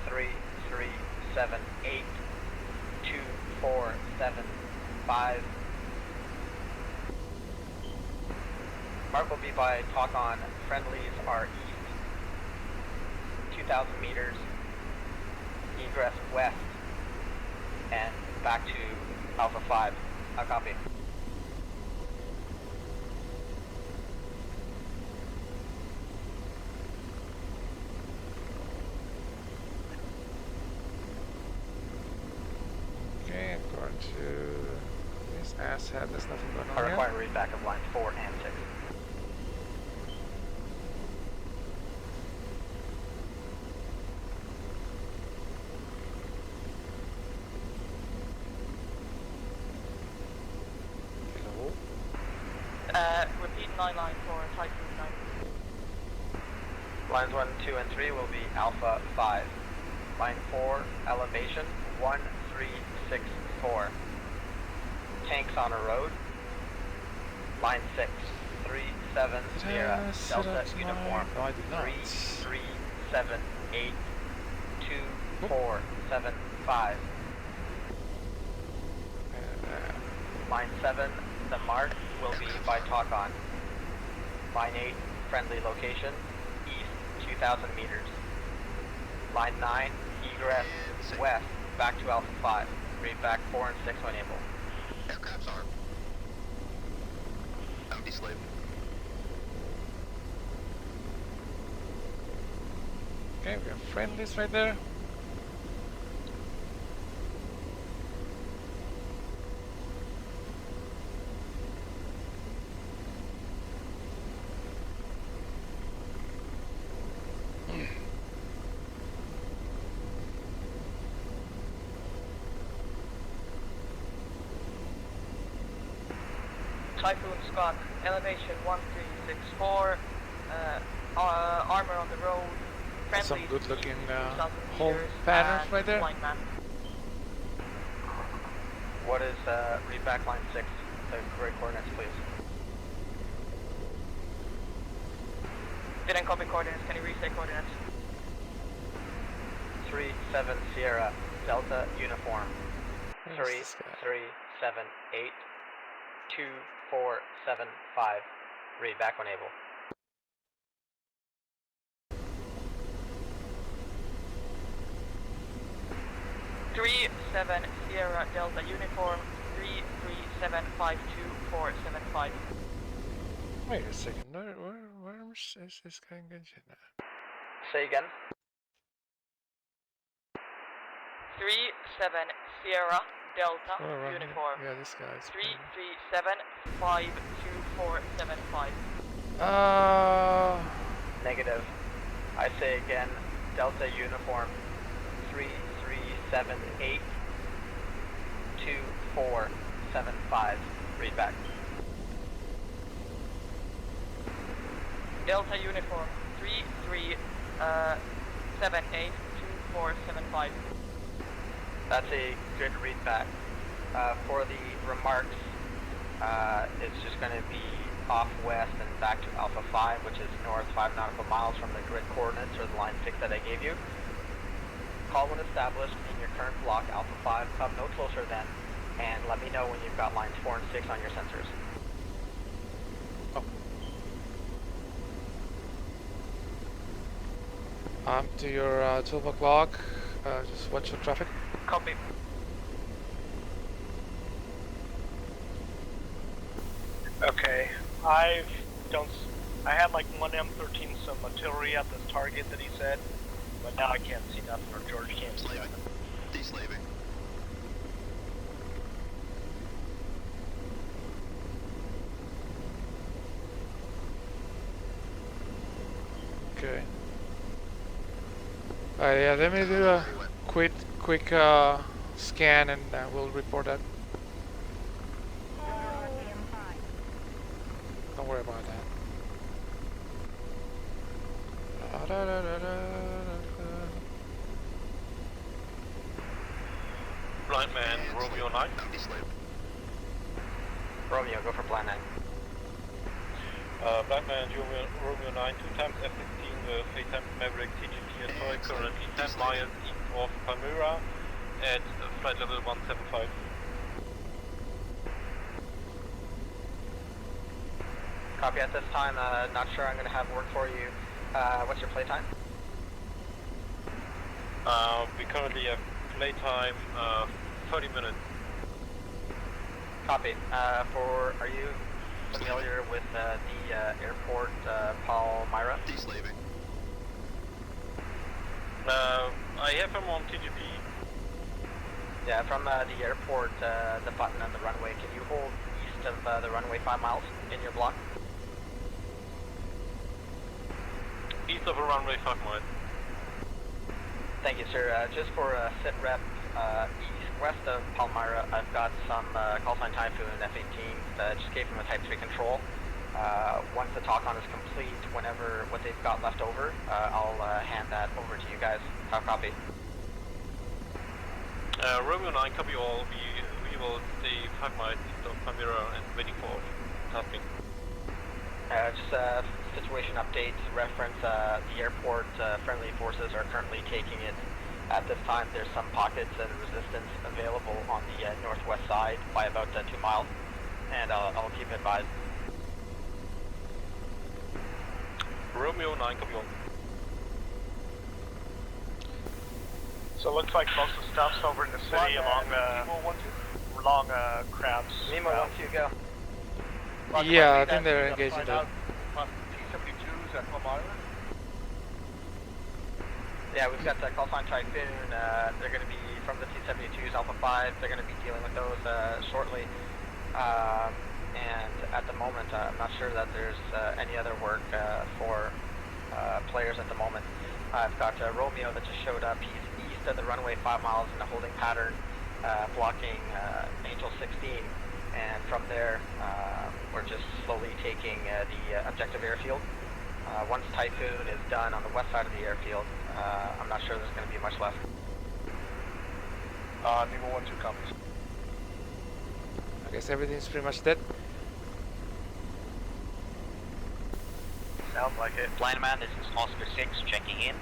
3378 2475. Mark will be by talk on. Friendlies are east. 2,000 meters. Egress west. And back to Alpha 5. I'll copy. Okay, according to this asshat, there's nothing going I on require here. read back of lines 4 and 6. Hello? Repeat 9 line for Typhoon 9. Lines 1, 2, and 3 will be Alpha 5. Line 4, elevation 1364. Tanks on a road. Line 6, 37 Sierra Delta Uniform. No, I did not. 3378 2475. Line 7, the mark will be by talk on. Line 8, friendly location, east 2,000 meters. Line 9, egress west, back to Alpha 5. Read back 4 and 6 when able. Aircraft's armed. Bounty slave. Okay, we have friendlies right there. Typhoon Scott, elevation 1364, armor on the road, Some friendly good looking 2,000 home meters, patterns and right there. blind man. What is, read back line 6, the correct coordinates please. Didn't copy coordinates, can you restate coordinates? 37 Sierra, Delta Uniform, Where's this guy? 3378 2475. Read back when able. 37 Sierra Delta Uniform 33752-475. Wait a second, where is this guy engaging at? Say again. 37 Sierra Delta Oh, Uniform. Yeah, this guy's 33752-475. Negative. I say again, Delta Uniform 3378-2475. Read back. Delta Uniform 3378-2475. That's a good read back. For the remarks, it's just going to be off west and back to Alpha 5, which is north 5 nautical miles from the grid coordinates or the line 6 that I gave you. Call when established in your current block, Alpha 5, come no closer then, and let me know when you've got lines 4 and 6 on your sensors. To your 12 o'clock, just watch your traffic. Copy. Okay, I had like one M13 some artillery at this target that he said, but now I can't see nothing, or George can't see nothing. Deslaving. Okay. Yeah, let me do a quick scan and we'll report that. Don't worry about that. Blind man, Romeo 9. Romeo, go for plan 9. Blind man, Romeo 9, 2 times F-16, 3 times Maverick, TGT and Toy, currently 10 miles east of Palmyra at flight level 175. Copy at this time, not sure I'm going to have work for you. What's your playtime? We currently have playtime 30 minutes. Copy. Are you familiar with the airport, Palmyra? Deslaving. I have him on TGP. Yeah, from the airport, the button on the runway, can you hold east of the runway 5 miles in your block? East of a runway 5 miles. Thank you, sir. Just for sit rep west of Palmyra, I've got some call sign Typhoon F-18s that just gave them a Type 3 control. Once the talk-on is complete, whenever what they've got left over, I'll hand that over to you guys. How copy? Romeo 9, copy all. We will stay 5 miles east of Palmyra and waiting for tasking. Just a situation update, reference the airport, friendly forces are currently taking it. At this time, there's some pockets of resistance available on the northwest side by about 2 miles, and I'll keep advised. Romeo 9, copy all. So it looks like most of the stuff's over in the city along Crabs. Nemo, once you go. Yeah, I think they're engaging that. T-72s at Palmyra? Yeah, we've got call sign Typhoon. They're going to be from the T-72s, Alpha 5. They're going to be dealing with those shortly. And at the moment, I'm not sure that there's any other work for players at the moment. I've got Romeo that just showed up. He's east of the runway 5 miles in a holding pattern, blocking Angel 16. And from there, we're just slowly taking the objective airfield. Once Typhoon is done on the west side of the airfield, I'm not sure there's going to be much left. Nemo 1-2 copies. I guess everything's pretty much dead. Sounds like it. Blind man, this is Oscar 6 checking in.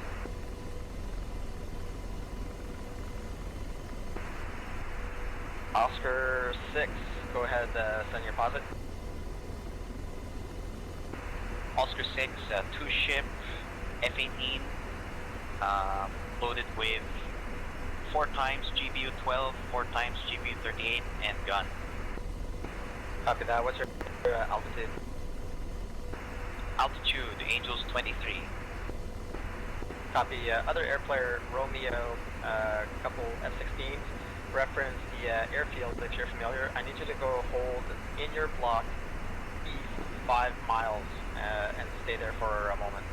Oscar 6, go ahead, send your deposit. Oscar 6, 2-ship F-18, loaded with 4 times GBU-12, 4 times GBU-38, and gun. Copy that. What's your altitude? Altitude, Angels 23. Copy. Other air player, Romeo, couple F-16s. Reference the airfield if you're familiar. I need you to go hold in your block east 5 miles and stay there for a moment.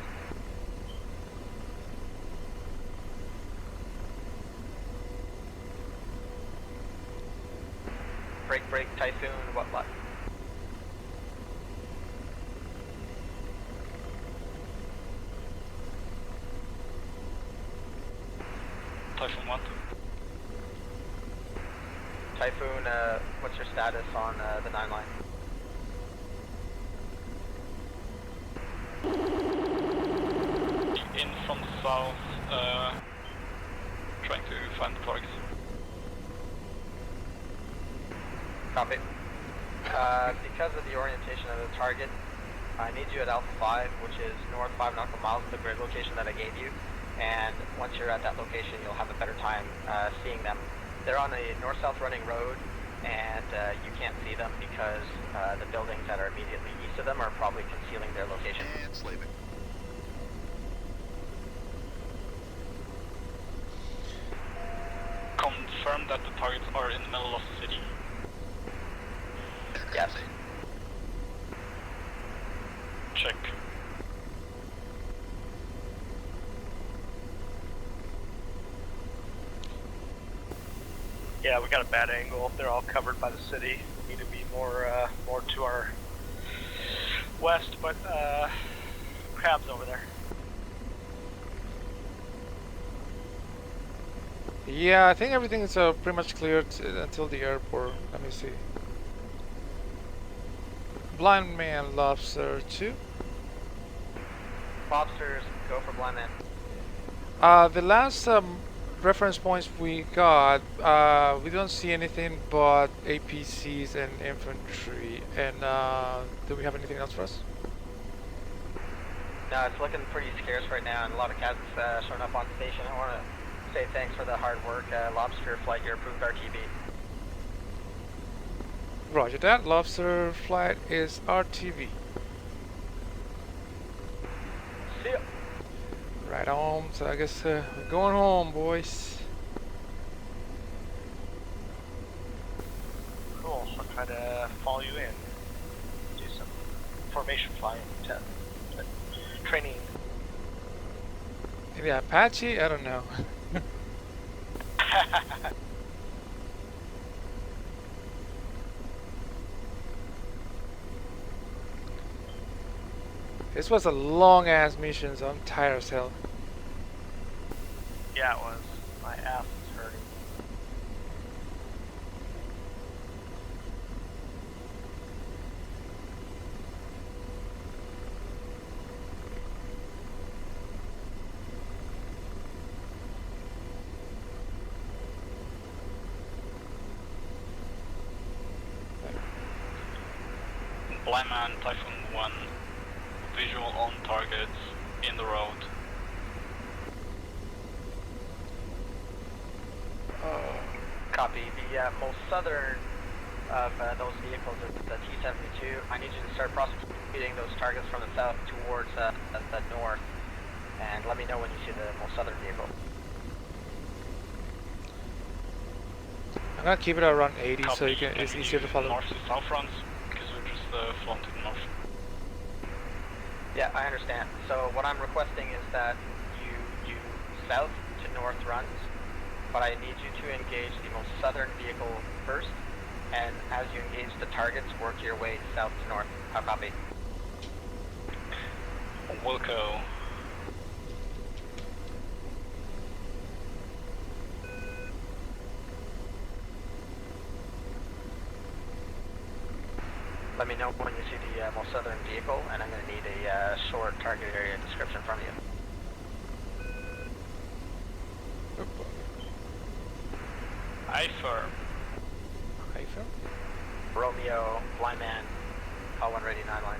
Break, Typhoon, what luck? Typhoon 1. Typhoon, what's your status on the 9 line? In from the south, trying to find the target. Copy. Because of the orientation of the target, I need you at Alpha 5, which is north 5 nautical miles of the grid location that I gave you. And once you're at that location, you'll have a better time seeing them. They're on a north-south running road, and you can't see them because the buildings that are immediately east of them are probably concealing their location. And sleeping. Confirm that the targets are in the middle of the city. Yes. Check. Yeah, we got a bad angle. They're all covered by the city. Need to be more to our west, but crabs over there. Yeah, I think everything is pretty much cleared until the airport. Let me see. Blind Man Lobster 2. Lobsters, go for blind man. The last reference points we got, we don't see anything but APCs and infantry. And do we have anything else for us? No, it's looking pretty scarce right now, and a lot of cats showing up on station. I want to say thanks for the hard work. Lobster Flight, you're approved RTB. Roger that. Lobster Flight is RTV. See ya. Right on. So I guess we're going home, boys. Cool. I'll try to follow you in. Do some formation flying training. Maybe Apache? I don't know. This was a long ass mission, so I'm tired as hell. Yeah, it was. My ass is hurting. Blind Man, Typhoon 1, visual on targets in the road. Copy. The most southern of those vehicles is the T-72. I need you to start prosecuting those targets from the south towards the north, and let me know when you see the most southern vehicle. I'm gonna keep it around 80 Copy. so you can, it's easier to follow. North to south fronts, because we're just flown to the north. Yeah, I understand. So what I'm requesting is that you south to north runs, but I need you to engage the most southern vehicle first, and as you engage the targets, work your way south to north. How copy? Wilco. Let me know when you see the most southern vehicle, and I'm going to need a short target area description from you. I firm. Affirm. Romeo, Blind Man, call 1 ready 9 line.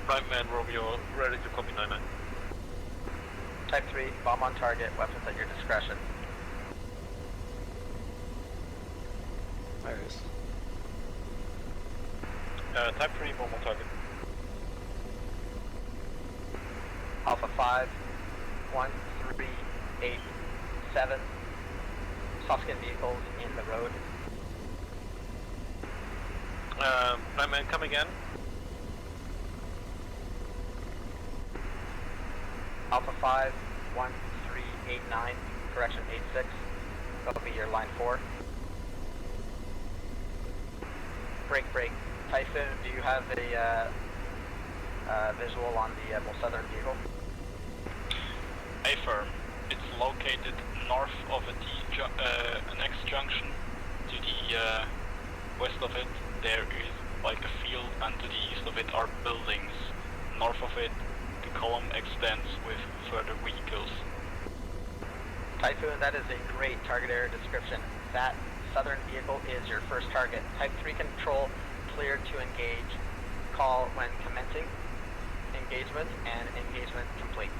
Blind Man, Romeo, ready to copy 9-9. Type 3, bomb on target, weapons at your discretion. There it is. Type 3, bomb on target. Alpha 5, 1, 3, 8, 7. Soft skin vehicles in the road. Blind Man, come again. Alpha 5, 1, 3, 8, 9, correction 8, 6. That'll be your line 4. Break. Typhoon, do you have a visual on the most southern vehicle? Affirm. It's located north of an X junction. To the west of it, there is like a field, and to the east of it are buildings. North of it, the column extends with further vehicles. Typhoon, that is a great target area description. That southern vehicle is your first target. Type 3 control, cleared to engage. Call when commencing engagement, and engagement complete.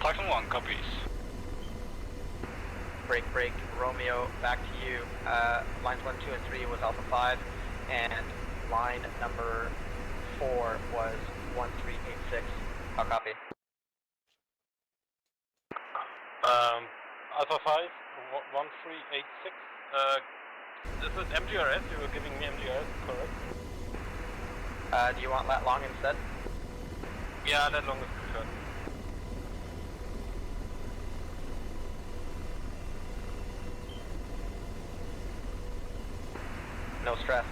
Typhoon 1 copies. Break, Romeo, back to you. Lines 1, 2, and 3 was Alpha 5, and line number 4 was 1386. I'll copy. Alpha 5, 1386. This is MGRS, you were giving me MGRS, correct? Do you want lat long instead? Yeah, that long is preferred. No stress.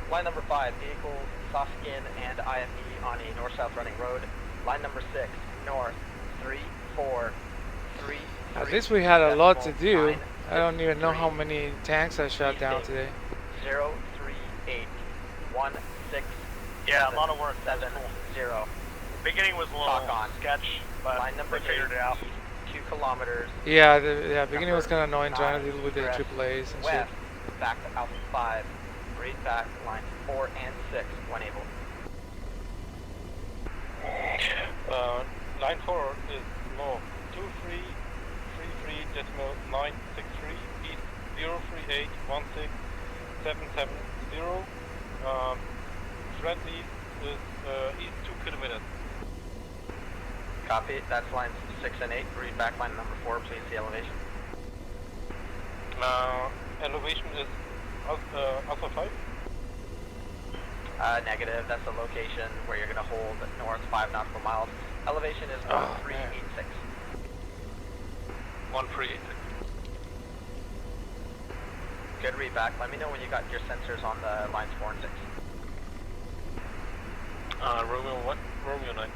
Line number 5, vehicles, soft skin, and IME on a north-south running road. Line number 6, north, 3, 4, 3, At least we had a lot to do. 9, I don't even know 3, how many tanks I shot down Retaking. today. 0, 3, 8, 1, 6, Yeah, a lot of work. 7, Cool. 0. Beginning was a little Talk on. sketch, but Line number we figured 8, it out. 2 kilometers. Yeah, beginning was Number kind of annoying trying to 9, deal with the egress AAAs and shit. west, back to Alpha 5. Read back lines 4 and 6 when able. Line 4 is no 2333.963 east 038167770. Friendly is east 2 kilometers. Copy. That's lines 6 and 8. Read back line number 4. Please see elevation. Elevation is Alpha 5. Negative. That's the location where you're going to hold north 5 nautical miles. Elevation is 1386. 1386. Good read back. Let me know when you got your sensors on the lines 4 and 6. Romeo 1, Romeo 9.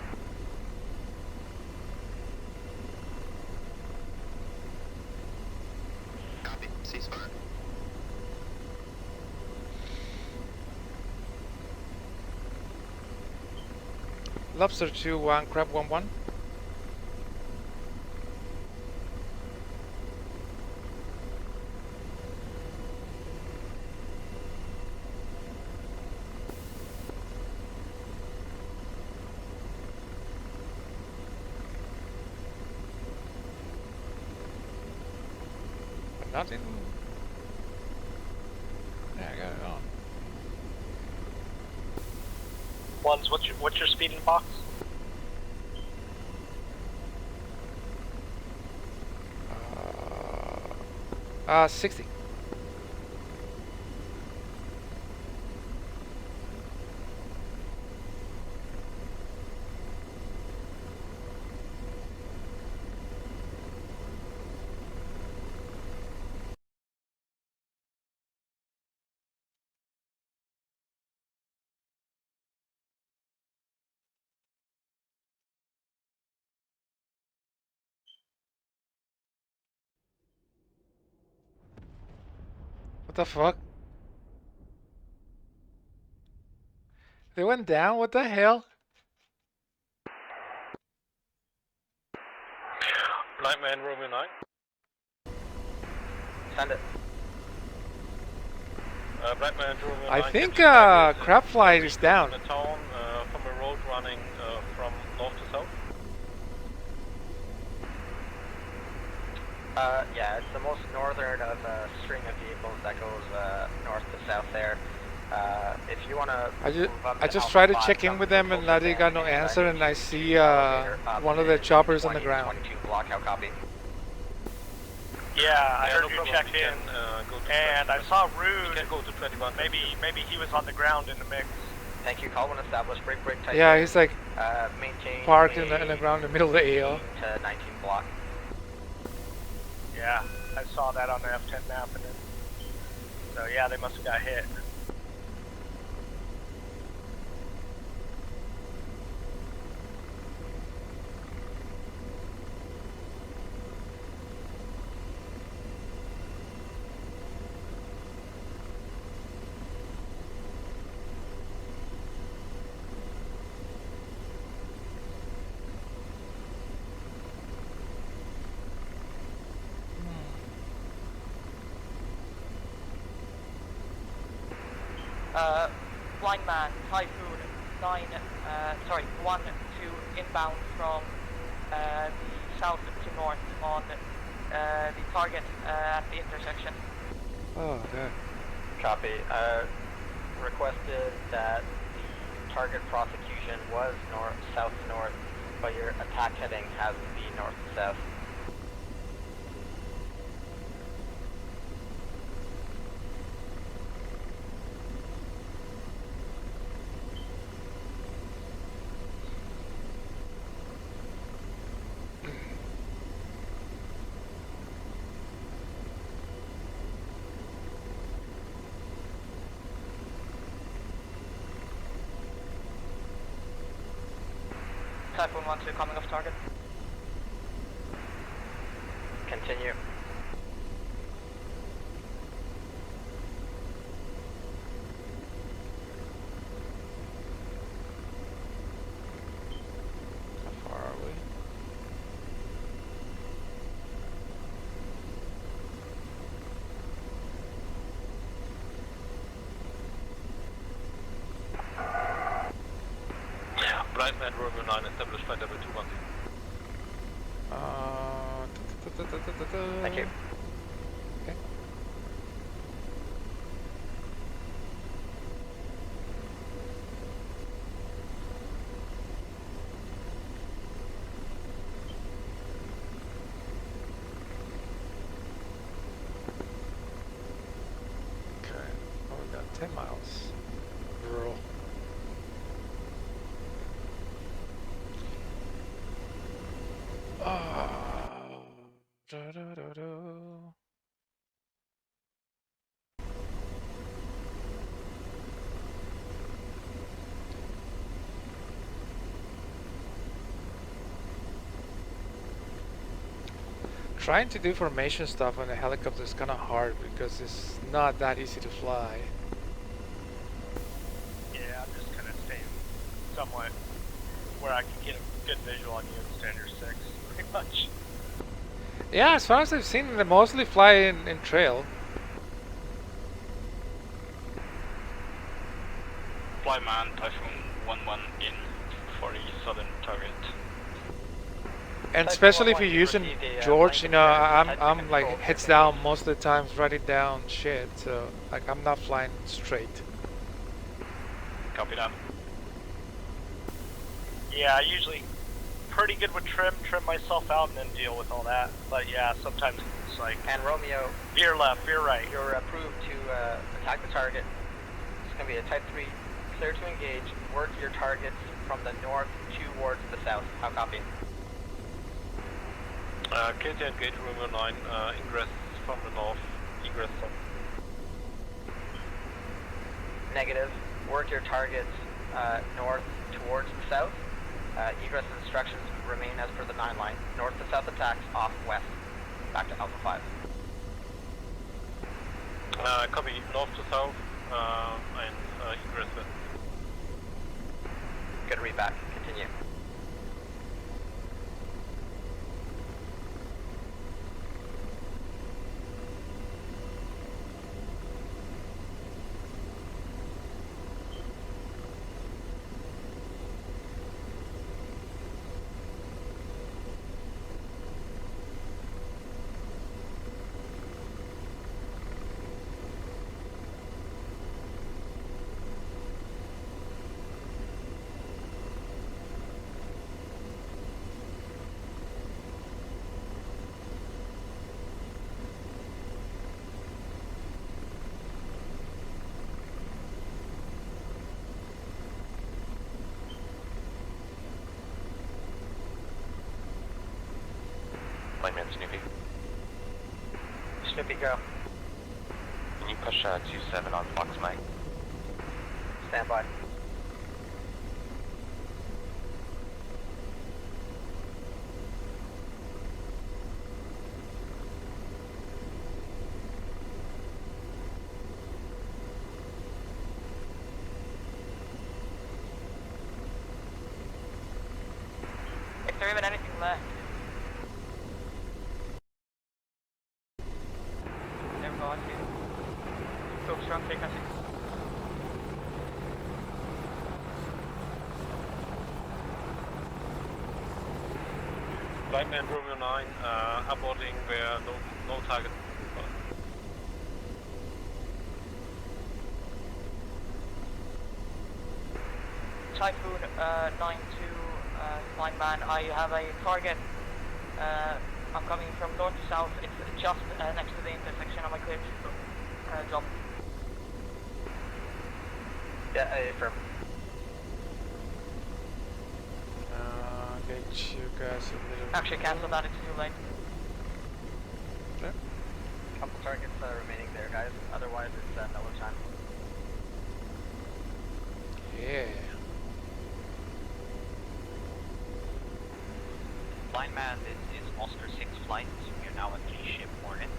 Copy. Ceasefire. Lobster 2-1, Crab 1-1. Nothing. Yeah, I got it on. Ones, what's your speed in box? 60. What the fuck? They went down? What the hell? Brightman, Romeo 9. Send it. Brightman, Romeo 9. I think crab flight is down. The town from a road running from north to south. Yeah, it's the most northern of a string of vehicles that goes north to south there. If you want to... I just tried to check in with them and I got no answer, and I see one of their choppers on the ground. 22 block, how copy? Yeah, I heard no you problem. checked You in, can, go to and I 21. saw You Rude. can go to 21. Maybe he was on the ground in the mix. Thank you, call when established, break type. Yeah, he's like maintain parked in the ground in the middle of the AO. to 19 block. Yeah, I saw that on the F10 map, and so yeah, they must have got hit. Blind man, Typhoon 1 to inbound from the south to north on the target at the intersection. Oh, yeah. Copy. Requested that the target prosecution was south to north, but your attack heading has to be north to south. Typhoon 1 to coming off target. Continue. How far are we? Brightman, Romeo 9, established flight level 210. Thank you. Okay. Okay. Oh, we got 10 miles. Rural. Trying to do formation stuff on a helicopter is kind of hard because it's not that easy to fly. Yeah, I'm just kind of staying somewhat where I can get a good visual on you and Standard 6, pretty much. Yeah, as far as I've seen, they mostly fly in trail. Flyman, Typhoon 1-1 in for the southern target. And especially if you're using George, you know, I'm like heads down most of the times, writing down shit. So like I'm not flying straight. Copy that. Yeah, I usually pretty good with trim myself out and then deal with all that. But yeah, sometimes it's like... And Romeo... Veer left, veer right. You're approved to attack the target. It's going to be a Type 3, clear to engage. Work your targets from the north towards the south. How copy? KT engage Romeo 9, ingress from the north, egress south. Negative. Work your targets north towards the south. Egress instructions remain as per the 9 line. North to south attacks, off west. Back to Alpha 5. Copy north to south, and egress west. Good read back. Continue. command Snoopy. Snoopy, go. Can you push 27 on Fox Mike? Stand by. Is there even anything left? There we go, I see it. So strong frequency. Flightman Romeo 9, aborting where no target. Typhoon 9-2, Flightman, I have a target. I'm coming from north to south. It's just next to the intersection of my clear job. Yeah, affirm. Get you guys a little. Actually, cancel that, it's too late. Yeah. Couple targets remaining there, guys. Otherwise, it's Miller time. Yeah. Blind Man, this is Oscar 6 flight. We are now at 3 ship Hornets.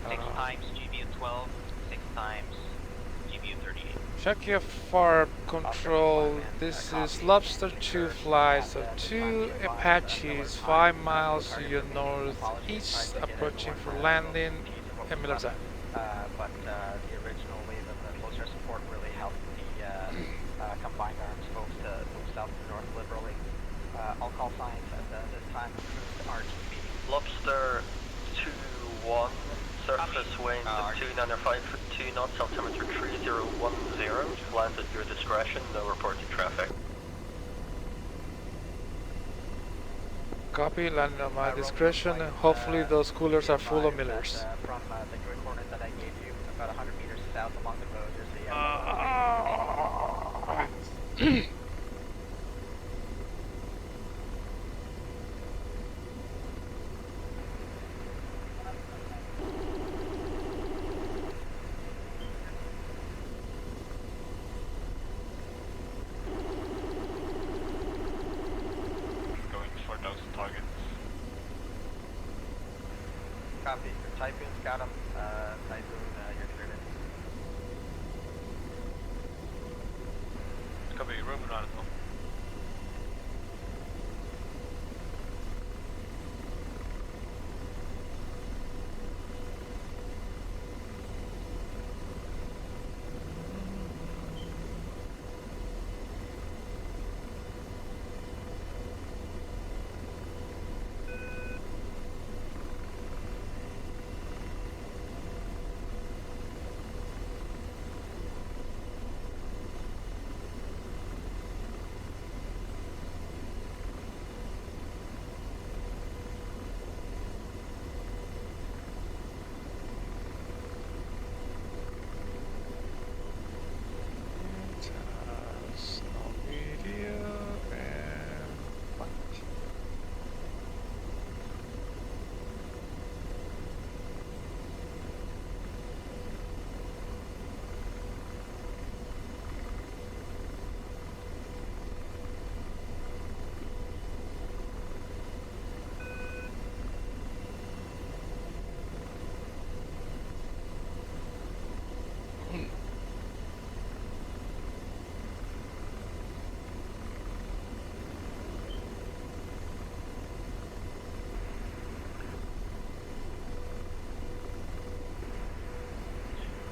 6 times GBU 12, 6 times GBU 38. Check your FARP control. This is Lobster 2 flights of 2 Apaches 5 miles to your northeast, approaching for landing in Miller time. But the original wave of the closer support really helped the combined arms folks to move south to north liberally. I'll call signs at this time approved RTB. Lobster 2-1, surface wind 295 for 2 knots, altimeter 3010, land at your discretion, no reported traffic. Copy, land at my discretion, and hopefully those coolers are full of Millers. From the grid coordinate that I gave you, about 100 meters south along the road, there's a Going for those targets. copy. Typhoon's got him. Typhoon, you're cleared in. Copy, room and on.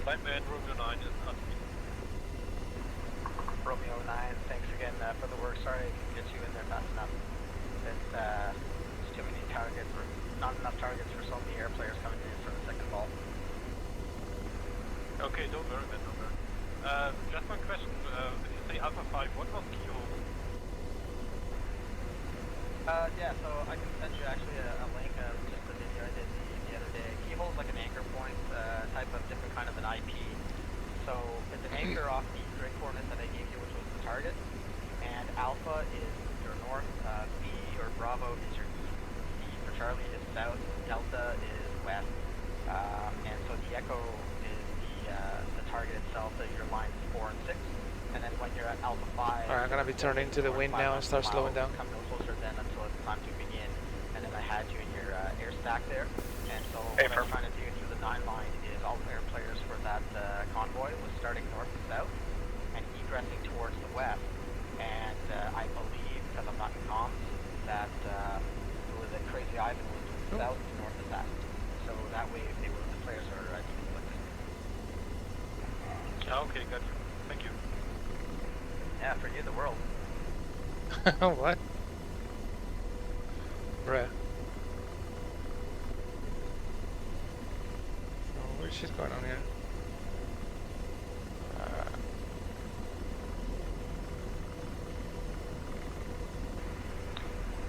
Flightman Romeo 9 is on me. Romeo 9, thanks again for the work. Sorry I couldn't get you in there fast enough. There's too many targets, or not enough targets for so many air players coming in for the second ball. Okay, don't worry, man, don't worry. Just one question. If you say Alpha 5, what was Kilo? Yeah, so I can send you actually a link of just the video I did the other day. Keyhole is like an anchor point, type of different kind of an IP. So it's an anchor off the grid coordinate that I gave you, which was the target. And Alpha is your north, B or Bravo is your east. Charlie is south, Delta is west, and so the Echo is the target itself. So your lines 4 and 6, and then when you're at Alpha 5, Alright, I'm gonna be turning to the wind now and start slowing down. Come no closer then until it's time to begin, and then I had you in your air stack there, and so what I'm trying to do through the 9 line is all air players for that convoy was starting north to south and egressing towards the west, and I believe, because I'm not in comms, that it was a Crazy Ivan was south to north of that, so that way if they were the players are deconflicted. Okay, got you. Thank you. Yeah, for you the world. What? Bruh. So what shit going on here?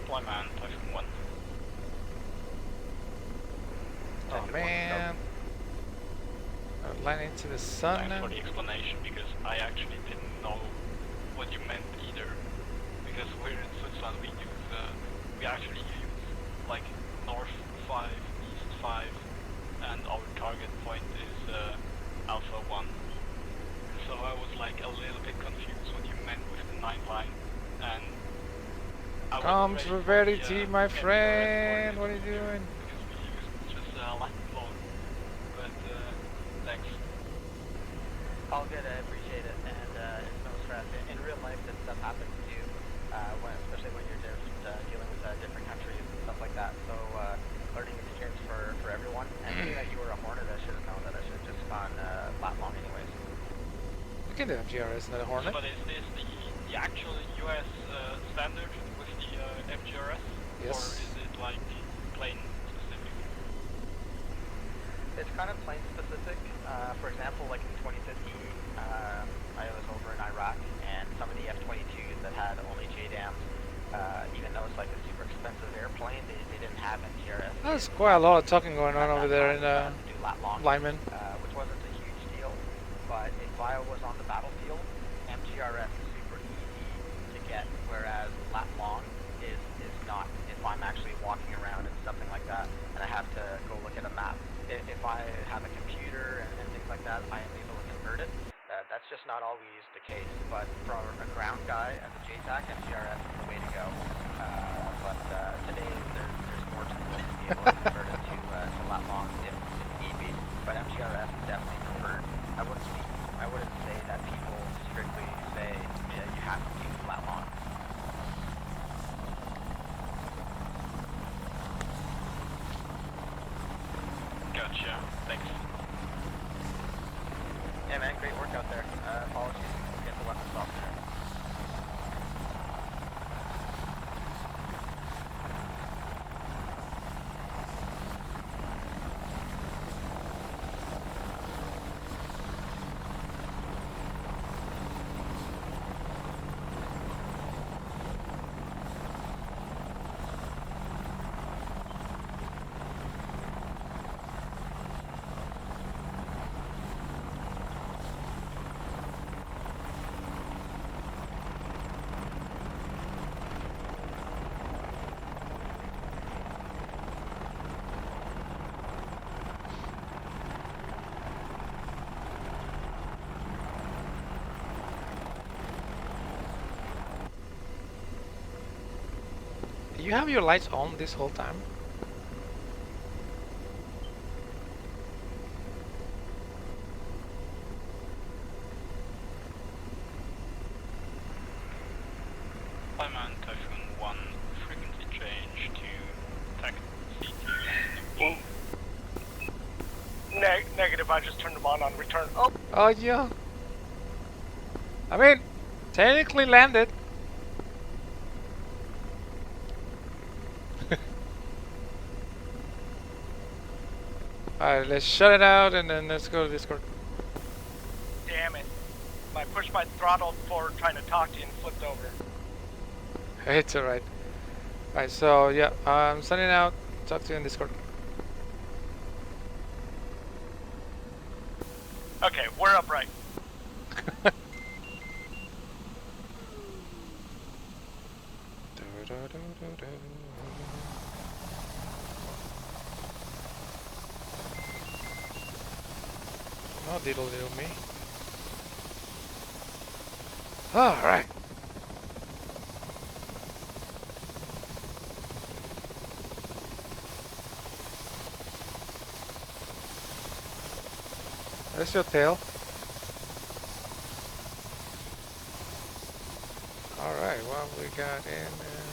Flyman, Typhoon 1. Oh man. I'm landing into the sun Thanks now. for the explanation, because I actually didn't know what you meant either. Because we're in Switzerland, we actually use like north 5, east 5, and our target point is Alpha 1. So I was like a little bit confused what you meant with the 9 line, and I Come was to ready for Verity, the, my MTRS friend. for What are you doing? because we used just Latin flow. But thanks. All good, I appreciate it, and it's no stress. In real life, this stuff happens too, especially when you're just dealing with different countries and stuff like that. So, learning experience for everyone. And being that you were a Hornet, I should have known that I should have just gone lat long anyways. We can do FGRS, not a Hornet. But is this the actual US standard with the FGRS? Yes. Or is it like plane specific? It's kind of plane specific. For example, like in 2015, I was over in Iraq, and some of the F-22s that had only JDAMs, even though it's like a super expensive airplane, they didn't have MTRS. There's quite a lot of talking going on over there in Lyman. Which wasn't a huge deal, but if I was on the battlefield, MTRS is super easy to get, whereas lat long is not. If I'm actually walking around and something like that, and I have to go look at a map, if I have a computer and things like that, I am able to convert it. That's just not always the case, but for a ground guy as a JTAC, MTRS is the way to go. But today there's more to it to be able to convert it to lat long if need be. But MTRS is definitely preferred. I wouldn't say that people strictly say you have to use lat long. Gotcha. Thanks. Yeah, man, great work out there. Apologies, get the weapons off there. You have your lights on this whole time? Flyman, Typhoon 1, frequency change to TAC C2. Negative, I just turned them on return. Oh yeah. I mean, technically landed. Alright, let's shut it out and then let's go to Discord. Damn it. I pushed my throttle forward trying to talk to you and flipped over. It's alright. Alright, so yeah, I'm signing out. Talk to you in Discord. Okay, we're upright. Oh, diddle me. Alright. That's your tail. Alright, what we got in